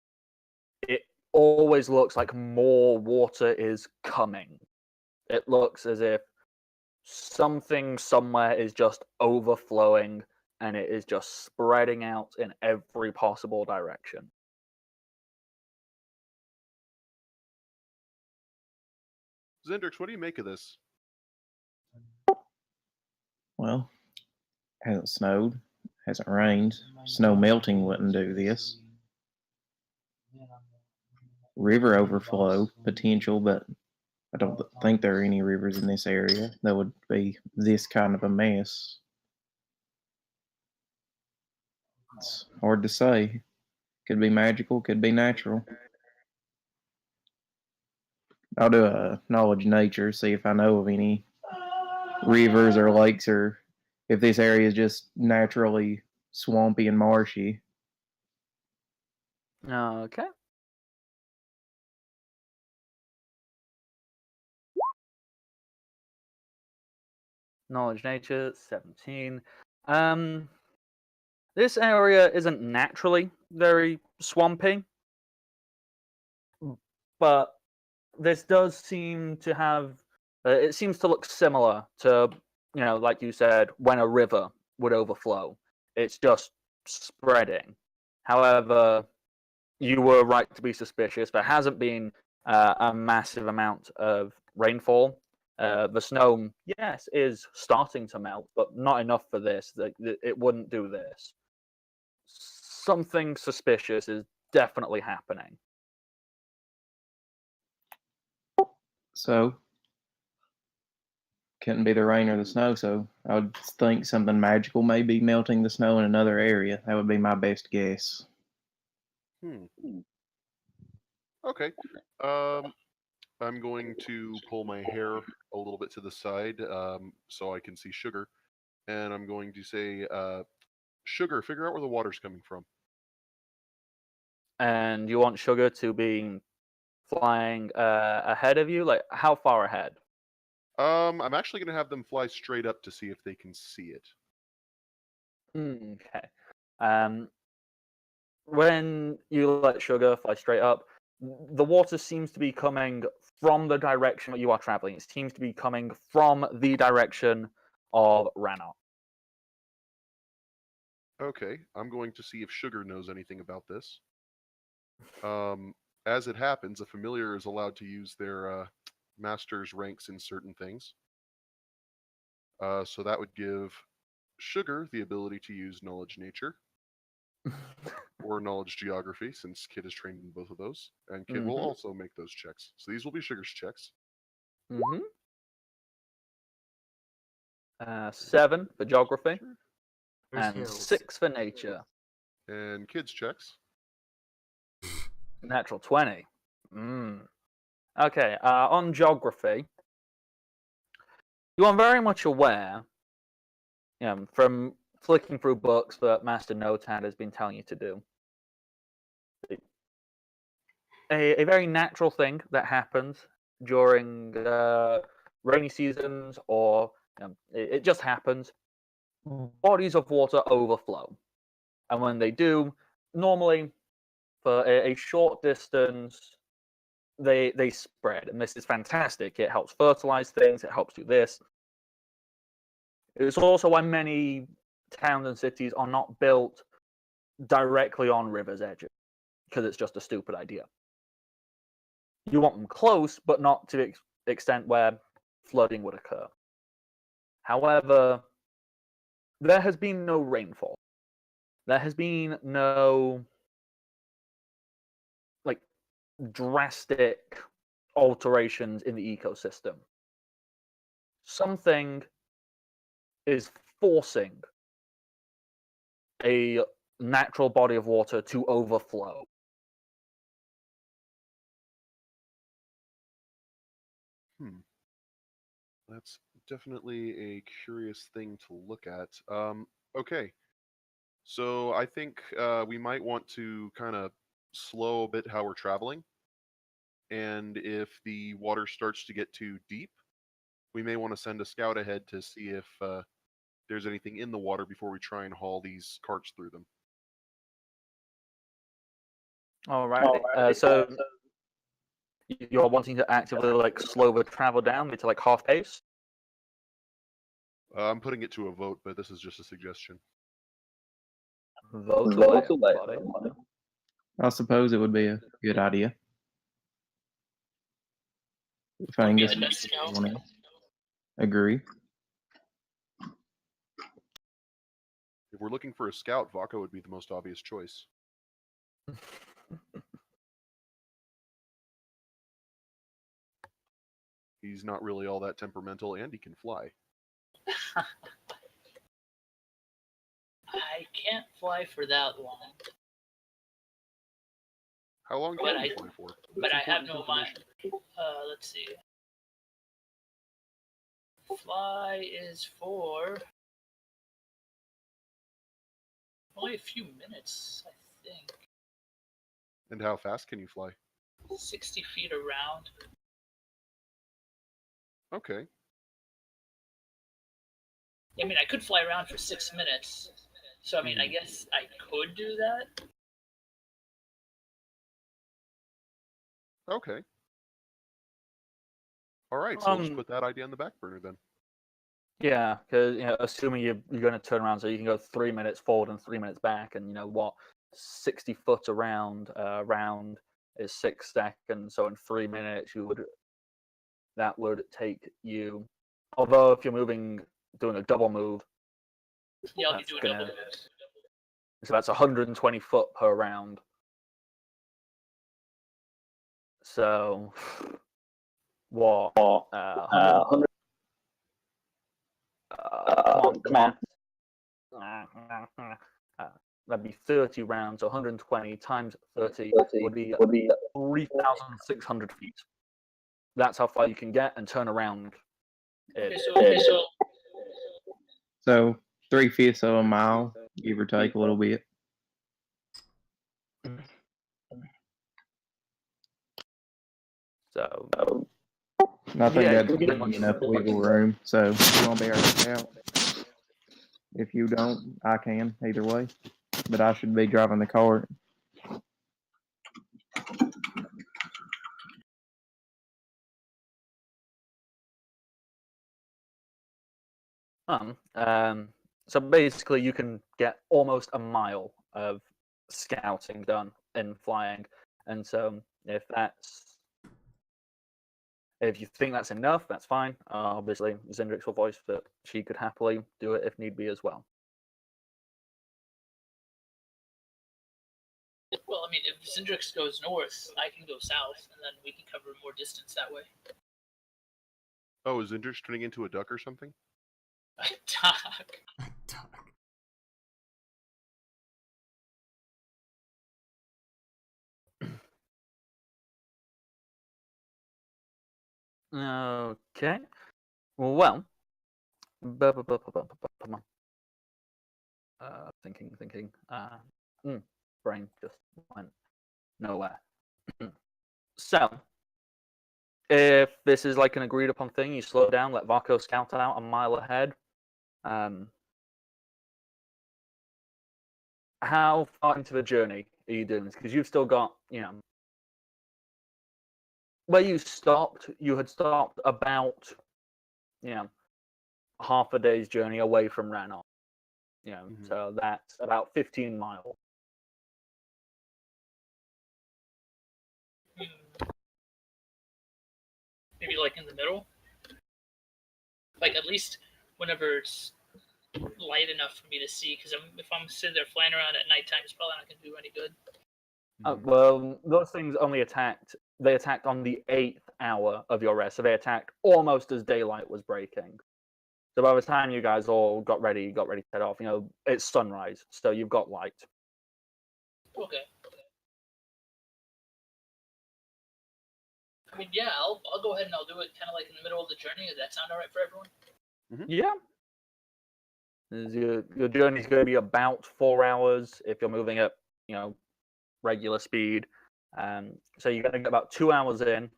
it always looks like more water is coming. It looks as if something somewhere is just overflowing and it is just spreading out in every possible direction. Zendrix, what do you make of this? Well, hasn't snowed, hasn't rained. Snow melting wouldn't do this. River overflow potential, but I don't think there are any rivers in this area that would be this kind of a mess. It's hard to say. Could be magical, could be natural. I'll do a knowledge nature, see if I know of any rivers or lakes, or if this area is just naturally swampy and marshy. Okay. Knowledge nature 17. This area isn't naturally very swampy, but this does seem to have. It seems to look similar to, like you said, when a river would overflow. It's just spreading. However, you were right to be suspicious. There hasn't been a massive amount of rainfall. The snow, yes, is starting to melt, but not enough for this. It wouldn't do this. Something suspicious is definitely happening. So, couldn't be the rain or the snow, so I would think something magical may be melting the snow in another area. That would be my best guess. Okay. I'm going to pull my hair a little bit to the side so I can see Sugar. And I'm going to say, Sugar, figure out where the water's coming from. And you want Sugar to be flying ahead of you? Like, how far ahead? I'm actually going to have them fly straight up to see if they can see it. Okay. When you let Sugar fly straight up, the water seems to be coming from the direction that you are traveling. It seems to be coming from the direction of Rannoch. Okay, I'm going to see if Sugar knows anything about this. As it happens, a familiar is allowed to use their master's ranks in certain things. So that would give Sugar the ability to use Knowledge Nature or Knowledge Geography, since Kit is trained in both of those. And Kit will also make those checks. So these will be Sugar's checks. 7 for Geography, There's and hills. 6 for Nature. And Kid's checks. Natural 20. Okay, on Geography, you are very much aware, from flicking through books that Master Notad has been telling you to do. A very natural thing that happens during rainy seasons, or it just happens. Bodies of water overflow, and when they do, normally for a short distance, they spread, and this is fantastic. It helps fertilize things. It helps do this. It's also why many towns and cities are not built directly on rivers' edges, because it's just a stupid idea. You want them close, but not to the extent where flooding would occur. However, there has been no rainfall. There has been no drastic alterations in the ecosystem. Something is forcing a natural body of water to overflow. That's definitely a curious thing to look at. Okay, so I think we might want to kind of slow a bit how we're traveling. And if the water starts to get too deep, we may want to send a scout ahead to see if there's anything in the water before we try and haul these carts through them. All right. So you're wanting to actively slow the travel down to half pace? I'm putting it to a vote, but this is just a suggestion. Vote away, buddy. I suppose it would be a good idea. If I can get someone else. Agree. If we're looking for a scout, Vaca would be the most obvious choice. He's not really all that temperamental, and he can fly. I can't fly for that long. How long can you fly for? But I have no mind. Let's see. Fly is for only a few minutes, I think. And how fast can you fly? 60 feet around. Okay. I mean, I could fly around for 6 minutes. So, I mean, I guess I could do that. Okay. All right, so let's put that idea on the back burner then. Yeah, because assuming you're going to turn around, so you can go 3 minutes forward and 3 minutes back, and 60 foot around round is 6 seconds. So in 3 minutes, that would take you. Although if you're doing a double move, Yeah, I'll be doing double moves. So that's 120 foot per round. So what? 100. Come on. That'd be 30 rounds. 120 times 30 would be 3,600 feet. That's how far you can get and turn around. So 3/5 of a mile, give or take a little bit. So I think that'd give me enough wiggle room. So you want to be our scout? If you don't, I can either way. But I should be driving the cart. So basically, you can get almost a mile of scouting done in flying, and so if you think that's enough, that's fine. Obviously, Zindrix will voice that she could happily do it if need be as well. Well, I mean, if Zindrix goes north, I can go south, and then we can cover more distance that way. Oh, is Indris turning into a duck or something? Doc. Okay. Well. Thinking. Brain just went nowhere. So, if this is like an agreed upon thing, you slow down, let Varco scout out a mile ahead. How far into the journey are you doing this? Because you've still got, where you had stopped about, half a day's journey away from Rannoch. So that's about 15 miles. Maybe like in the middle. Like at least whenever it's light enough for me to see, because if I'm sitting there flying around at nighttime, it's probably not going to do any good. Well, those things only attacked. They attacked on the 8th hour of your rest, so they attacked almost as daylight was breaking. So by the time you guys all got ready to head off, it's sunrise, so you've got light. Okay. I mean, yeah, I'll go ahead and I'll do it kind of like in the middle of the journey. Does that sound all right for everyone? Yeah. Your journey's going to be about 4 hours if you're moving at, regular speed. So you're going to get about 2 hours in,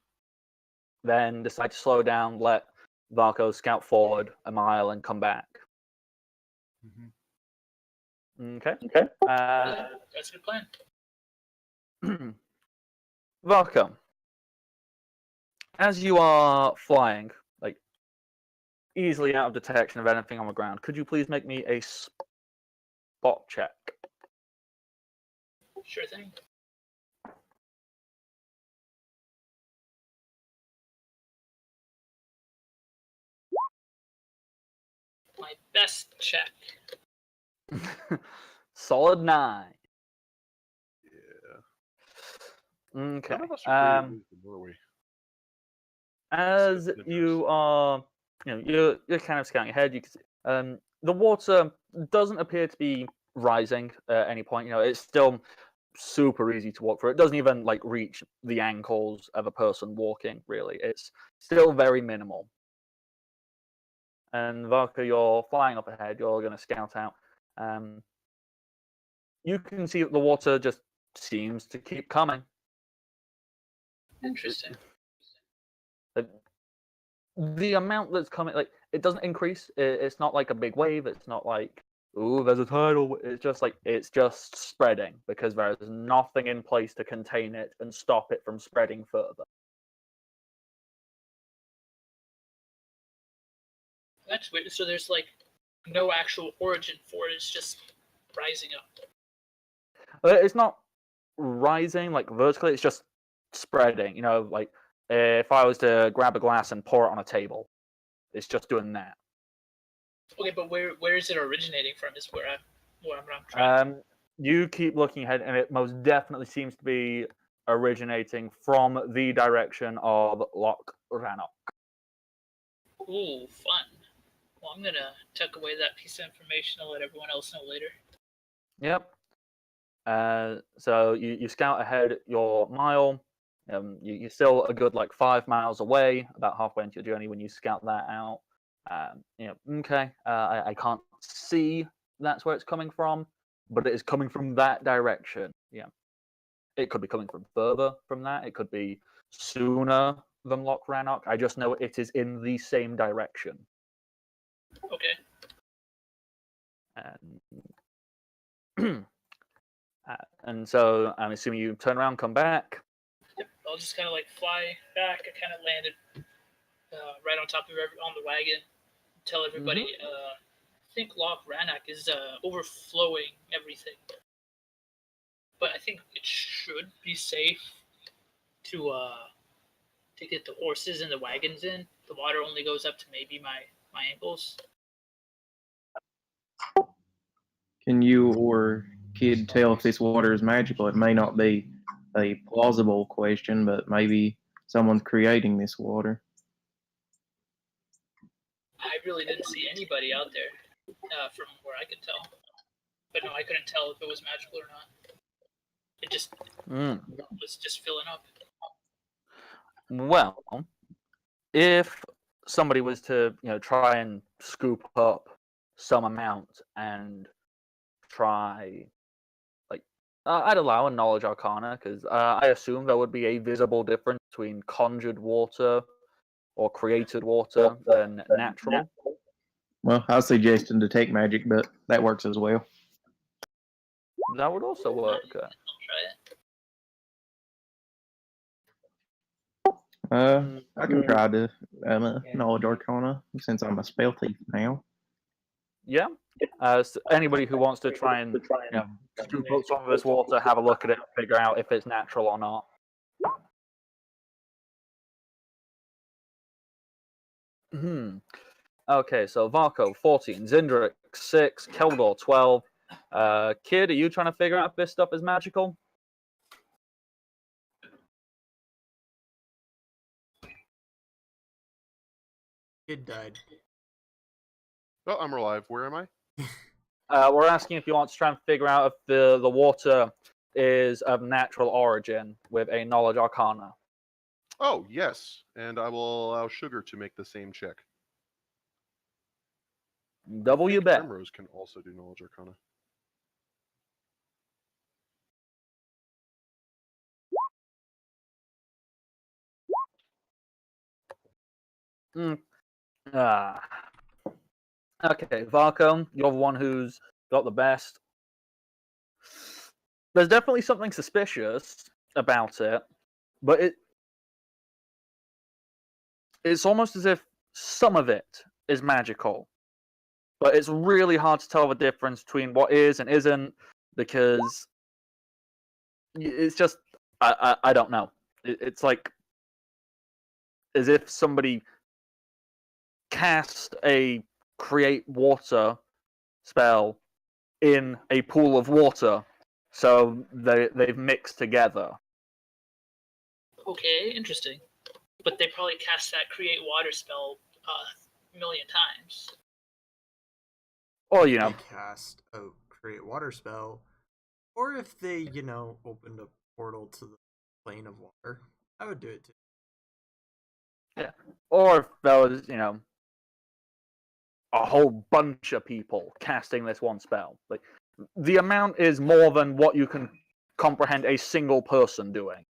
then decide to slow down, let Varco scout forward a mile and come back. Okay. That's a good plan. Varco, as you are flying, like easily out of detection of anything on the ground, could you please make me a spot check? Sure thing. My best check. Solid 9. Yeah. Okay. None of us are great at Norway. As you are, you're kind of scouting ahead. You can see, the water doesn't appear to be rising at any point. It's still super easy to walk through. It doesn't even like reach the ankles of a person walking. Really, it's still very minimal. And Varka, you're flying up ahead. You're going to scout out. You can see that the water just seems to keep coming. Interesting. The amount that's coming, like, it doesn't increase. It's not like a big wave. It's not like, ooh, there's a tidal. It's just spreading because there's nothing in place to contain it and stop it from spreading further. That's weird. So there's like no actual origin for it. It's just rising up. It's not rising like vertically. It's just spreading. Like if I was to grab a glass and pour it on a table, it's just doing that. Okay, but where is it originating from? Is where I'm trying. You keep looking ahead, and it most definitely seems to be originating from the direction of Loch Rannoch. Ooh, fun. Well, I'm gonna tuck away that piece of information. I'll let everyone else know later. Yep. So you scout ahead your mile. You're still a good 5 miles away, about halfway into your journey when you scout that out. Okay. I can't see that's where it's coming from, but it is coming from that direction. Yeah. It could be coming from further from that. It could be sooner than Loch Rannoch. I just know it is in the same direction. Okay. And so I'm assuming you turn around, come back. Yep. I'll just kind of fly back. I kind of landed right on top of on the wagon, tell everybody. I think Loch Rannoch is overflowing everything, but I think it should be safe to get the horses and the wagons in. The water only goes up to maybe my ankles. Can you or kid tell if this water is magical? It may not be a plausible question, but maybe someone's creating this water. I really didn't see anybody out there from where I could tell. But no, I couldn't tell if it was magical or not. It just was just filling up. Well, if somebody was to, try and scoop up some amount and try, I'd allow a knowledge arcana because I assume there would be a visible difference between conjured water or created water than natural. Well, I was suggesting detect magic, but that works as well. That would also work. I'll try it. I can try to knowledge arcana since I'm a spell thief now. Yeah. So anybody who wants to try and scoop up some of this water, have a look at it, figure out if it's natural or not. Okay, so Varco 14, Zindrik 6, Keldor 12. Kid, are you trying to figure out if this stuff is magical? Kid died. Oh, I'm alive. Where am I? We're asking if you want to try and figure out if the water is of natural origin with a knowledge arcana. Oh, yes. And I will allow Sugar to make the same check. Double you bet. Primrose can also do knowledge arcana. Okay, Varco, you're the one who's got the best. There's definitely something suspicious about it, but it's almost as if some of it is magical. But it's really hard to tell the difference between what is and isn't, because it's just, I don't know. It's like as if somebody cast a create water spell in a pool of water, so they've mixed together. Okay, interesting. But they probably cast that create water spell a million times. Or, They cast a create water spell, or if they, opened a portal to the plane of water, I would do it too. Yeah. Or if there was, a whole bunch of people casting this one spell. Like, the amount is more than what you can comprehend a single person doing.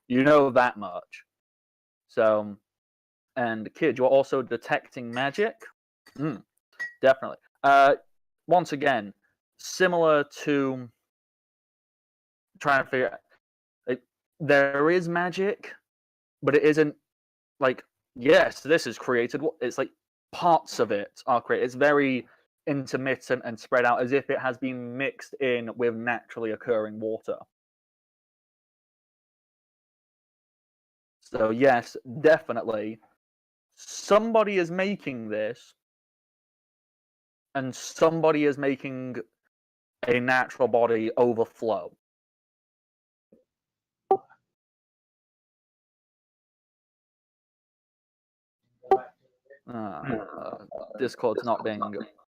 You know that much. So, and Kid, you're also detecting magic? Definitely. Once again, similar to trying to figure out, there is magic, but it isn't like, yes, this is created. It's like parts of it are created. It's very intermittent and spread out as if it has been mixed in with naturally occurring water. So yes, definitely, somebody is making this, and somebody is making a natural body overflow. Discord's not being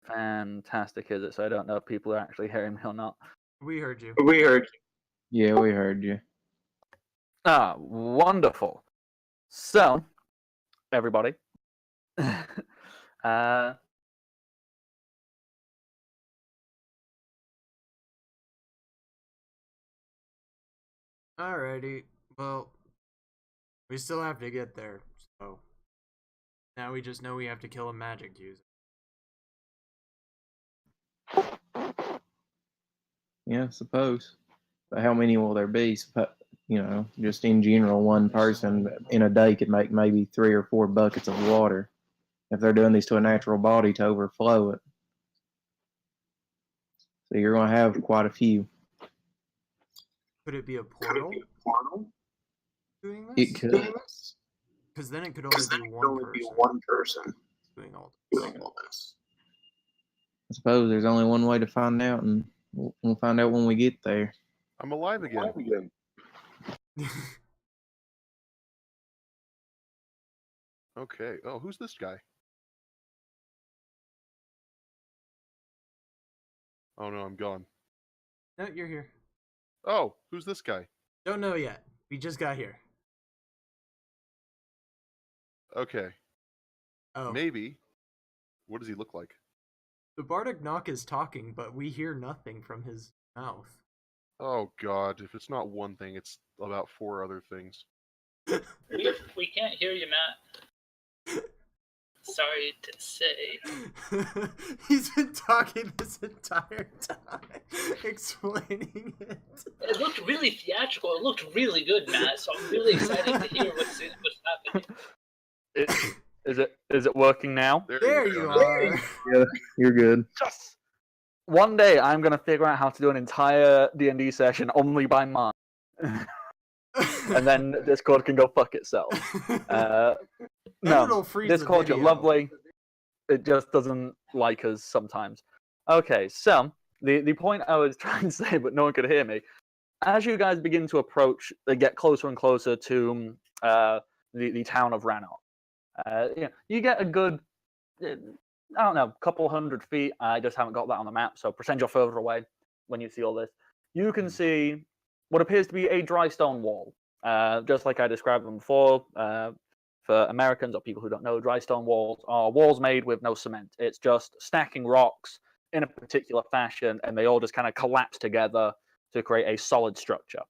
fantastic, is it? So I don't know if people are actually hearing me or not. We heard you. We heard you. Yeah, we heard you. Wonderful. So, everybody. Alrighty. Well, we still have to get there, so now we just know we have to kill a magic user. Yeah, I suppose. But how many will there be? Just in general, one person in a day could make maybe 3 or 4 buckets of water. if they're doing these to a natural body to overflow it. So you're going to have quite a few. Could it be a portal doing this? It could. Because then it could only be one person doing all this. I suppose there's only one way to find out, and we'll find out when we get there. I'm alive again. Okay. Oh, who's this guy? Oh no, I'm gone. No, you're here. Oh, who's this guy? Don't know yet. We just got here. Okay. Oh. Maybe. What does he look like? The Bardic Knock is talking, but we hear nothing from his mouth. Oh god, if it's not one thing, it's about 4 other things. We can't hear you, Matt. Sorry to say. He's been talking this entire time, explaining it. It looked really theatrical. It looked really good, Matt. So I'm really excited to hear what's happening. Is it working now? There you are. Yeah, you're good. Yes. One day I'm gonna figure out how to do an entire D&D session only by mind, and then Discord can go fuck itself. No, Discord, you're lovely. It just doesn't like us sometimes. Okay, so the point I was trying to say, but no one could hear me. As you guys begin to approach, get closer and closer to the town of Rannoch, you get a good, I don't know, couple 100 feet. I just haven't got that on the map, so pretend you're further away when you see all this. You can see what appears to be a dry stone wall, just like I described them before. For Americans or people who don't know, dry stone walls are walls made with no cement. It's just stacking rocks in a particular fashion, and they all just kind of collapse together to create a solid structure.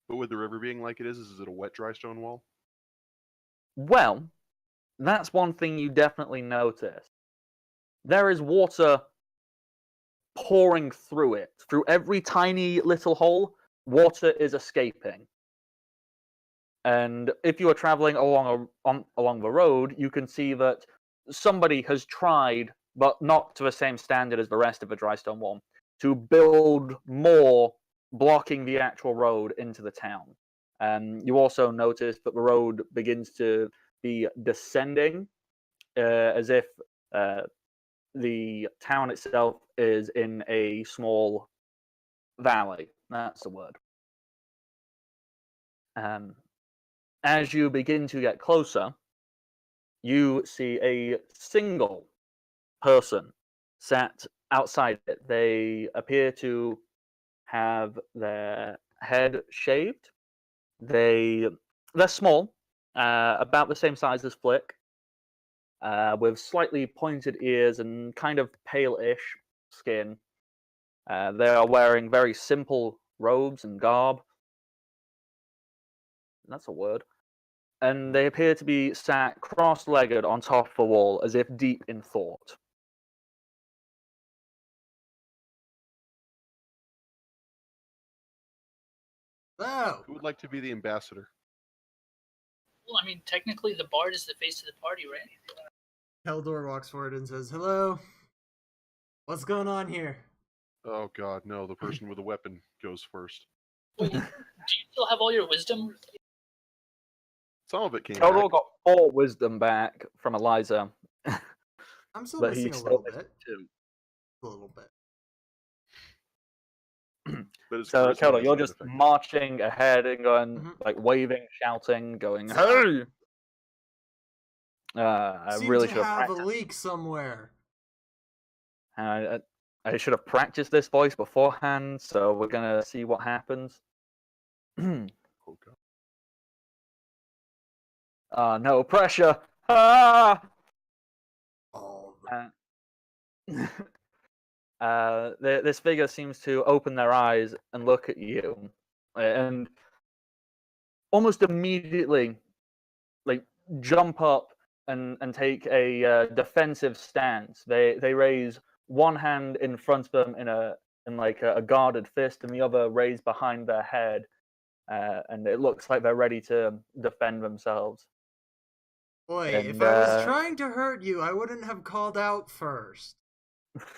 But with the river being like it is it a wet dry stone wall? Well, that's one thing you definitely notice. There is water pouring through it. Through every tiny little hole, water is escaping. And if you are traveling along the road, you can see that somebody has tried, but not to the same standard as the rest of the dry stone wall, to build more, blocking the actual road into the town. You also notice that the road begins to be descending, as if the town itself is in a small valley. That's the word. As you begin to get closer, you see a single person sat outside it. They appear to have their head shaved. They're small, about the same size as Flick, with slightly pointed ears and kind of pale-ish skin. They are wearing very simple robes and garb. That's a word. And they appear to be sat cross-legged on top of the wall, as if deep in thought. Oh. Who would like to be the ambassador? Well, I mean, technically, the bard is the face of the party, right? Keldor walks forward and says, "Hello. What's going on here?" Oh god, no, the person with a weapon goes first. Wait, do you still have all your wisdom? Some of it came Keldor back. got 4 wisdom back from Eliza. I'm still But missing he's a still little bit. too. A little bit. But his So, charisma Keldor, has you're that just effect. marching ahead and going, Mhm. like, waving, shouting, going, So- hey! I Seem really to should have have a practiced. leak somewhere. I should have practiced this voice beforehand, so we're going to see what happens. Oh god. No pressure! Ah! Oh, This figure seems to open their eyes and look at you, and almost immediately, like, jump up and take a defensive stance. They raise one hand in front of them in like a guarded fist, and the other raised behind their head, and it looks like they're ready to defend themselves. Boy, And, if I was trying to hurt you, I wouldn't have called out first.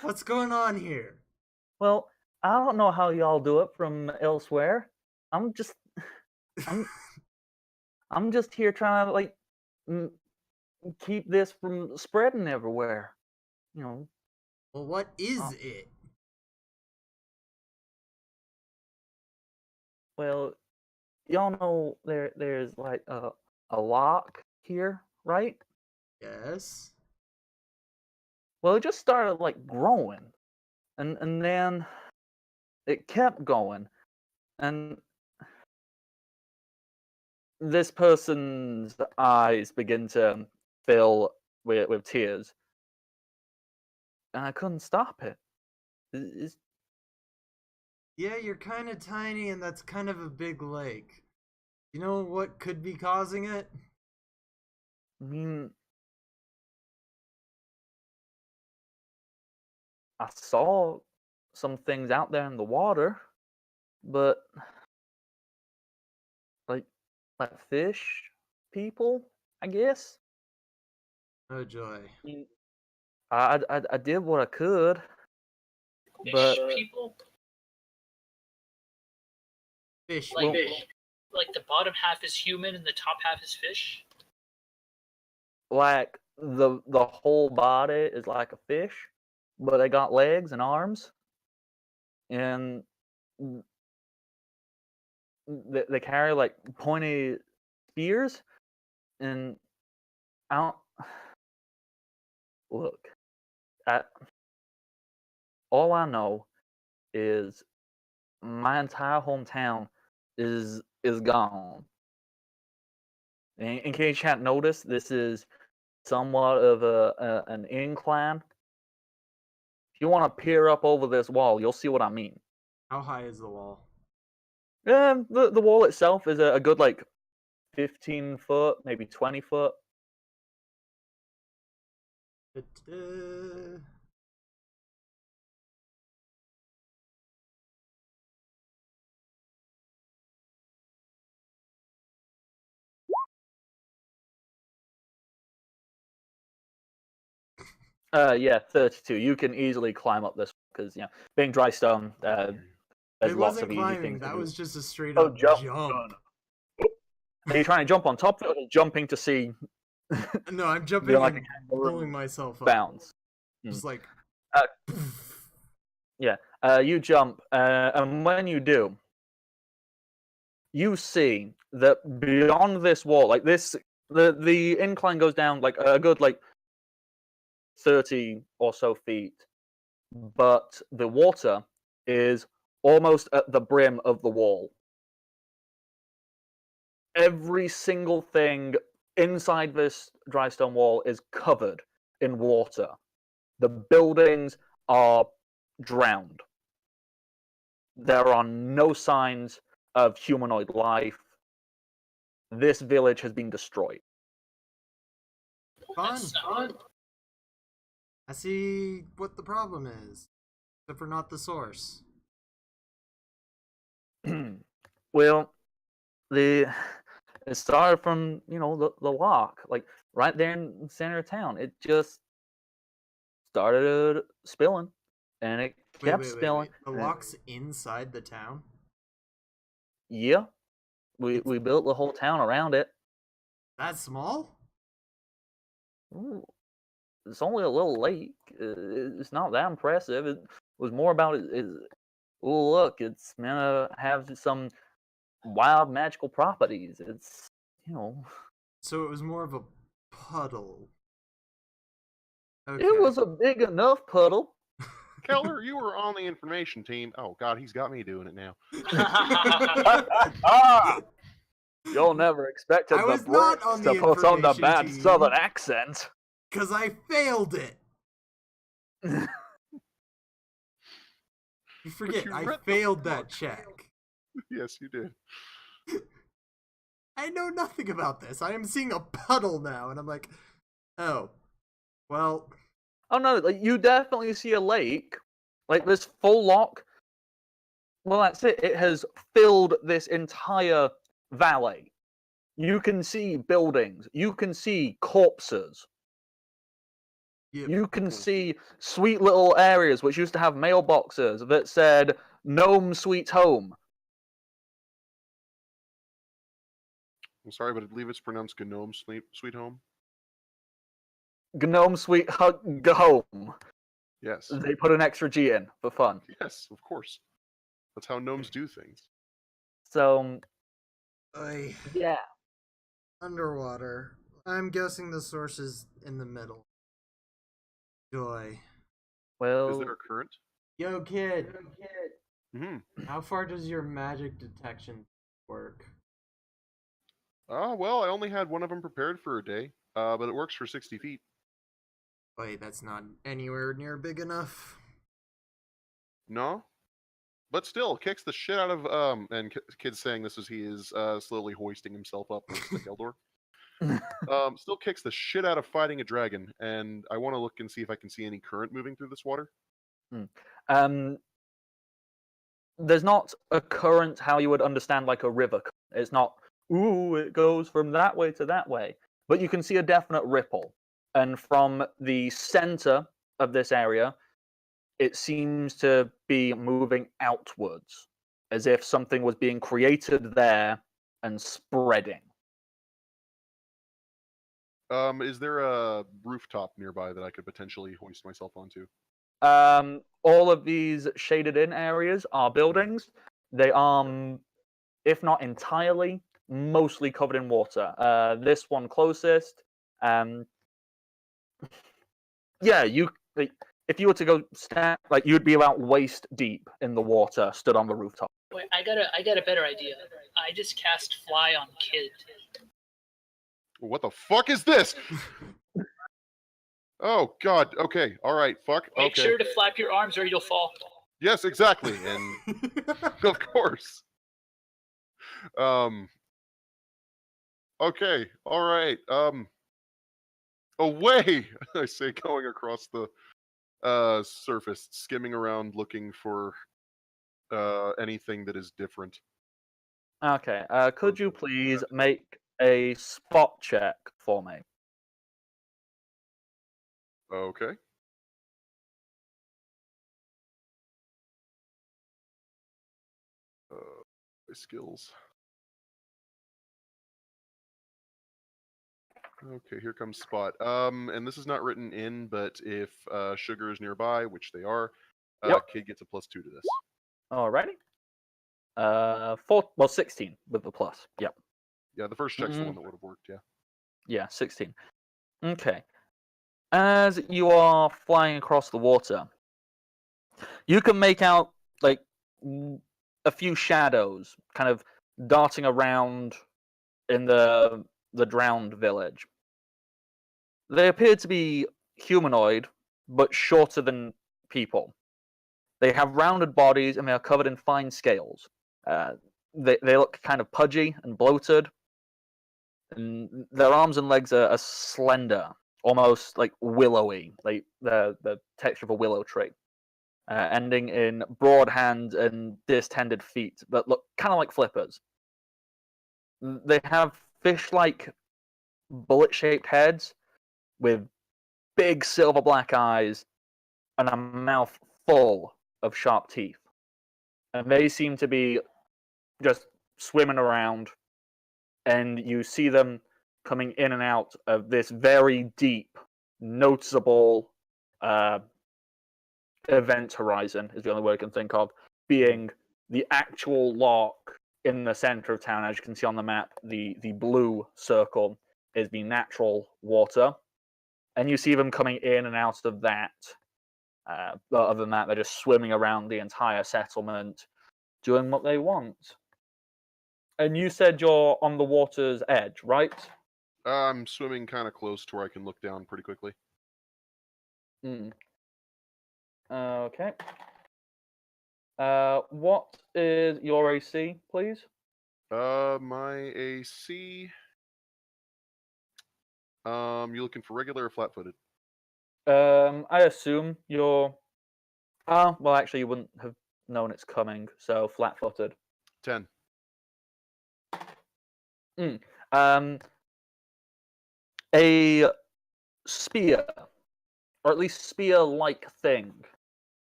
What's going on here? Well, I don't know how y'all do it from elsewhere. I'm just, I'm, I'm just here trying to like keep this from spreading everywhere. You know. Well, what is Oh. it? Well, y'all know there's like a lock here, right? Yes. Well, it just started like growing, and then it kept going, and this person's eyes begin to fill with tears, and I couldn't stop it. It's, Yeah, you're kind of tiny, and that's kind of a big lake. You know what could be causing it? I mean, I saw some things out there in the water, but like like fish, people, I guess. Oh joy. I mean, I did what I could, Fish but people? Fish. Like, well, like the bottom half is human and the top half is fish? like the whole body is like a fish, but they got legs and arms, and they carry like pointy spears, and I don't look. I, all I know is my entire hometown is gone. In case you hadn't noticed, this is somewhat of an incline. If you want to peer up over this wall, you'll see what I mean. How high is the wall? The wall itself is a good like 15 foot, maybe 20 foot. Yeah, 32. You can easily climb up this because being dry stone, there's It lots wasn't of easy climbing. things to That do. was just a straight Oh, up jump. jump. Are you trying to jump on top of it, or jumping to see? No, I'm jumping Doing like and a kangaroo pulling myself up. bounce. Just like. Uh, Yeah, you jump, and when you do, you see that beyond this wall, like this, the incline goes down like a good like 30 or so feet, but the water is almost at the brim of the wall. Every single thing inside this dry stone wall is covered in water. The buildings are drowned. There are no signs of humanoid life. This village has been destroyed. Fun. That's not good. I see what the problem is. Except for not the source. Well, it started from the lock, like right there in the center of town. It just started spilling, and it kept spilling. The lock's inside the town? Yeah, we built the whole town around it. That small? Ooh, it's only a little lake. It's not that impressive. It was more about it. Oh, look, it's meant to have some wild magical properties. It's So it was more of a puddle. Okay. It was a big enough puddle. Keller, you were on the information team. Oh God, he's got me doing it now. You'll never expect I was not on the to put on the information bad team. southern accent. Because I failed it. You forget, you I read the failed that book. check. Yes, you did. I know nothing about this. I am seeing a puddle now, and I'm like, oh, well. Oh no, like you definitely see a lake. Like this full lock. Well, that's it. It has filled this entire valley. You can see buildings. You can see corpses. Yep. You can see sweet little areas which used to have mailboxes that said "Gnome Sweet Home." I'm sorry, but I believe it's pronounced Gnome Sweet Home. Gnome Sweet Home. Yes. They put an extra G in for fun. Yes, of course. That's how gnomes do things. So, Oy. yeah. Underwater. I'm guessing the source is in the middle. Joy. Well, Is there a current? Yo, kid. Mm-hmm. How far does your magic detection work? Well, I only had one of them prepared for a day, but it works for 60 feet. Wait, that's not anywhere near big enough. No? But still, kicks the shit out of, and kid's saying this as he is slowly hoisting himself up with the Keldor. Still kicks the shit out of fighting a dragon, and I want to look and see if I can see any current moving through this water. There's not a current how you would understand like a river. It's not, ooh, it goes from that way to that way. But you can see a definite ripple. And from the center of this area, it seems to be moving outwards, as if something was being created there and spreading. Is there a rooftop nearby that I could potentially hoist myself onto? All of these shaded in areas are buildings. They are, if not entirely, mostly covered in water. This one closest, yeah, if you were to go stand, like you'd be about waist deep in the water, stood on the rooftop. Wait, I got a better idea. I just cast fly on Kid. What the fuck is this? Oh god. Okay. All right. Fuck. Make Okay. sure to flap your arms or you'll fall. Yes, exactly. And of course. Okay. All right. Away, I say, going across the surface, skimming around looking for anything that is different. Okay, could you please make a spot check for me? Okay. My skills. Okay, here comes Spot. And this is not written in, but if Sugar is nearby, which they are, Yep. Kid gets a +2 to this. Alrighty. 16 with the plus. Yep. Yeah, the first check's the one that would have worked, yeah. Yeah, 16. Okay. As you are flying across the water, you can make out like a few shadows kind of darting around in the drowned village. They appear to be humanoid, but shorter than people. They have rounded bodies and they are covered in fine scales. They look kind of pudgy and bloated. And their arms and legs are slender, almost like willowy, like the texture of a willow tree, ending in broad hands and distended feet that look kind of like flippers. They have fish-like bullet-shaped heads with big silver black eyes and a mouth full of sharp teeth. And they seem to be just swimming around, and you see them coming in and out of this very deep, noticeable event horizon, is the only word I can think of, being the actual lock in the center of town. As you can see on the map, the blue circle is the natural water. And you see them coming in and out of that. Other than that, they're just swimming around the entire settlement, doing what they want. And you said you're on the water's edge, right? I'm swimming kind of close to where I can look down pretty quickly. Okay. What is your AC, please? My AC. You looking for regular or flat-footed? I assume you're. Oh, well, actually, you wouldn't have known it's coming, so flat-footed. 10. A spear, or at least spear-like thing,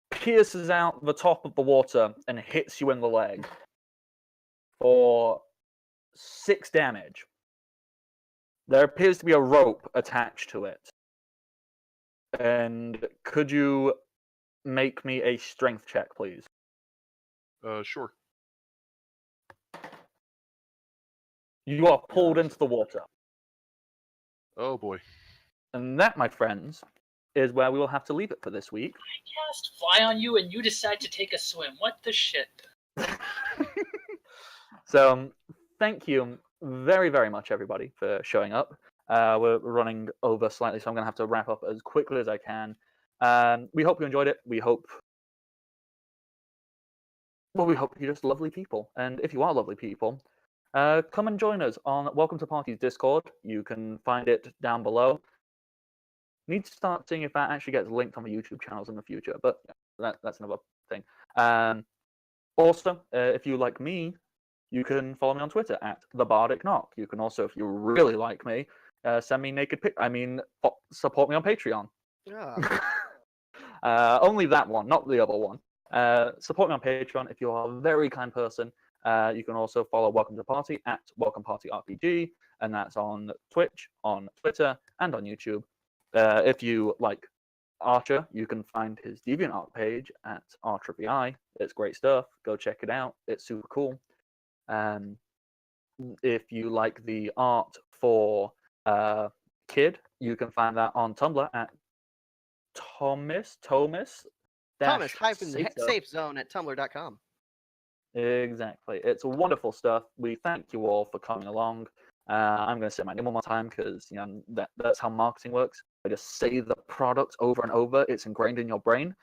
pierces out the top of the water and hits you in the leg for 6 damage. There appears to be a rope attached to it. And could you make me a strength check, please? Sure. You are pulled into the water. Oh boy. And that, my friends, is where we will have to leave it for this week. I cast fly on you and you decide to take a swim. What the shit? So, thank you very, very much, everybody, for showing up. We're running over slightly, so I'm going to have to wrap up as quickly as I can. We hope you enjoyed it. We hope you're just lovely people. And if you are lovely people, come and join us on Welcome to Party's Discord. You can find it down below. Need to start seeing if that actually gets linked on the YouTube channels in the future, but that's another thing. Also, if you like me, you can follow me on Twitter at @TheBardicKnock. You can also, if you really like me, send me naked pic. Support me on Patreon. Yeah. Only that one, not the other one. Support me on Patreon if you are a very kind person. You can also follow Welcome to Party at WelcomePartyRPG, and that's on Twitch, on Twitter, and on YouTube. If you like Archer, you can find his DeviantArt page at ArcherVI. It's great stuff. Go check it out. It's super cool. If you like the art for Kid, you can find that on Tumblr at Thomas Safe Zone at tumblr.com. Exactly. It's wonderful stuff. We thank you all for coming along. I'm going to say my name one more time because that's how marketing works. I just say the product over and over. It's ingrained in your brain.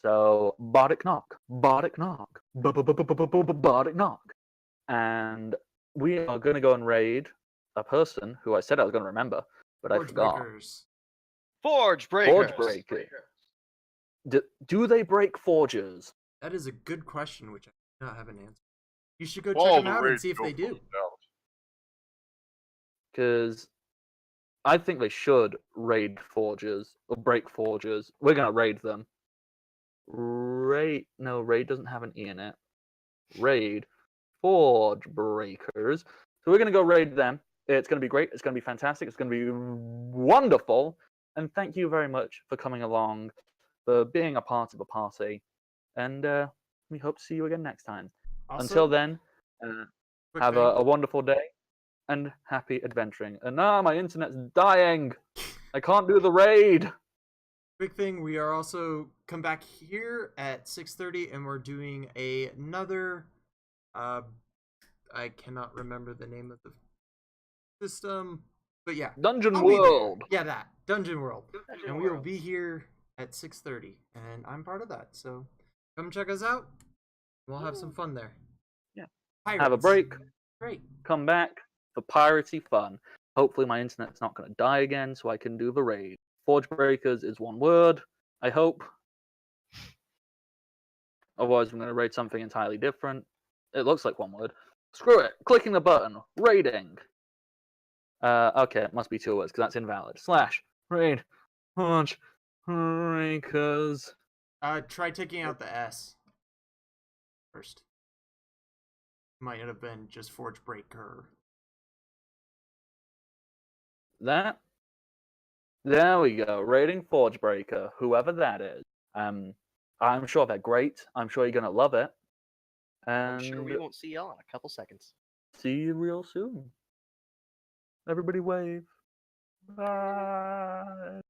So Bardic Knock, Bardic Knock, Bardic Knock. And we are going to go and raid a person who I said I was going to remember, but I forgot. Forge Breakers. Forge Breakers. Do they break forges? That is a good question, which I do not have an answer. You should go check All them the out and raids see if go they do. find out. Because I think they should raid forges or break forges. We're gonna raid them. Raid doesn't have an E in it. Raid Forge Breakers. So we're gonna go raid them. It's gonna be great. It's gonna be fantastic. It's gonna be wonderful. And thank you very much for coming along, for being a part of the party. And we hope to see you again next time. Also, Until then, quick have thing. a wonderful day and happy adventuring. And my internet's dying. I can't do the raid. Quick thing, we are also come back here at 6:30 and we're doing another I cannot remember the name of the system, but yeah. Dungeon I'll be there. World. Yeah, that. Dungeon World. And we will be here at 6:30 and I'm part of that. So come check us out. We'll have some fun there. Yeah. Pirates. Have a break. Great. Come back for piratey fun. Hopefully my internet's not going to die again so I can do the raid. Forge Breakers is one word, I hope. Otherwise I'm going to raid something entirely different. It looks like one word. Screw it. Clicking the button. Raiding. Okay, it must be 2 words because that's invalid. / raid Forge Breakers. Try taking out the S first. Might have been just Forge Breaker. That? There we go. Raiding Forge Breaker, whoever that is. I'm sure they're great. I'm sure you're going to love it. And I'm sure we won't see y'all in a couple seconds. see you real soon. Everybody wave. Bye.